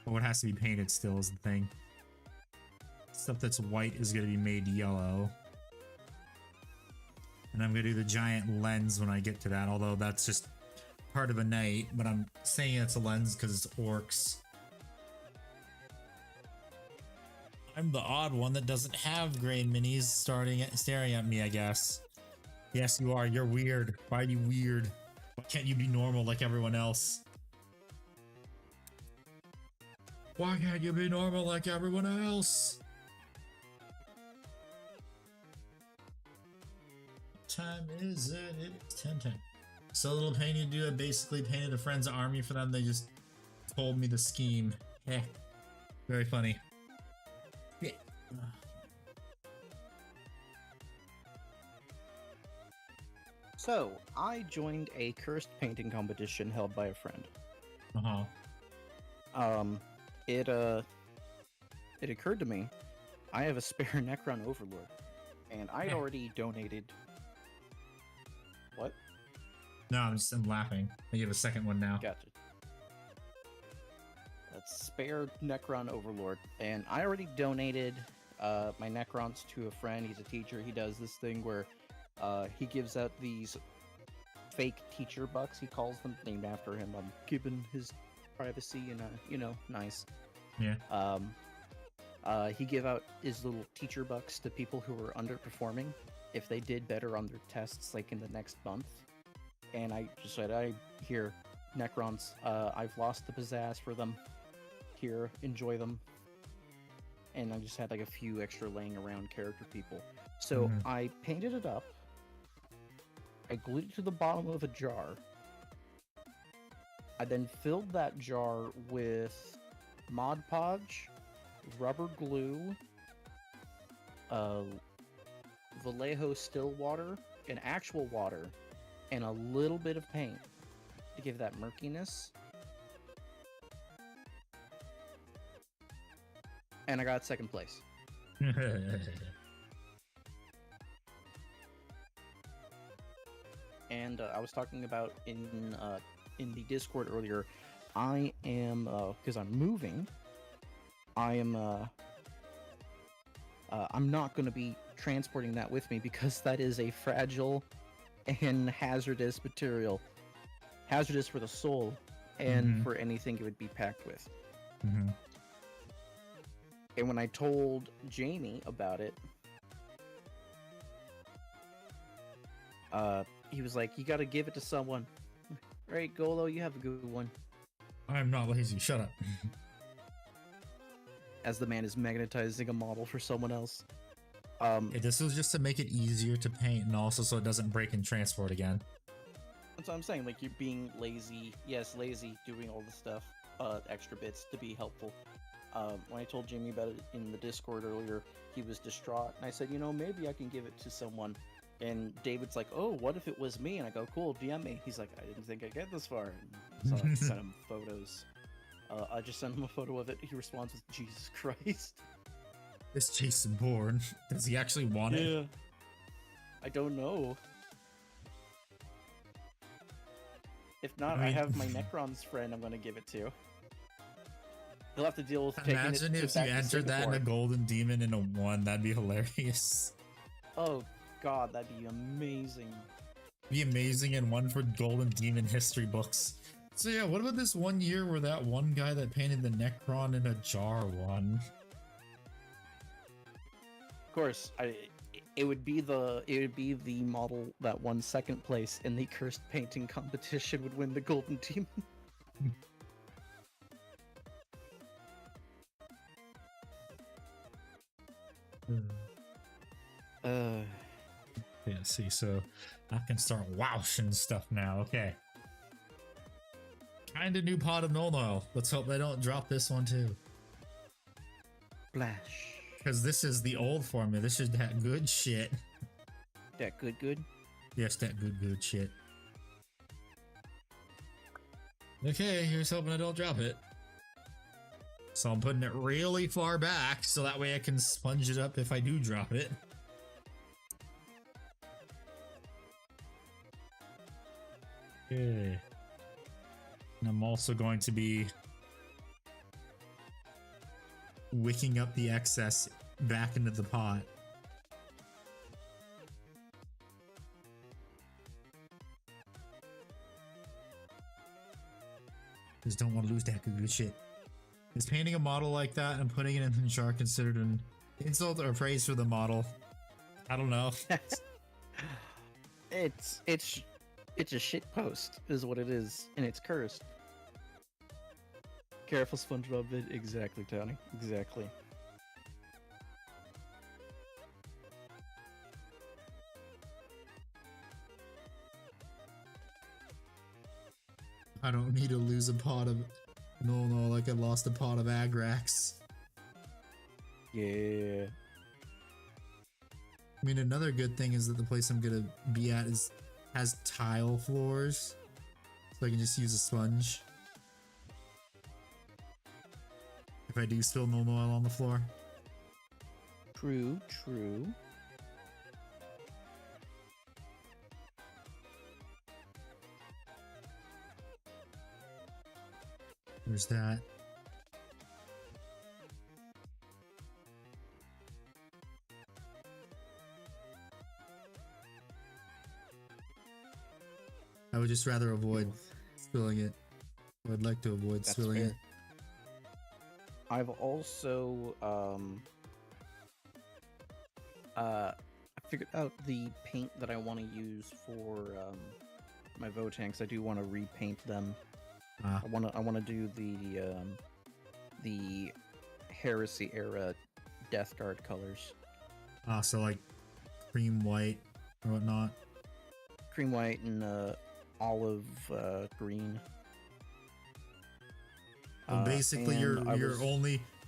Or what has to be painted still is the thing. Stuff that's white is going to be made yellow. And I'm going to do the giant lens when I get to that, although that's just part of a night, but I'm saying it's a lens because it's orcs. I'm the odd one that doesn't have gray minis staring at me, I guess. Yes, you are. You're weird. Why are you weird? Why can't you be normal like everyone else? Why can't you be normal like everyone else? What time is it? It's 10:10. So little painting to do. I basically painted a friend's army for them. They just told me the scheme. Eh. Very funny. Yeah. So, I joined a cursed painting competition held by a friend. It occurred to me, I have a spare Necron Overlord, and I'd already donated... What? No, I'm laughing. I have a second one now. Gotcha. That's spare Necron Overlord, and I already donated my Necrons to a friend. He's a teacher. He does this thing where he gives out these fake teacher bucks, he calls them, named after him. I'm keeping his privacy and, you know, nice. Yeah. He gave out his little teacher bucks to people who were underperforming if they did better on their tests, like in the next month. And I just said, here, Necrons, I've lost the pizzazz for them. Here, enjoy them. And I just had like a few extra laying around character people. So I painted it up. I glued it to the bottom of a jar. I then filled that jar with Mod Podge, rubber glue, Vallejo still water, and actual water, and a little bit of paint to give that murkiness. And I got second place. And I was talking about in the Discord earlier, I am because I'm moving. I am I'm not going to be transporting that with me because that is a fragile and hazardous material. Hazardous for the soul and for anything it would be packed with. And when I told Jamie about it, he was like, you gotta give it to someone. Right, Golo, you have a good one. I'm not lazy, shut up. As the man is magnetizing a model for someone else. This was just to make it easier to paint and also so it doesn't break and transport again. That's what I'm saying, like, you're being lazy. Yes, lazy, doing all the stuff, extra bits to be helpful. When I told Jamie about it in the Discord earlier, he was distraught, and I said, you know, maybe I can give it to someone. And David's like, oh, what if it was me? And I go, cool, DM me. He's like, I didn't think I'd get this far. And so I sent him photos. I just sent him a photo of it. He responds with, Jesus Christ. This Jason Bourne, does he actually want it? I don't know. If not, I have my Necron's friend I'm going to give it to. He'll have to deal with taking it to Imagine if you entered that in a golden demon in a 1, that'd be hilarious. Oh god, that'd be amazing. Be amazing in one for golden demon history books. So yeah, what about this one year where that one guy that painted the Necron in a jar won? Of course, it would be the model that won second place in the cursed painting competition would win the golden demon. Yeah, see, so I can start washing stuff now, okay. Kinda new pot of Nuln Oil. Let's hope they don't drop this one too. Splash. Because this is the old formula, this is that good shit. That good? Yes, that good shit. Okay, here's hoping I don't drop it. So I'm putting it really far back, so that way I can sponge it up if I do drop it. Okay. And I'm also going to be wicking up the excess back into the pot. Just don't want to lose that good shit. Is painting a model like that and putting it in the jar considered an insult or praise for the model? I don't know. It's a shit post, is what it is, and it's cursed. Careful, SpongeBob vid. Exactly, Tony. Exactly. I don't need to lose a pot of... No, like I lost a pot of Agrax. Yeah. I mean, another good thing is that the place I'm gonna be at has tile floors, so I can just use a sponge if I do spill no oil on the floor. True, true. There's that. I would just rather avoid spilling it. I'd like to avoid That's spilling fair. it. I've also I figured out the paint that I want to use for my Votanks. I do want to repaint them. Ah. I want to do the Heresy era Death Guard colors. So like cream white or whatnot. Cream white and olive green. So basically, and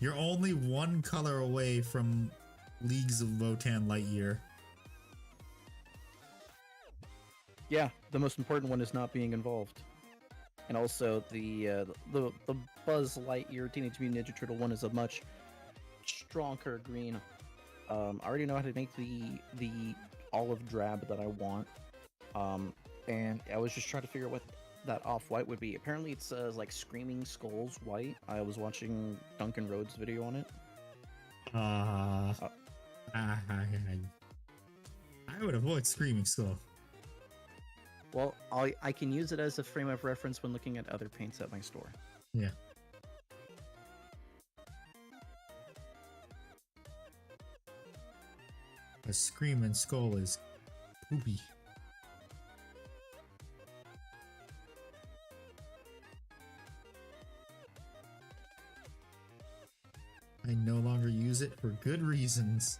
you're only one color away from Leagues of Votan Lightyear. Yeah, the most important one is not being involved. And also the Buzz Lightyear Teenage Mutant Ninja Turtle one is a much stronger green. I already know how to make the olive drab that I want. And I was just trying to figure out what that off-white would be. Apparently it's like Screaming Skulls white. I was watching Duncan Rhodes' video on it. I would avoid Screaming Skull. Well, I can use it as a frame of reference when looking at other paints at my store. Yeah. A Screaming Skull is poopy. I no longer use it for good reasons.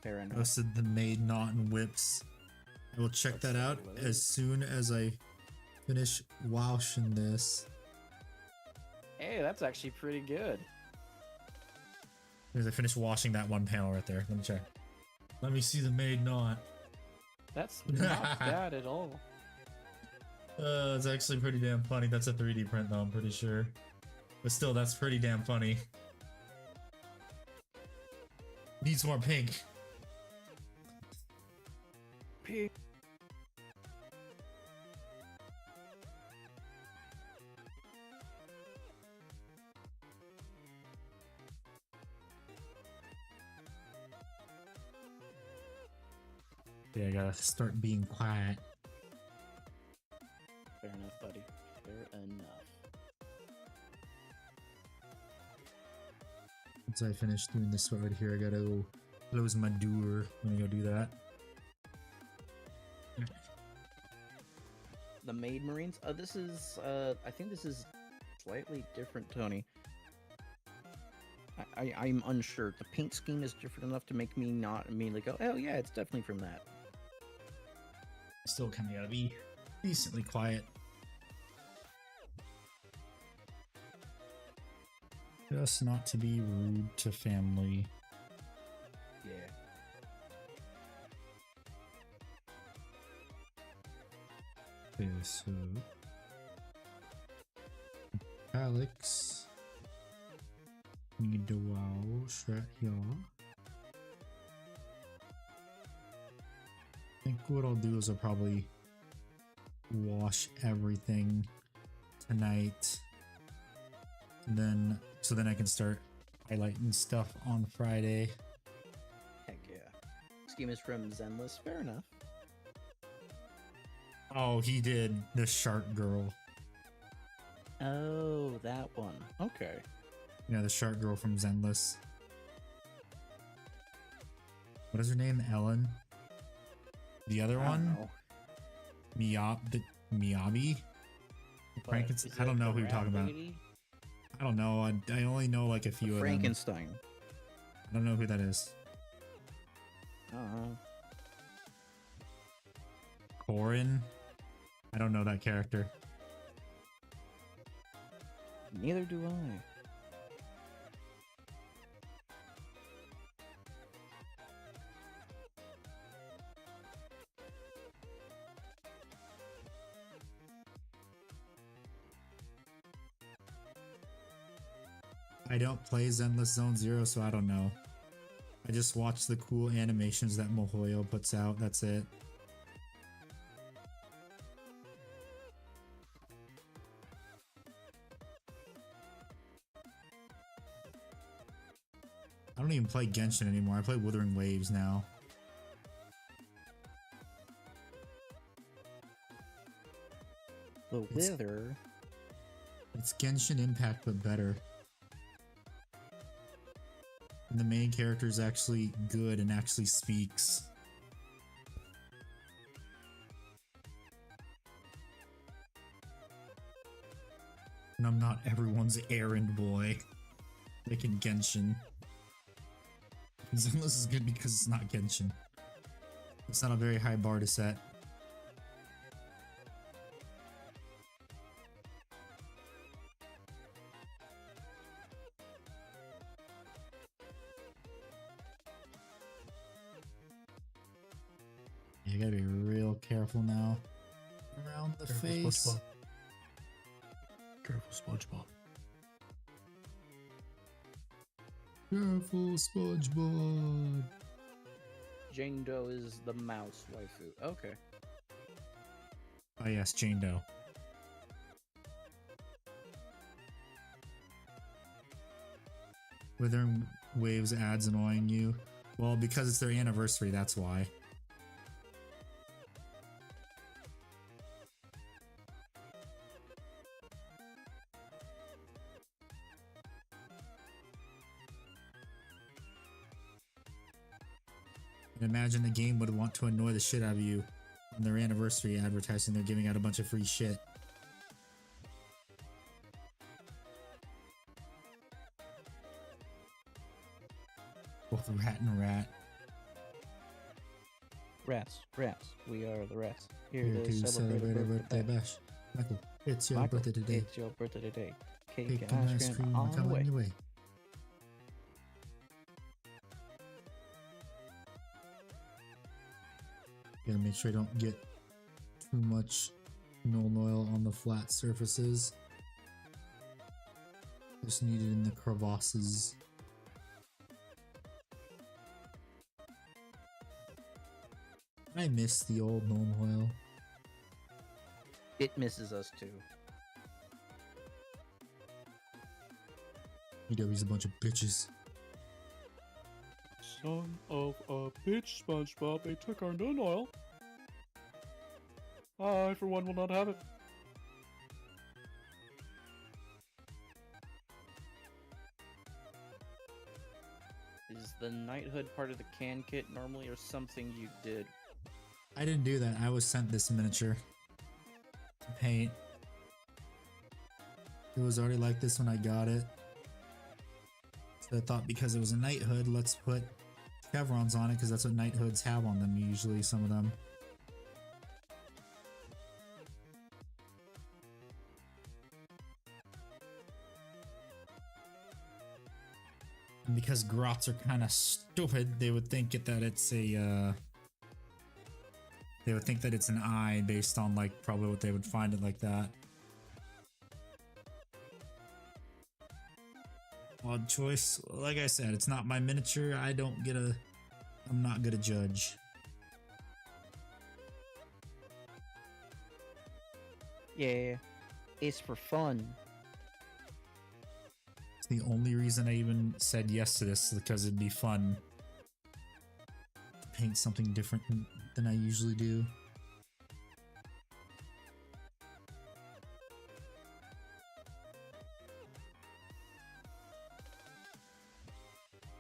Fair enough. Posted the Made Knot and Whips. I will check that out as soon as I finish washing this. Hey, that's actually pretty good. As I finish washing that one panel right there. Let me check. Let me see the Made Knot. That's not bad at all. It's actually pretty damn funny. That's a 3D print though, I'm pretty sure. But still, that's pretty damn funny. Needs more pink. Pink. Yeah, I gotta start being quiet. Fair enough, buddy. Fair enough. Once I finish doing this right here, I gotta go close my door. Let me go do that. The Maid Marines. This is. I think this is slightly different, Tony. I'm unsure. The paint scheme is different enough to make me not immediately go, oh yeah, it's definitely from that. Still kind of gotta be decently quiet. Just not to be rude to family. Yeah. Okay, so Alex need to wash right here. I think what I'll do is I'll probably wash everything tonight. So then I can start highlighting stuff on Friday. Heck yeah. Scheme is from Zenless. Fair enough. Oh, he did the shark girl. Oh, that one. Okay. You know, the shark girl from Zenless. What is her name? Ellen? The other one? Miyabi? Frankenstein? I don't know who you're talking about. I don't know. I only know like a few of them. Frankenstein. I don't know who that is. Corin? I don't know that character. Neither do I. I don't play Zenless Zone Zero, so I don't know. I just watch the cool animations that Mohoyo puts out. That's it. I don't even play Genshin anymore. I play Wuthering Waves now. The Wither. It's Genshin Impact, but better. And the main character is actually good and actually speaks. And I'm not everyone's errand boy. Like in Genshin. Zenless is good because it's not Genshin. It's not a very high bar to set. You gotta be real careful now. Around the face. SpongeBob. Careful, SpongeBob. Careful, SpongeBob. Jane Doe is the mouse waifu. Okay. Oh yes, Jane Doe. Withering Waves ads annoying you? Well, because it's their anniversary, that's why. And imagine the game would want to annoy the shit out of you on their anniversary advertising. They're giving out a bunch of free shit. Both rat and rat. Rats. We are the rats. Here to celebrate a birthday bash. Michael, it's your birthday today. It's your birthday today. Cake Cake and ice cream on the coming way. your way. Gotta make sure I don't get too much null oil on the flat surfaces. Just need it in the crevasses. I miss the old null oil. It misses us too. EW's a bunch of bitches. Son of a bitch, SpongeBob. They took our nun oil. I, for one, will not have it. Is the knighthood part of the can kit normally or something you did? I didn't do that. I was sent this miniature to paint. It was already like this when I got it. So I thought because it was a knighthood, let's put chevrons on it because that's what knighthoods have on them usually, some of them. And because grots are kind of stupid, they would think that it's a they would think that it's an eye based on like probably what they would find it like that. Odd choice. Like I said, it's not my miniature. I'm not gonna judge. Yeah, it's for fun. It's the only reason I even said yes to this, because it'd be fun to paint something different than I usually do.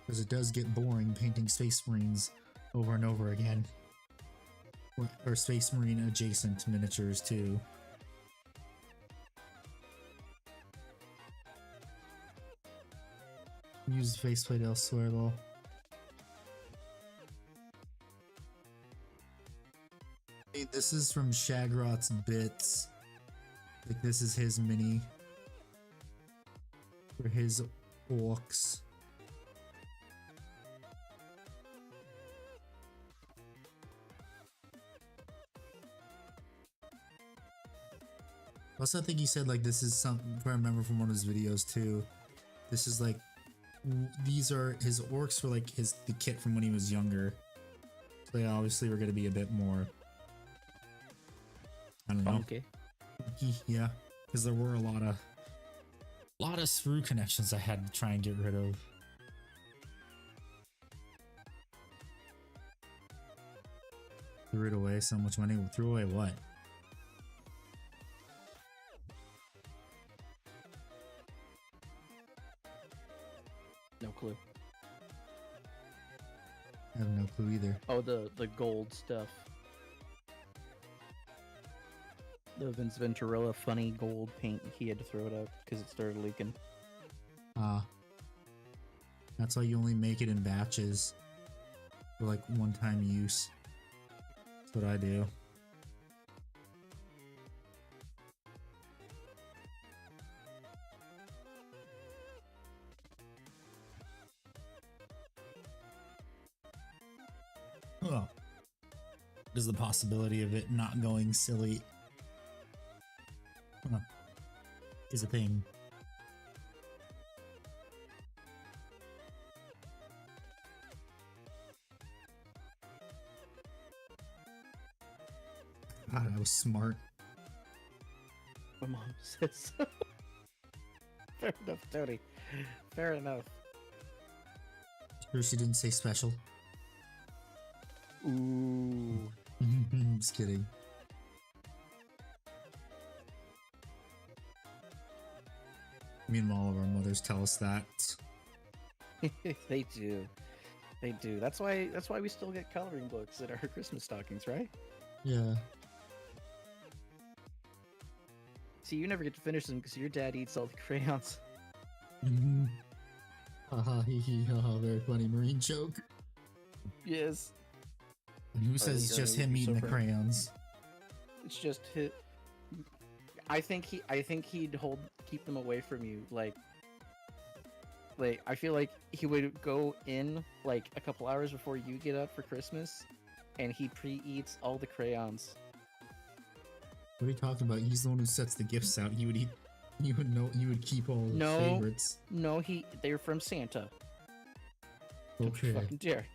Because it does get boring painting Space Marines over and over again. Or Space Marine adjacent miniatures too. Use the faceplate elsewhere though. Hey, this is from Shagrot's Bits. Like, this is his mini for his Orks. Also, I think he said like this is something, if I remember from one of his videos too. This is like, these are his Orks for like the kit from when he was younger. So they obviously were going to be a bit more, I don't know. Funky. Yeah, because there were a lot of screw connections I had to try and get rid of. Threw it away so much money. Threw away what? No clue. I have no clue either. Oh, the gold stuff. The Vince Venturella funny gold paint. He had to throw it out because it started leaking. That's why you only make it in batches for like one-time use. That's what I do. Huh. There's the possibility of it not going silly. Huh. Is a thing. God, I was smart. My mom says so. Fair enough, Tony. Fair enough. Sure she didn't say special? Ooh. Just kidding. Meanwhile, all of our mothers tell us that. They do. They do. That's why we still get coloring books in our Christmas stockings, right? Yeah. See, you never get to finish them because your dad eats all the crayons. Haha, hee hee, haha, very funny Marine joke. Yes. And who says it's just him eating the crayons? It's just his. I think he'd keep them away from you. Like I feel like he would go in like a couple hours before you get up for Christmas, and he pre-eats all the crayons. What are you talking about? He's the one who sets the gifts out. He would eat. You would know. You would keep all the favorites. No, they're from Santa. Don't Okay. you fucking dare.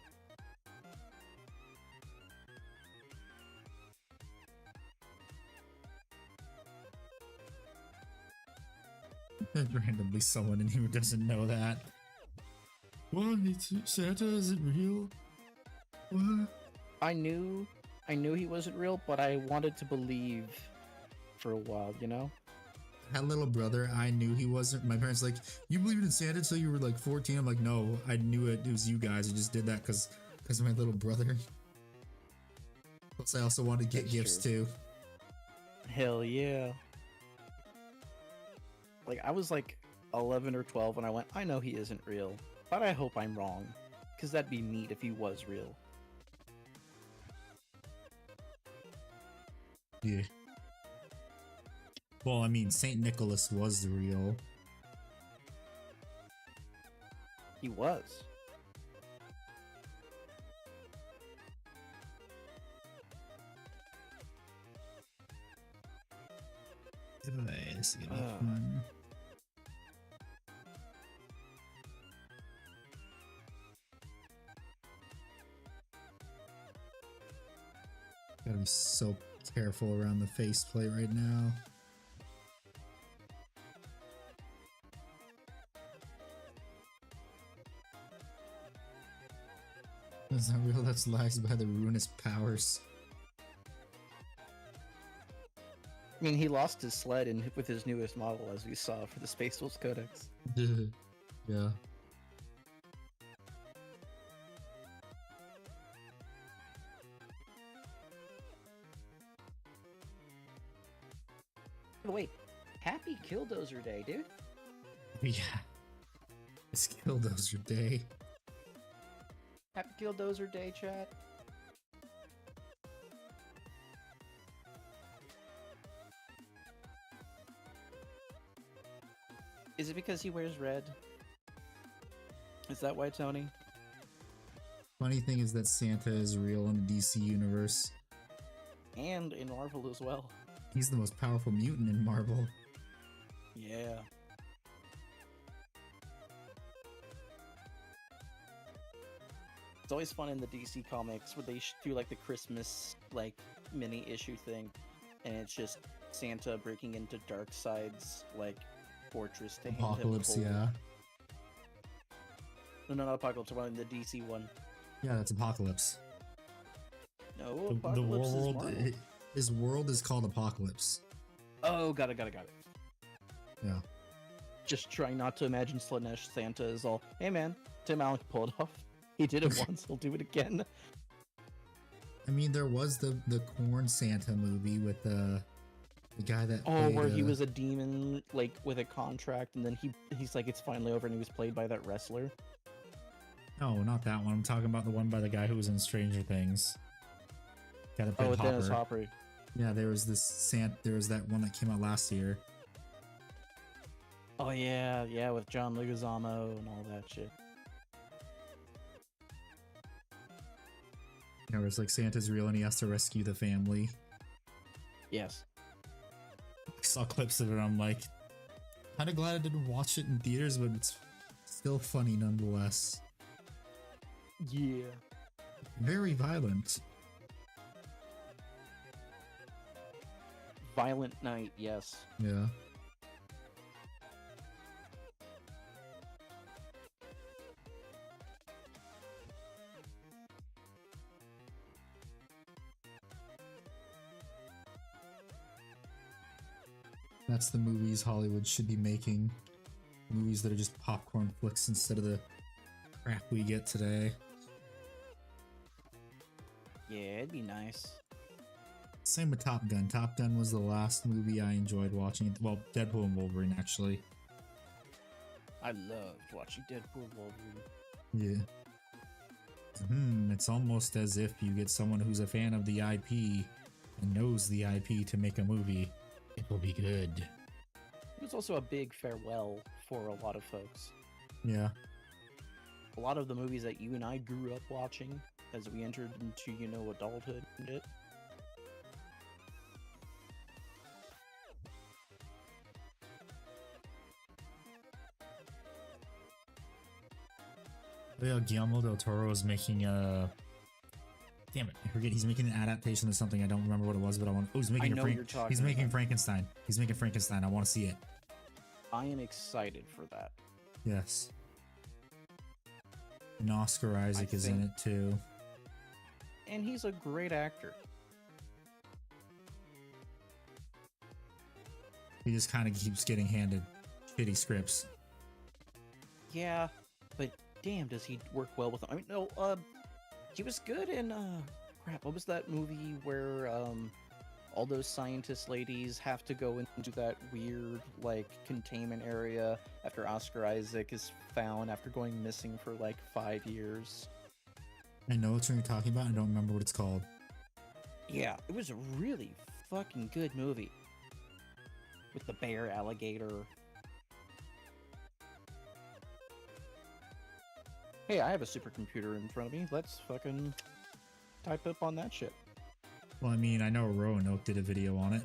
Randomly someone in here doesn't know that. What? Santa isn't real? What? I knew he wasn't real, but I wanted to believe for a while, you know? That little brother, I knew he wasn't. My parents like, you believed in Santa until you were like 14? I'm like, no, I knew it was you guys. I just did that because of my little brother. Plus, I also wanted to get gifts too. Hell yeah. Like, I was like 11 or 12 when I went, I know he isn't real, but I hope I'm wrong, because that'd be neat if he was real. Yeah. Well, I mean, Saint Nicholas was real. He was. This is gonna be fun. Gotta be so careful around the faceplate right now. That's not real, that's lies by the ruinous powers. I mean, he lost his sled with his newest model, as we saw for the Space Wolves Codex. Yeah. By the way, happy Killdozer Day, dude. Yeah. It's Killdozer Day. Happy Killdozer Day, chat. Is it because he wears red? Is that why, Tony? Funny thing is that Santa is real in the DC universe. And in Marvel as well. He's the most powerful mutant in Marvel. Yeah. It's always fun in the DC comics where they do like the Christmas like mini issue thing, and it's just Santa breaking into Darkseid's like fortress to hand him Apocalypse, coal. yeah. No, not Apocalypse, one, the DC one. Yeah, that's Apocalypse. No, The Apocalypse is world, Marvel. his world is called Apocalypse. Oh, got it. Yeah. Just trying not to imagine Slanesh Santa is all, hey man, Tim Allen can pull it off. He did it once, he'll do it again. I mean, there was the Corn Santa movie with the guy that Oh, played, where he was a demon, like, with a contract, and then he's like, it's finally over, and he was played by that wrestler. No, not that one. I'm talking about the one by the guy who was in Stranger Things. Guy that played Oh, Dennis Hopper. Hopper. Yeah, there was there was that one that came out last year. Oh, yeah, with John Leguizamo and all that shit. You know, where it's like Santa's real and he has to rescue the family. Yes. I saw clips of it and I'm like, kind of glad I didn't watch it in theaters, but it's still funny nonetheless. Yeah. Very violent. Violent Night, yes. Yeah. That's the movies Hollywood should be making. Movies that are just popcorn flicks instead of the crap we get today. Yeah, it'd be nice. Same with Top Gun. Top Gun was the last movie I enjoyed watching. Well, Deadpool and Wolverine, actually. I loved watching Deadpool and Wolverine. Yeah. It's almost as if you get someone who's a fan of the IP and knows the IP to make a movie. It will be good. It was also a big farewell for a lot of folks. Yeah. A lot of the movies that you and I grew up watching as we entered into, you know, adulthood and it. Yeah, Guillermo del Toro is making a... Damn it, I forget. He's making an adaptation of something. I don't remember what it was, but I want... Oh, he's making know you're talking He's making about. Frankenstein. He's making Frankenstein. I want to see it. I am excited for that. Yes. And Oscar Isaac is in think- it too. And he's a great actor. He just kind of keeps getting handed shitty scripts. Yeah, but damn, does he work well with them? I mean, no, he was good in, crap, what was that movie where, all those scientist ladies have to go into that weird, like, containment area after Oscar Isaac is found after going missing for, like, 5 years? I know what you're talking about. I don't remember what it's called. Yeah, it was a really fucking good movie. With the bear alligator. Hey, I have a supercomputer in front of me. Let's fucking type up on that shit. Well, I mean, I know Roanoke did a video on it.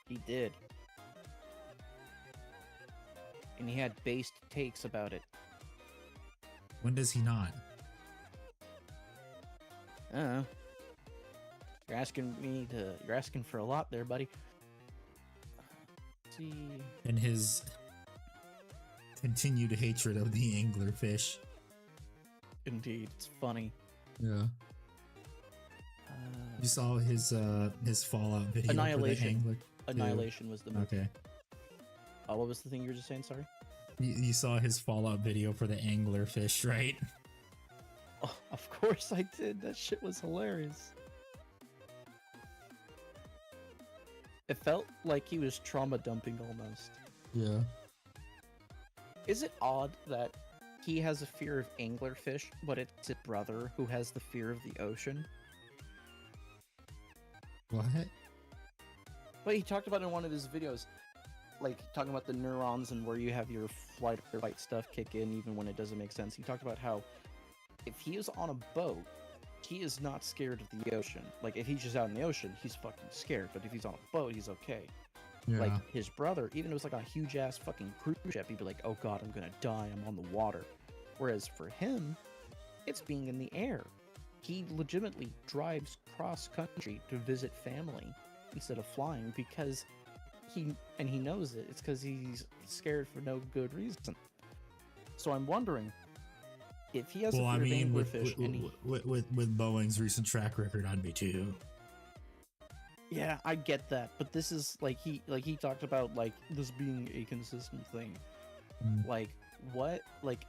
He did. And he had based takes about it. When does he not? You're asking for a lot there, buddy. Let's see. And his continued hatred of the anglerfish. Indeed, it's funny. Yeah. You saw his Fallout video. Annihilation. For the angler? Annihilation was the movie. Okay. What was the thing you were just saying? Sorry. You saw his Fallout video for the anglerfish, right? Oh, of course I did. That shit was hilarious. It felt like he was trauma dumping almost. Yeah. Is it odd that he has a fear of anglerfish, but it's his brother who has the fear of the ocean? What? But he talked about it in one of his videos, like talking about the neurons and where you have your flight or fight stuff kick in even when it doesn't make sense. He talked about how if he is on a boat, he is not scared of the ocean. Like if he's just out in the ocean, he's fucking scared. But if he's on a boat, he's okay. Yeah. Like his brother, even if it was like a huge ass fucking cruise ship, he'd be like, "Oh god, I'm gonna die. I'm on the water." Whereas for him, it's being in the air. He legitimately drives cross country to visit family instead of flying because he knows it. It's because he's scared for no good reason. So I'm wondering if he has a fear of anglerfish with Boeing's recent track record, I'd be too. Yeah, I get that, but this is like he talked about like this being a consistent thing. Like what? Like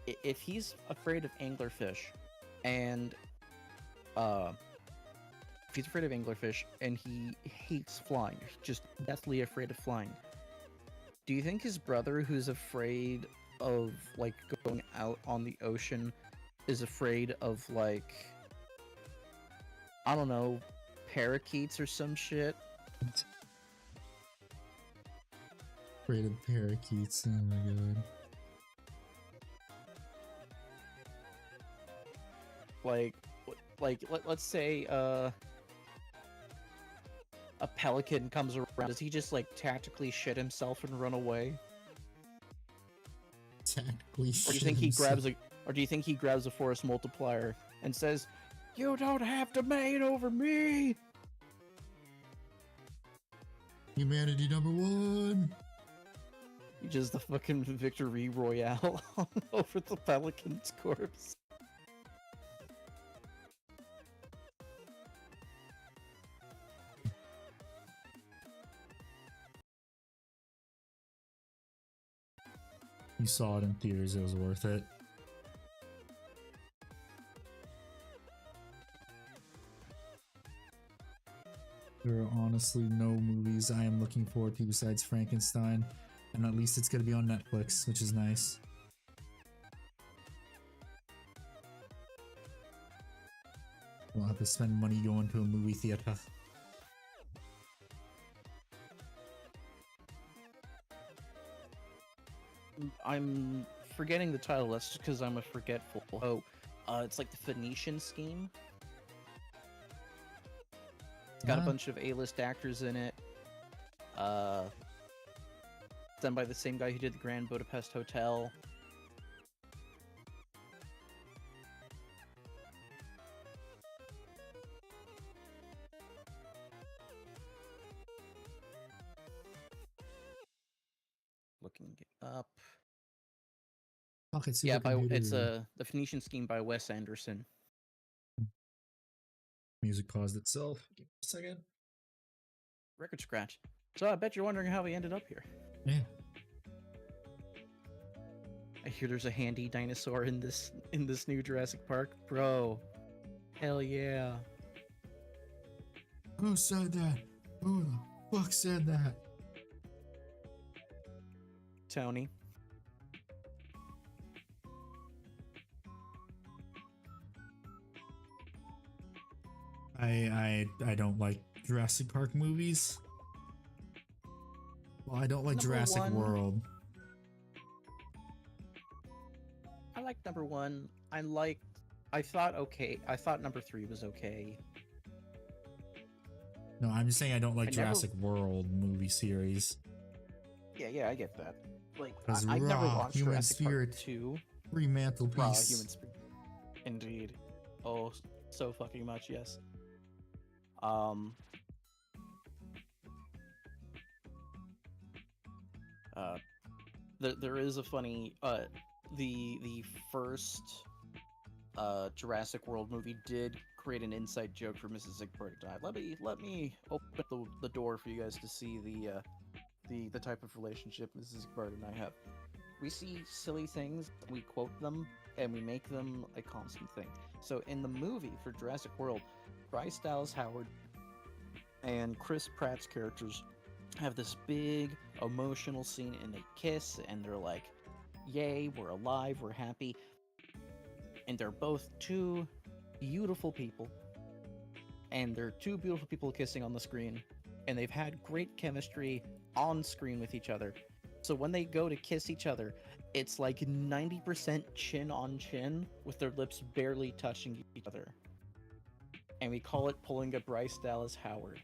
if he's afraid of anglerfish, and if he's afraid of anglerfish and he hates flying, just deathly afraid of flying, do you think his brother, who's afraid of like going out on the ocean, is afraid of like, I don't know, parakeets or some shit? Afraid of parakeets, oh my god. Let's say a pelican comes around, does he just like tactically shit himself and run away? Tactically Or do you think he grabs a force multiplier and says, "You don't have to main over me"? Humanity #1. He just the fucking victory royale over the pelican's corpse. You saw it in theaters, it was worth it. There are honestly no movies I am looking forward to besides Frankenstein, and at least it's gonna be on Netflix, which is nice. We'll have to spend money going to a movie theater. I'm forgetting the title, that's just because I'm a forgetful. Oh, it's like the Phoenician Scheme. It's got a bunch of A-list actors in it. Done by the same guy who did the Grand Budapest Hotel. Looking it up. Yeah, it's the Phoenician Scheme by Wes Anderson. Music paused itself. Give me a second. Record scratch. So I bet you're wondering how we ended up here. Yeah. I hear there's a handy dinosaur in this new Jurassic Park, bro. Hell yeah. Who said that? Who the fuck said that? Tony. I don't like Jurassic Park movies. Well, I don't like Jurassic World. I like #1. I thought #3 was okay. No, I'm just saying I don't like Jurassic World movie series. Yeah, I get that. Like, I've never watched Human Jurassic Spirit Park 2. Fremantle Raw piece. Human Spirit. Indeed. Oh, so fucking much, yes. There is a funny the first Jurassic World movie did create an inside joke for Mrs. Ziegfeld to die. Let me open the door for you guys to see the type of relationship Mrs. Ziegfeld and I have. We see silly things, we quote them, and we make them a constant thing. So in the movie for Jurassic World, Bryce Dallas Howard and Chris Pratt's characters have this big emotional scene, and they kiss, and they're like, yay, we're alive, we're happy. And they're both two beautiful people, and they're two beautiful people kissing on the screen, and they've had great chemistry on screen with each other. So when they go to kiss each other, it's like 90% chin on chin with their lips barely touching each other. And we call it pulling a Bryce Dallas Howard.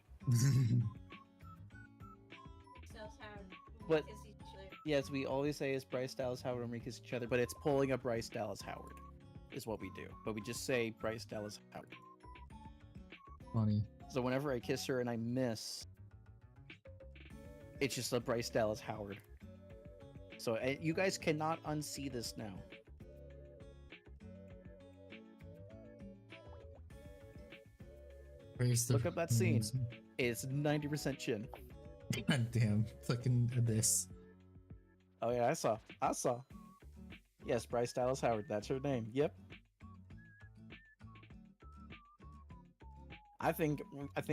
But yes, we always say it's Bryce Dallas Howard when we kiss each other, but it's pulling a Bryce Dallas Howard is what we do. But we just say Bryce Dallas Howard. Funny. So whenever I kiss her and I miss, it's just a Bryce Dallas Howard. So you guys cannot unsee this now. Look up that scene. It's 90% chin. God damn, fucking abyss. Oh yeah, I saw. Yes, Bryce Dallas Howard, that's her name. Yep. I think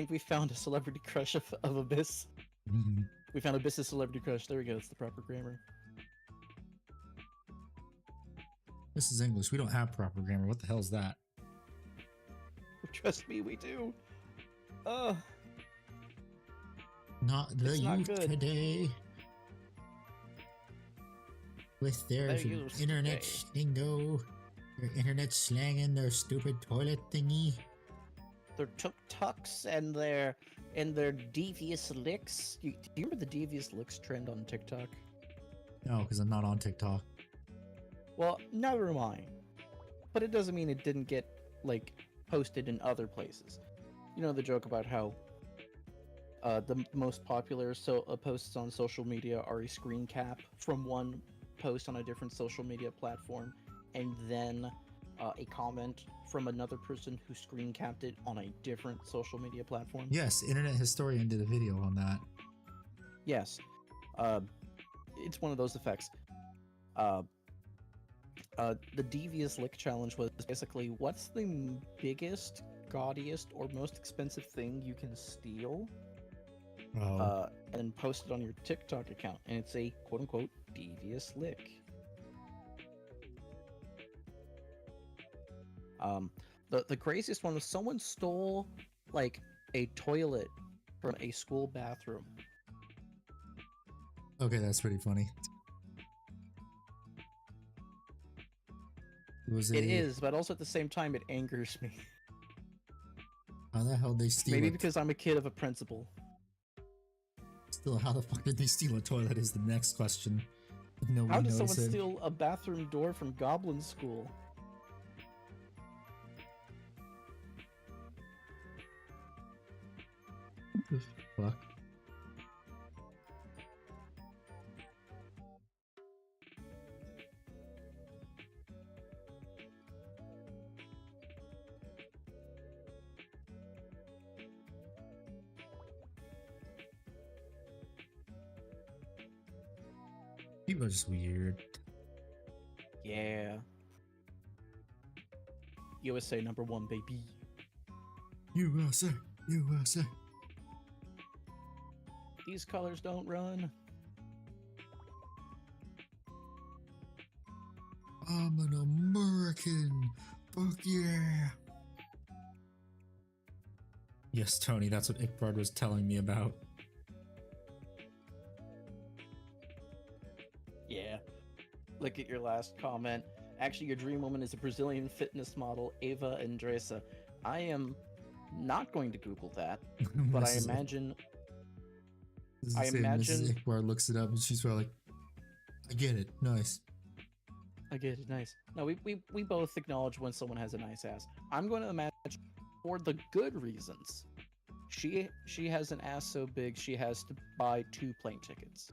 we found a celebrity crush of Abyss. We found Abyss's celebrity crush. There we go. It's the proper grammar. This is English. We don't have proper grammar. What the hell is that? Trust me, we do. Not the youth today. With their internet lingo, their internet slang, and their stupid toilet thingy. Their tuk-tuks and their devious licks. Do you remember the devious licks trend on TikTok? No, because I'm not on TikTok. Well, never mind. But it doesn't mean it didn't get, like, posted in other places. You know the joke about how the most popular posts on social media are a screen cap from one post on a different social media platform, and then a comment from another person who screen capped it on a different social media platform? Yes, Internet Historian did a video on that. Yes. It's one of those effects. The Devious Lick Challenge was basically, what's the biggest, gaudiest, or most expensive thing you can steal? Oh. And post it on your TikTok account, and it's a quote-unquote devious lick. The craziest one was someone stole, like, a toilet from a school bathroom. Okay, that's pretty funny. It is, but also at the same time, it angers me. How the hell did they steal Maybe because I'm a kid of a principal. Still, how the fuck did they steal a toilet is the next question. How did someone steal a bathroom door from Goblin School? What the fuck? People are just weird. Yeah. USA #1, baby. USA, USA. These colors don't run. I'm an American. Fuck yeah. Yes, Tony, that's what Ickbard was telling me about. Yeah. Look at your last comment. Actually, your dream woman is a Brazilian fitness model, Eva Andressa. I am not going to Google that, but I imagine... Mrs. Ickbard looks it up and she's probably like, I get it, nice. I get it, nice. No, we both acknowledge when someone has a nice ass. I'm going to imagine for the good reasons. She has an ass so big she has to buy 2 plane tickets.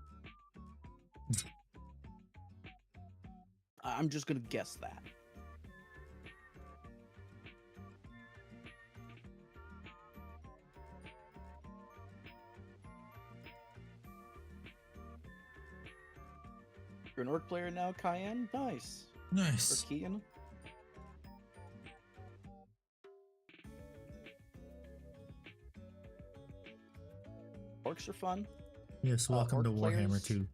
I'm just gonna guess that. You're an orc player now, Cayenne? Nice. Or Nice. Kian? Orcs are fun. Yes, welcome orc to Warhammer players- 2.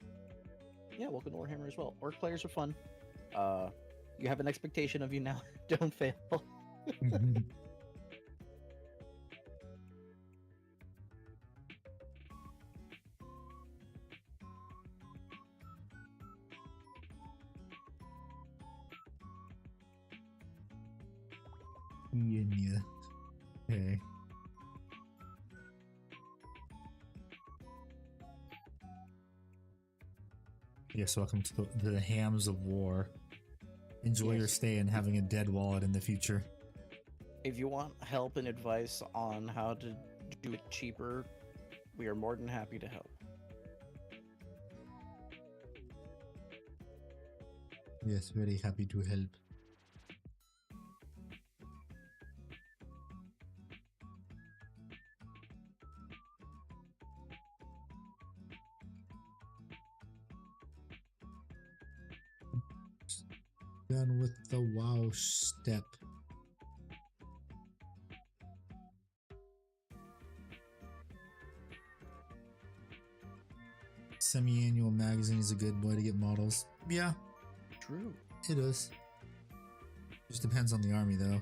Yeah, welcome to Warhammer as well. Orc players are fun. You have an expectation of you now. Don't fail. Yeah. Okay. Yes, welcome to the hams of war. Enjoy your Yes. stay and having a dead wallet in the future. If you want help and advice on how to do it cheaper, we are more than happy to help. Yes, very happy to help. Done with the wow step. Semi-annual magazine is a good way to get models. Yeah, True. it is. Just depends on the army, though.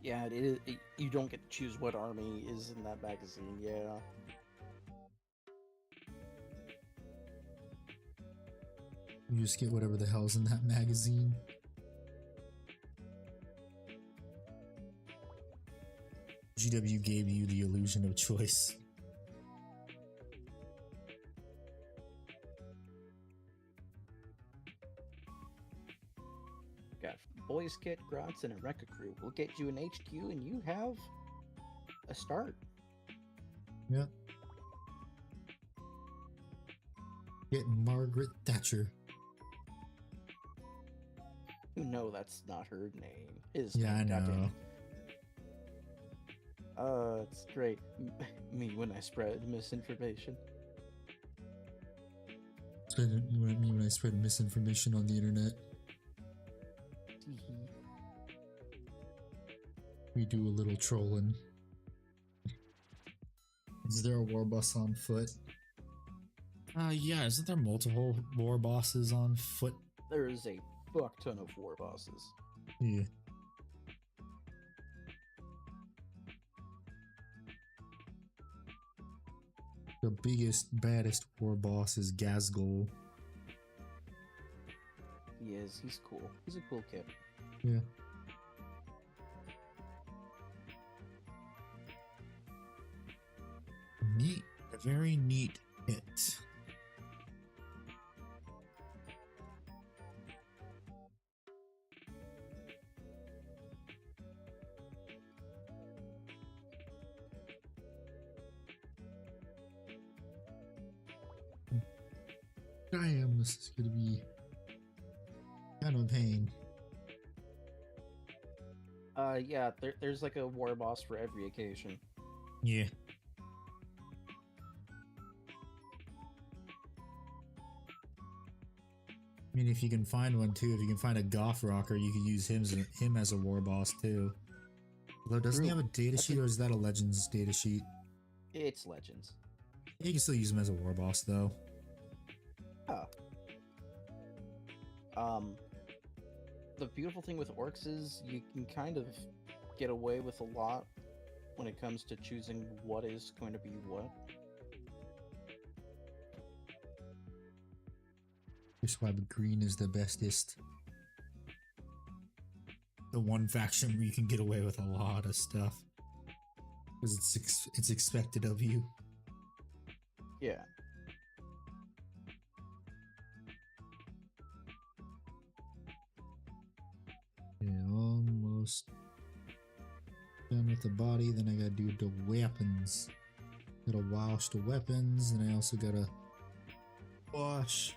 Yeah, it is. You don't get to choose what army is in that magazine. Yeah. You just get whatever the hell's in that magazine. GW gave you the illusion of choice. Got boys kit, grots, and a Rekka crew. We'll get you an HQ, and you have a start. Yeah. Get Margaret Thatcher. No, that's not her name. His Yeah, I name, goddamn know. it. It's great. Me when I spread misinformation. Me when I spread misinformation on the internet. We do a little trolling. Is there a war boss on foot? Yeah, isn't there multiple war bosses on foot? There is a fuck ton of war bosses. Yeah. The biggest, baddest war boss is Gazgul. He is. He's cool. He's a cool kid. Yeah. Neat. A very neat hit. Damn, this is gonna be kind of a pain. Yeah, there's like a war boss for every occasion. Yeah. I mean, if you can find one too, if you can find a Goth Rocker, you could use him as a war boss too. Although, doesn't he True. have a data That's sheet, or is that a Legends data sheet? It's Legends. You can still use him as a war boss though. The beautiful thing with Orks is you can kind of get away with a lot when it comes to choosing what is going to be what. That's why green is the bestest. The one faction where you can get away with a lot of stuff. Because it's expected of you. Yeah. Yeah, almost done with the body. Then I gotta do the weapons. Gotta wash the weapons, and I also gotta wash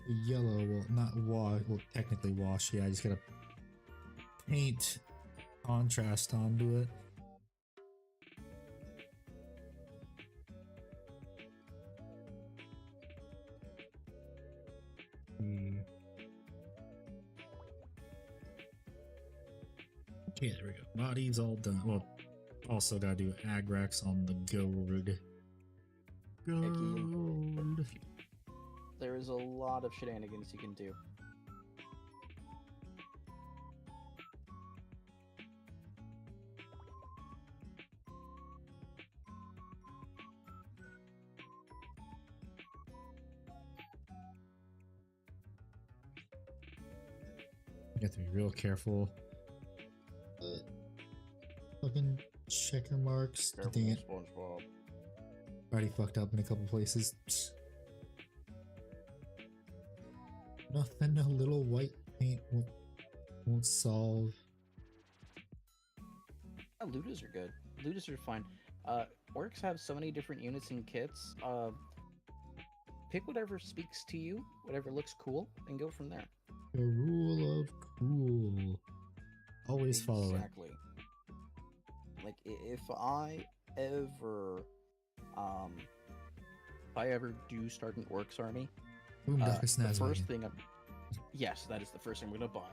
the yellow. Well, not wash. Well, technically wash. Yeah, I just gotta paint contrast onto it. Yeah, there we go. Body's all done. Well, also gotta do Agrax on the gold. Gold. There is a lot of shenanigans you can do. You have to be real careful. Fucking checker marks. Dang it. SpongeBob. Already fucked up in a couple places. Nothing a little white paint won't solve. Ludas are good. Ludas are fine. Orcs have so many different units and kits. Pick whatever speaks to you, whatever looks cool, and go from there. The rule of cool. Always follow it. Exactly. Like if I ever do start an Orcs army, the first thing yes, that is the first thing I'm gonna buy.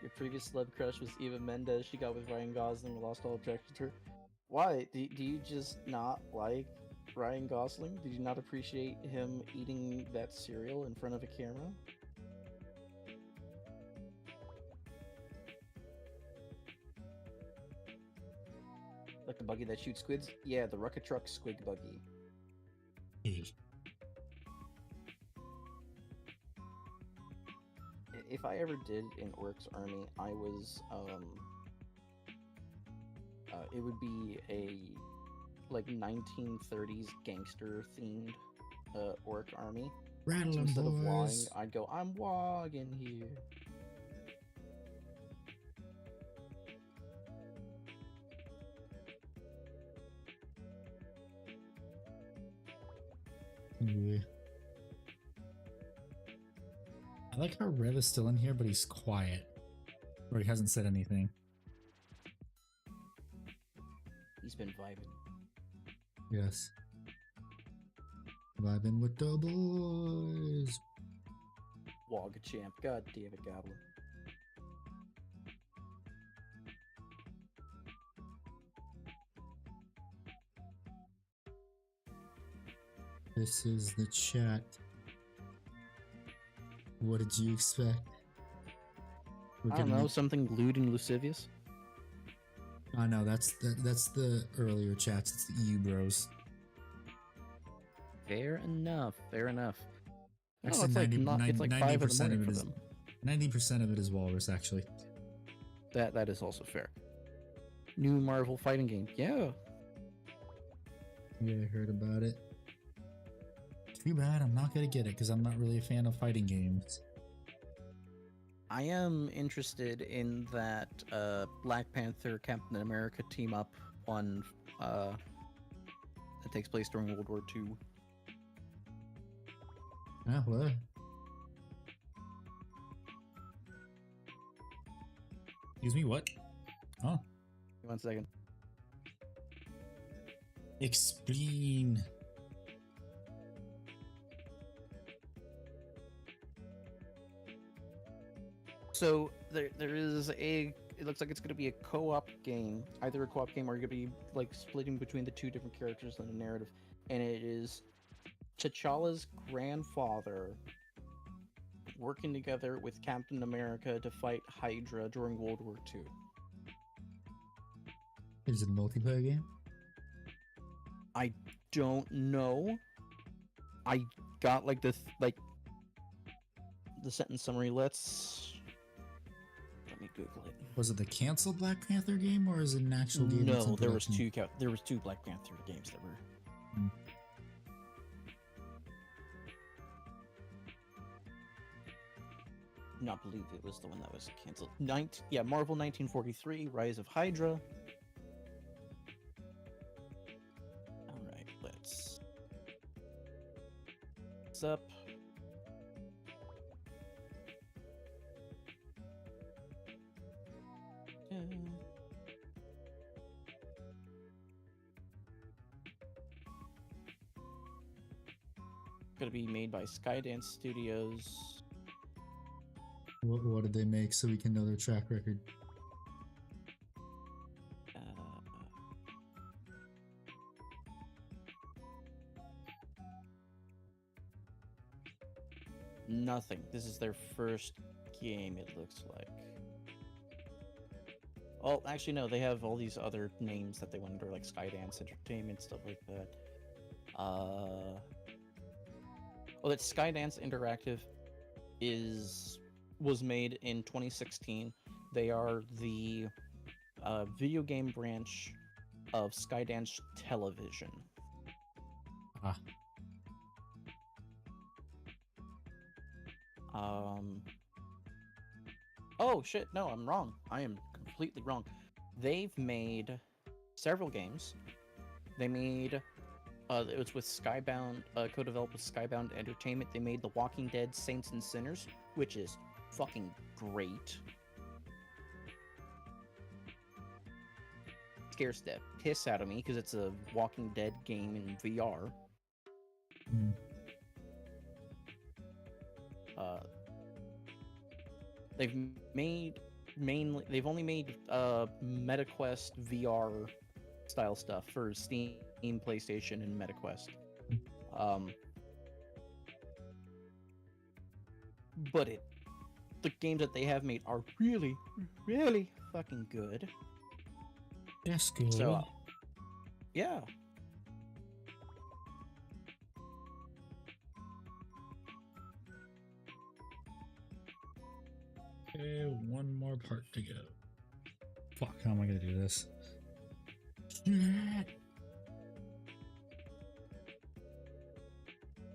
Your previous celeb crush was Eva Mendes. She got with Ryan Gosling and lost all attraction to her. Why? Do you just not like Ryan Gosling? Did you not appreciate him eating that cereal in front of a camera? Like the buggy that shoots squids? Yeah, the Rocket Truck Squid Buggy. If I ever did an Orcs army, I was, it would be a, like, 1930s gangster-themed, Orc army. Rattle So 'em, instead of boys. wogging, I'd go, I'm wogging here. Anyway. I like how Rev is still in here, but he's quiet. Or he hasn't said anything. He's been vibing. Yes. Vibing with the boys. Wog champ. God damn it, Goblin. This is the chat. What did you expect? We're I don't gonna know, something lewd and lascivious? Oh no, that's the earlier chats. It's the EU bros. Fair enough, fair enough. No, Actually, it's like, it's like 5 in the morning for them. 90% of it is Walrus, actually. That is also fair. New Marvel fighting game. Yeah. Yeah, I heard about it. Too bad I'm not gonna get it because I'm not really a fan of fighting games. I am interested in that Black Panther Captain America team up one that takes place during World War II. Ah, well. Excuse me, what? Oh. 1 second. Explain. So there is it looks like it's going to be a co-op game, either a co-op game or you're going to be like splitting between the two different characters in a narrative, and it is T'Challa's grandfather working together with Captain America to fight Hydra during World War II. Is it a multiplayer game? I don't know. I got like the sentence summary. Let me Google it. Was it the canceled Black Panther game or is it an actual game? that's No, in there was production? there was two Black Panther games that were. Hmm. Not believe it was the one that was canceled. Marvel 1943, Rise of Hydra. All right, let's. What's up? gonna be made by Skydance Studios. What did they make so we can know their track record? Nothing. This is their first game, it looks like. Oh, actually, no. They have all these other names that they went under, like Skydance Entertainment, stuff like that. Oh, that Skydance Interactive was made in 2016. They are the video game branch of Skydance Television. Ah. Oh shit, no, I'm wrong. I am completely wrong. They've made several games. They made it was with Skybound, co-developed with Skybound Entertainment. They made The Walking Dead Saints and Sinners, which is fucking great. Scares the piss out of me because it's a Walking Dead game in VR. Mm. They've only made MetaQuest VR style stuff for Steam, PlayStation, and MetaQuest. But the games that they have made are really, really fucking good. That's good. So, yeah. Okay, one more part to go. Fuck, how am I gonna do this?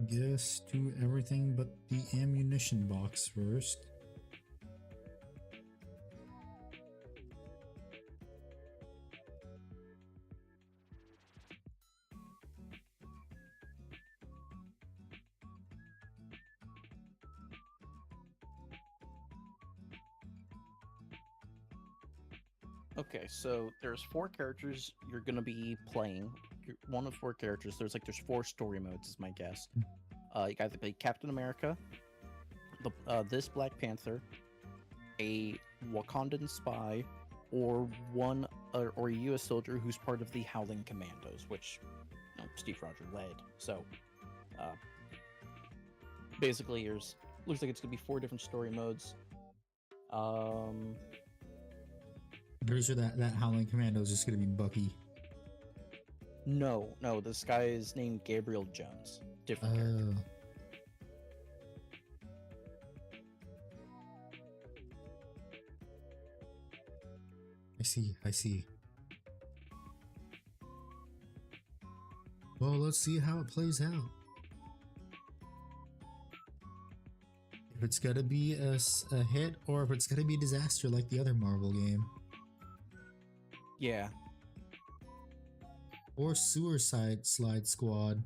Guess do everything but the ammunition box first. Okay, so there's 4 characters you're gonna be playing. You're one of 4 characters. There's 4 story modes, is my guess. You got to play Captain America, this Black Panther, a Wakandan spy, or a U.S. soldier who's part of the Howling Commandos, which Steve Rogers led. So, basically, looks like it's gonna be 4 different story modes. Pretty sure that Howling Commando is just gonna be Bucky. No, this guy is named Gabriel Jones. Different character. I see. Well, let's see how it plays out. If it's gonna be a hit, or if it's gonna be a disaster like the other Marvel game. Yeah. Or Suicide Slide Squad.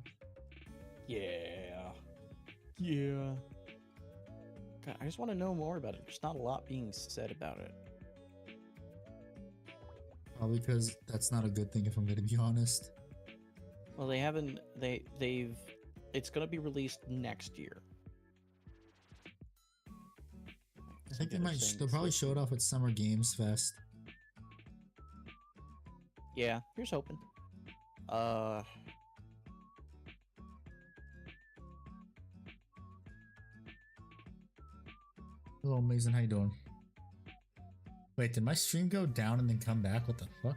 Yeah. God, I just want to know more about it. There's not a lot being said about it. Probably because that's not a good thing if I'm gonna be honest. Well, it's gonna be released next year. I think they'll probably show it off at Summer Games Fest. Yeah, here's hoping. Hello, Mason, how you doing? Wait, did my stream go down and then come back? What the fuck?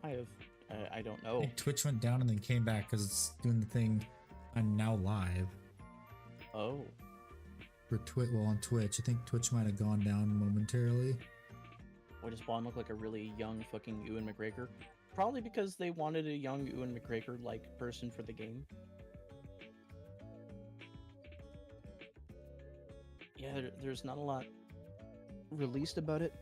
I don't I know. think Twitch went down and then came back because it's doing the thing. I'm now live. Oh. For on Twitch. I think Twitch might have gone down momentarily. Why does Bond look like a really young fucking Ewan McGregor? Probably because they wanted a young Ewan McGregor-like person for the game. Yeah, there's not a lot released about it.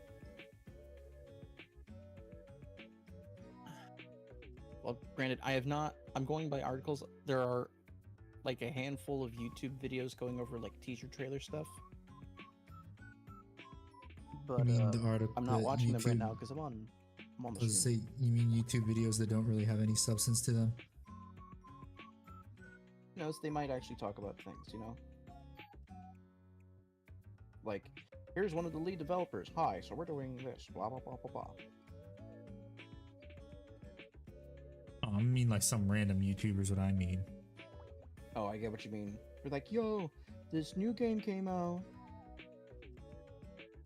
Well, granted, I'm going by articles. There are like a handful of YouTube videos going over like teaser trailer stuff. But You mean the article? I'm not watching them right now because I'm on the stream. You mean YouTube videos that don't really have any substance to them? knows, they might actually talk about things, you know? Like, here's one of the lead developers. Hi, so we're doing this. Blah, blah, blah, blah, blah. Oh, I mean like some random YouTubers, what I mean. Oh, I get what you mean. They're like, yo, this new game came out.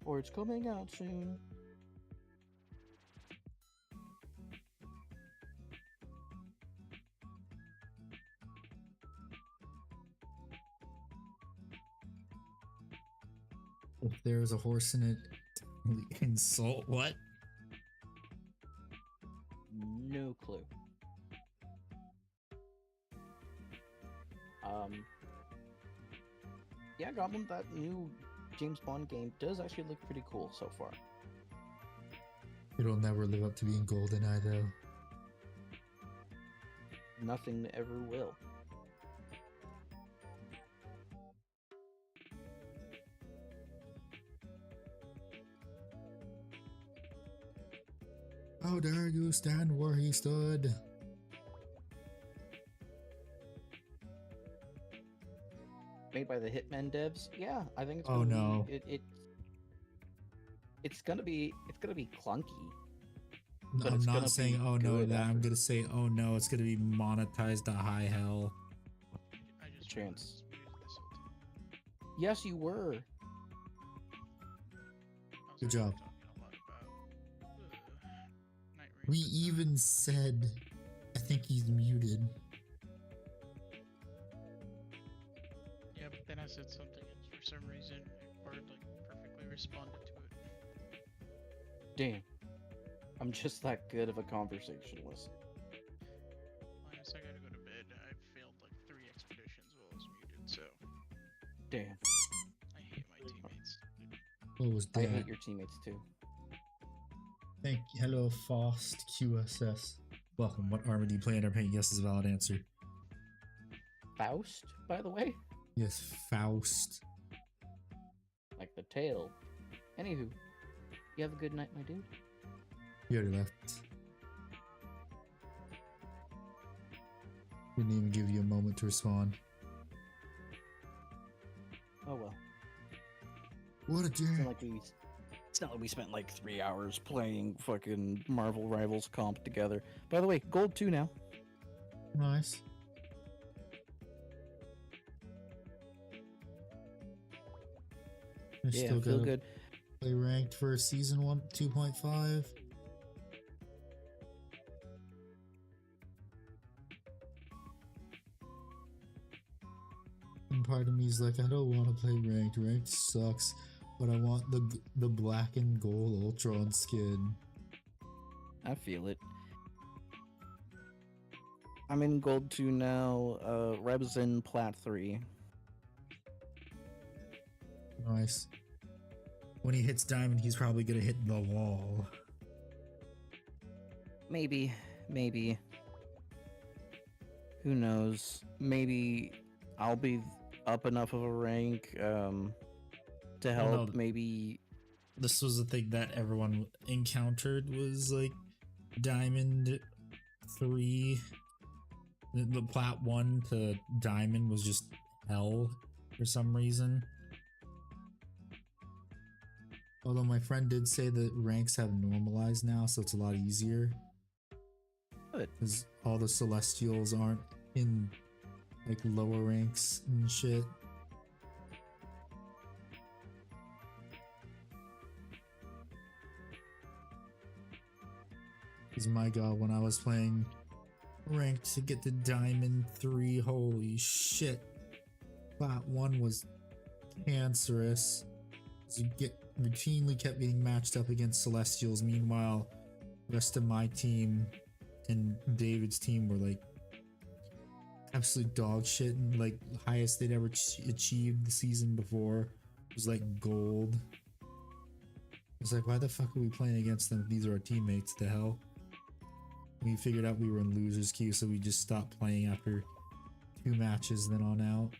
Or it's coming out soon. If there's a horse in it, insult what? No clue. Yeah, Goblin, that new James Bond game does actually look pretty cool so far. It'll never live up to being GoldenEye though. Nothing ever will. How dare you stand where he stood? Made by the Hitman devs. Yeah, I think it's Oh, gonna no. be, it's gonna be clunky. No, But I'm it's not gonna saying be oh no good that. I'm after. gonna say oh no, it's gonna be monetized to high hell. I just Chance. muted this whole time. Yes, you were. I was Good actually job. talking a lot about, Night Rain, We but, even said, I think he's muted. yeah, but then I said something and for some reason Bard like perfectly responded to it. Damn. I'm just that good of a conversationalist. Minus I gotta go to bed. I failed like 3 expeditions while I was muted, so Damn. I hate my teammates. What was I that? hate your teammates too. Thank you. Hello, Fast QSS. Welcome. What armor do you play under paint? Yes is a valid answer. Faust, by the way? Yes, Faust. Like the tail. Anywho, you have a good night, my dude. He already left. Didn't even give you a moment to respond. Oh well. What a It's not jerk. like we spent like 3 hours playing fucking Marvel Rivals comp together. By the way, gold 2 now. Nice. I Yeah, still feel gotta good. play ranked for season 1 2.5. And part of me is like, I don't want to play ranked. Ranked sucks, but I want the black and gold Ultron skin. I feel it. I'm in gold 2 now. Reb's in plat 3. Nice. When he hits diamond, he's probably gonna hit the wall. Maybe. Who knows? Maybe I'll be up enough of a rank to help. no. Maybe This was the thing that everyone encountered was like diamond 3. The plat 1 to diamond was just hell for some reason. Although my friend did say that ranks have normalized now, so it's a lot easier. Good. Because all the Celestials aren't in like lower ranks and shit. Because my god, when I was playing ranked to get to diamond 3, holy shit. Plat 1 was cancerous. 'Cause you routinely kept getting matched up against Celestials. Meanwhile, the rest of my team and David's team were like absolute dog shit, and like the highest they'd ever achieved the season before was like gold. It's like, why the fuck are we playing against them if these are our teammates? The hell? We figured out we were in losers queue, so we just stopped playing after 2 matches, then on out.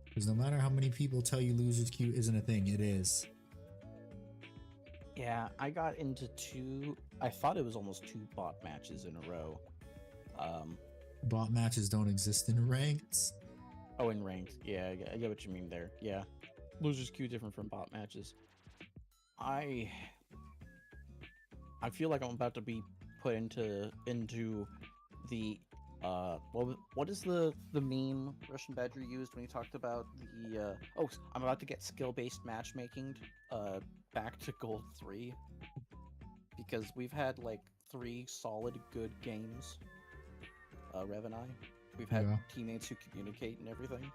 Because no matter how many people tell you losers queue isn't a thing, it is. Yeah, I got into two. I thought it was almost two bot matches in a row. Bot matches don't exist in ranked. Oh, in ranked. Yeah, I get what you mean there. Yeah, losers queue different from bot matches. I feel like I'm about to be put into the what is the meme Russian Badger used when he talked about the oh, I'm about to get skill-based matchmaking back to gold 3 because we've had like 3 solid good games. Rev and I, we've had teammates who communicate and everything.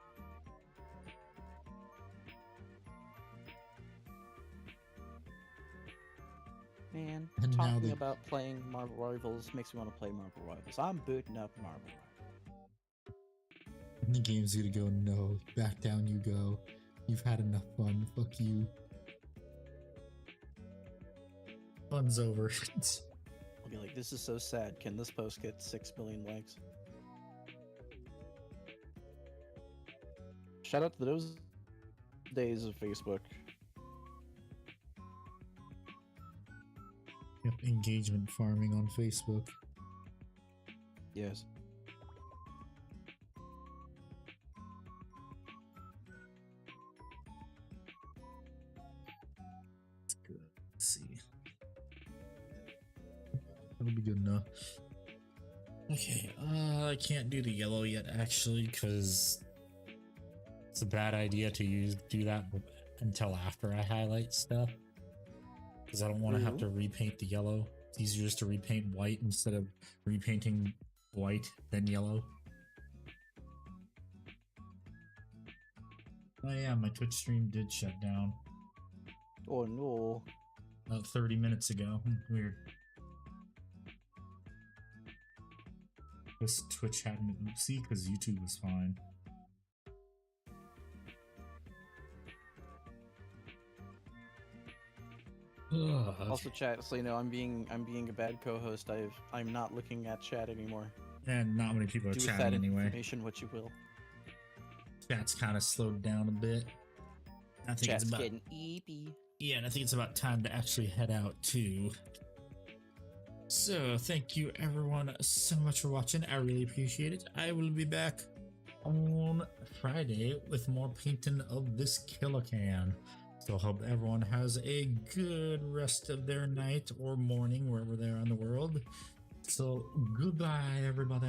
Man, And now talking they- about playing Marvel Rivals makes me want to play Marvel Rivals. I'm booting up Marvel Rivals. And the game's gonna go, no, back down you go. You've had enough fun. Fuck you. Fun's over. I'll be like, this is so sad. Can this post get 6 million likes? Shout out to those days of Facebook. Yep, engagement farming on Facebook. Yes. That's good. Let's see. That'll be good enough. Okay, I can't do the yellow yet actually, because it's a bad idea to do that until after I highlight stuff. Because I don't want to have to repaint the yellow. It's easier just to repaint white instead of repainting white then yellow. Oh yeah, my Twitch stream did shut down Oh no. about 30 minutes ago. Weird. This Twitch had an oopsie because YouTube was fine. Also, chat, so you know, I'm being a bad co-host. I'm not looking at chat anymore. And not many people are Do with chatting that anyway. information what you will. Chat's kind of slowed down a bit. I think Chat's it's about getting eepy. yeah, and I think it's about time to actually head out too. So thank you everyone so much for watching. I really appreciate it. I will be back on Friday with more painting of this Killa can. So hope everyone has a good rest of their night or morning wherever they are in the world. So goodbye everybody.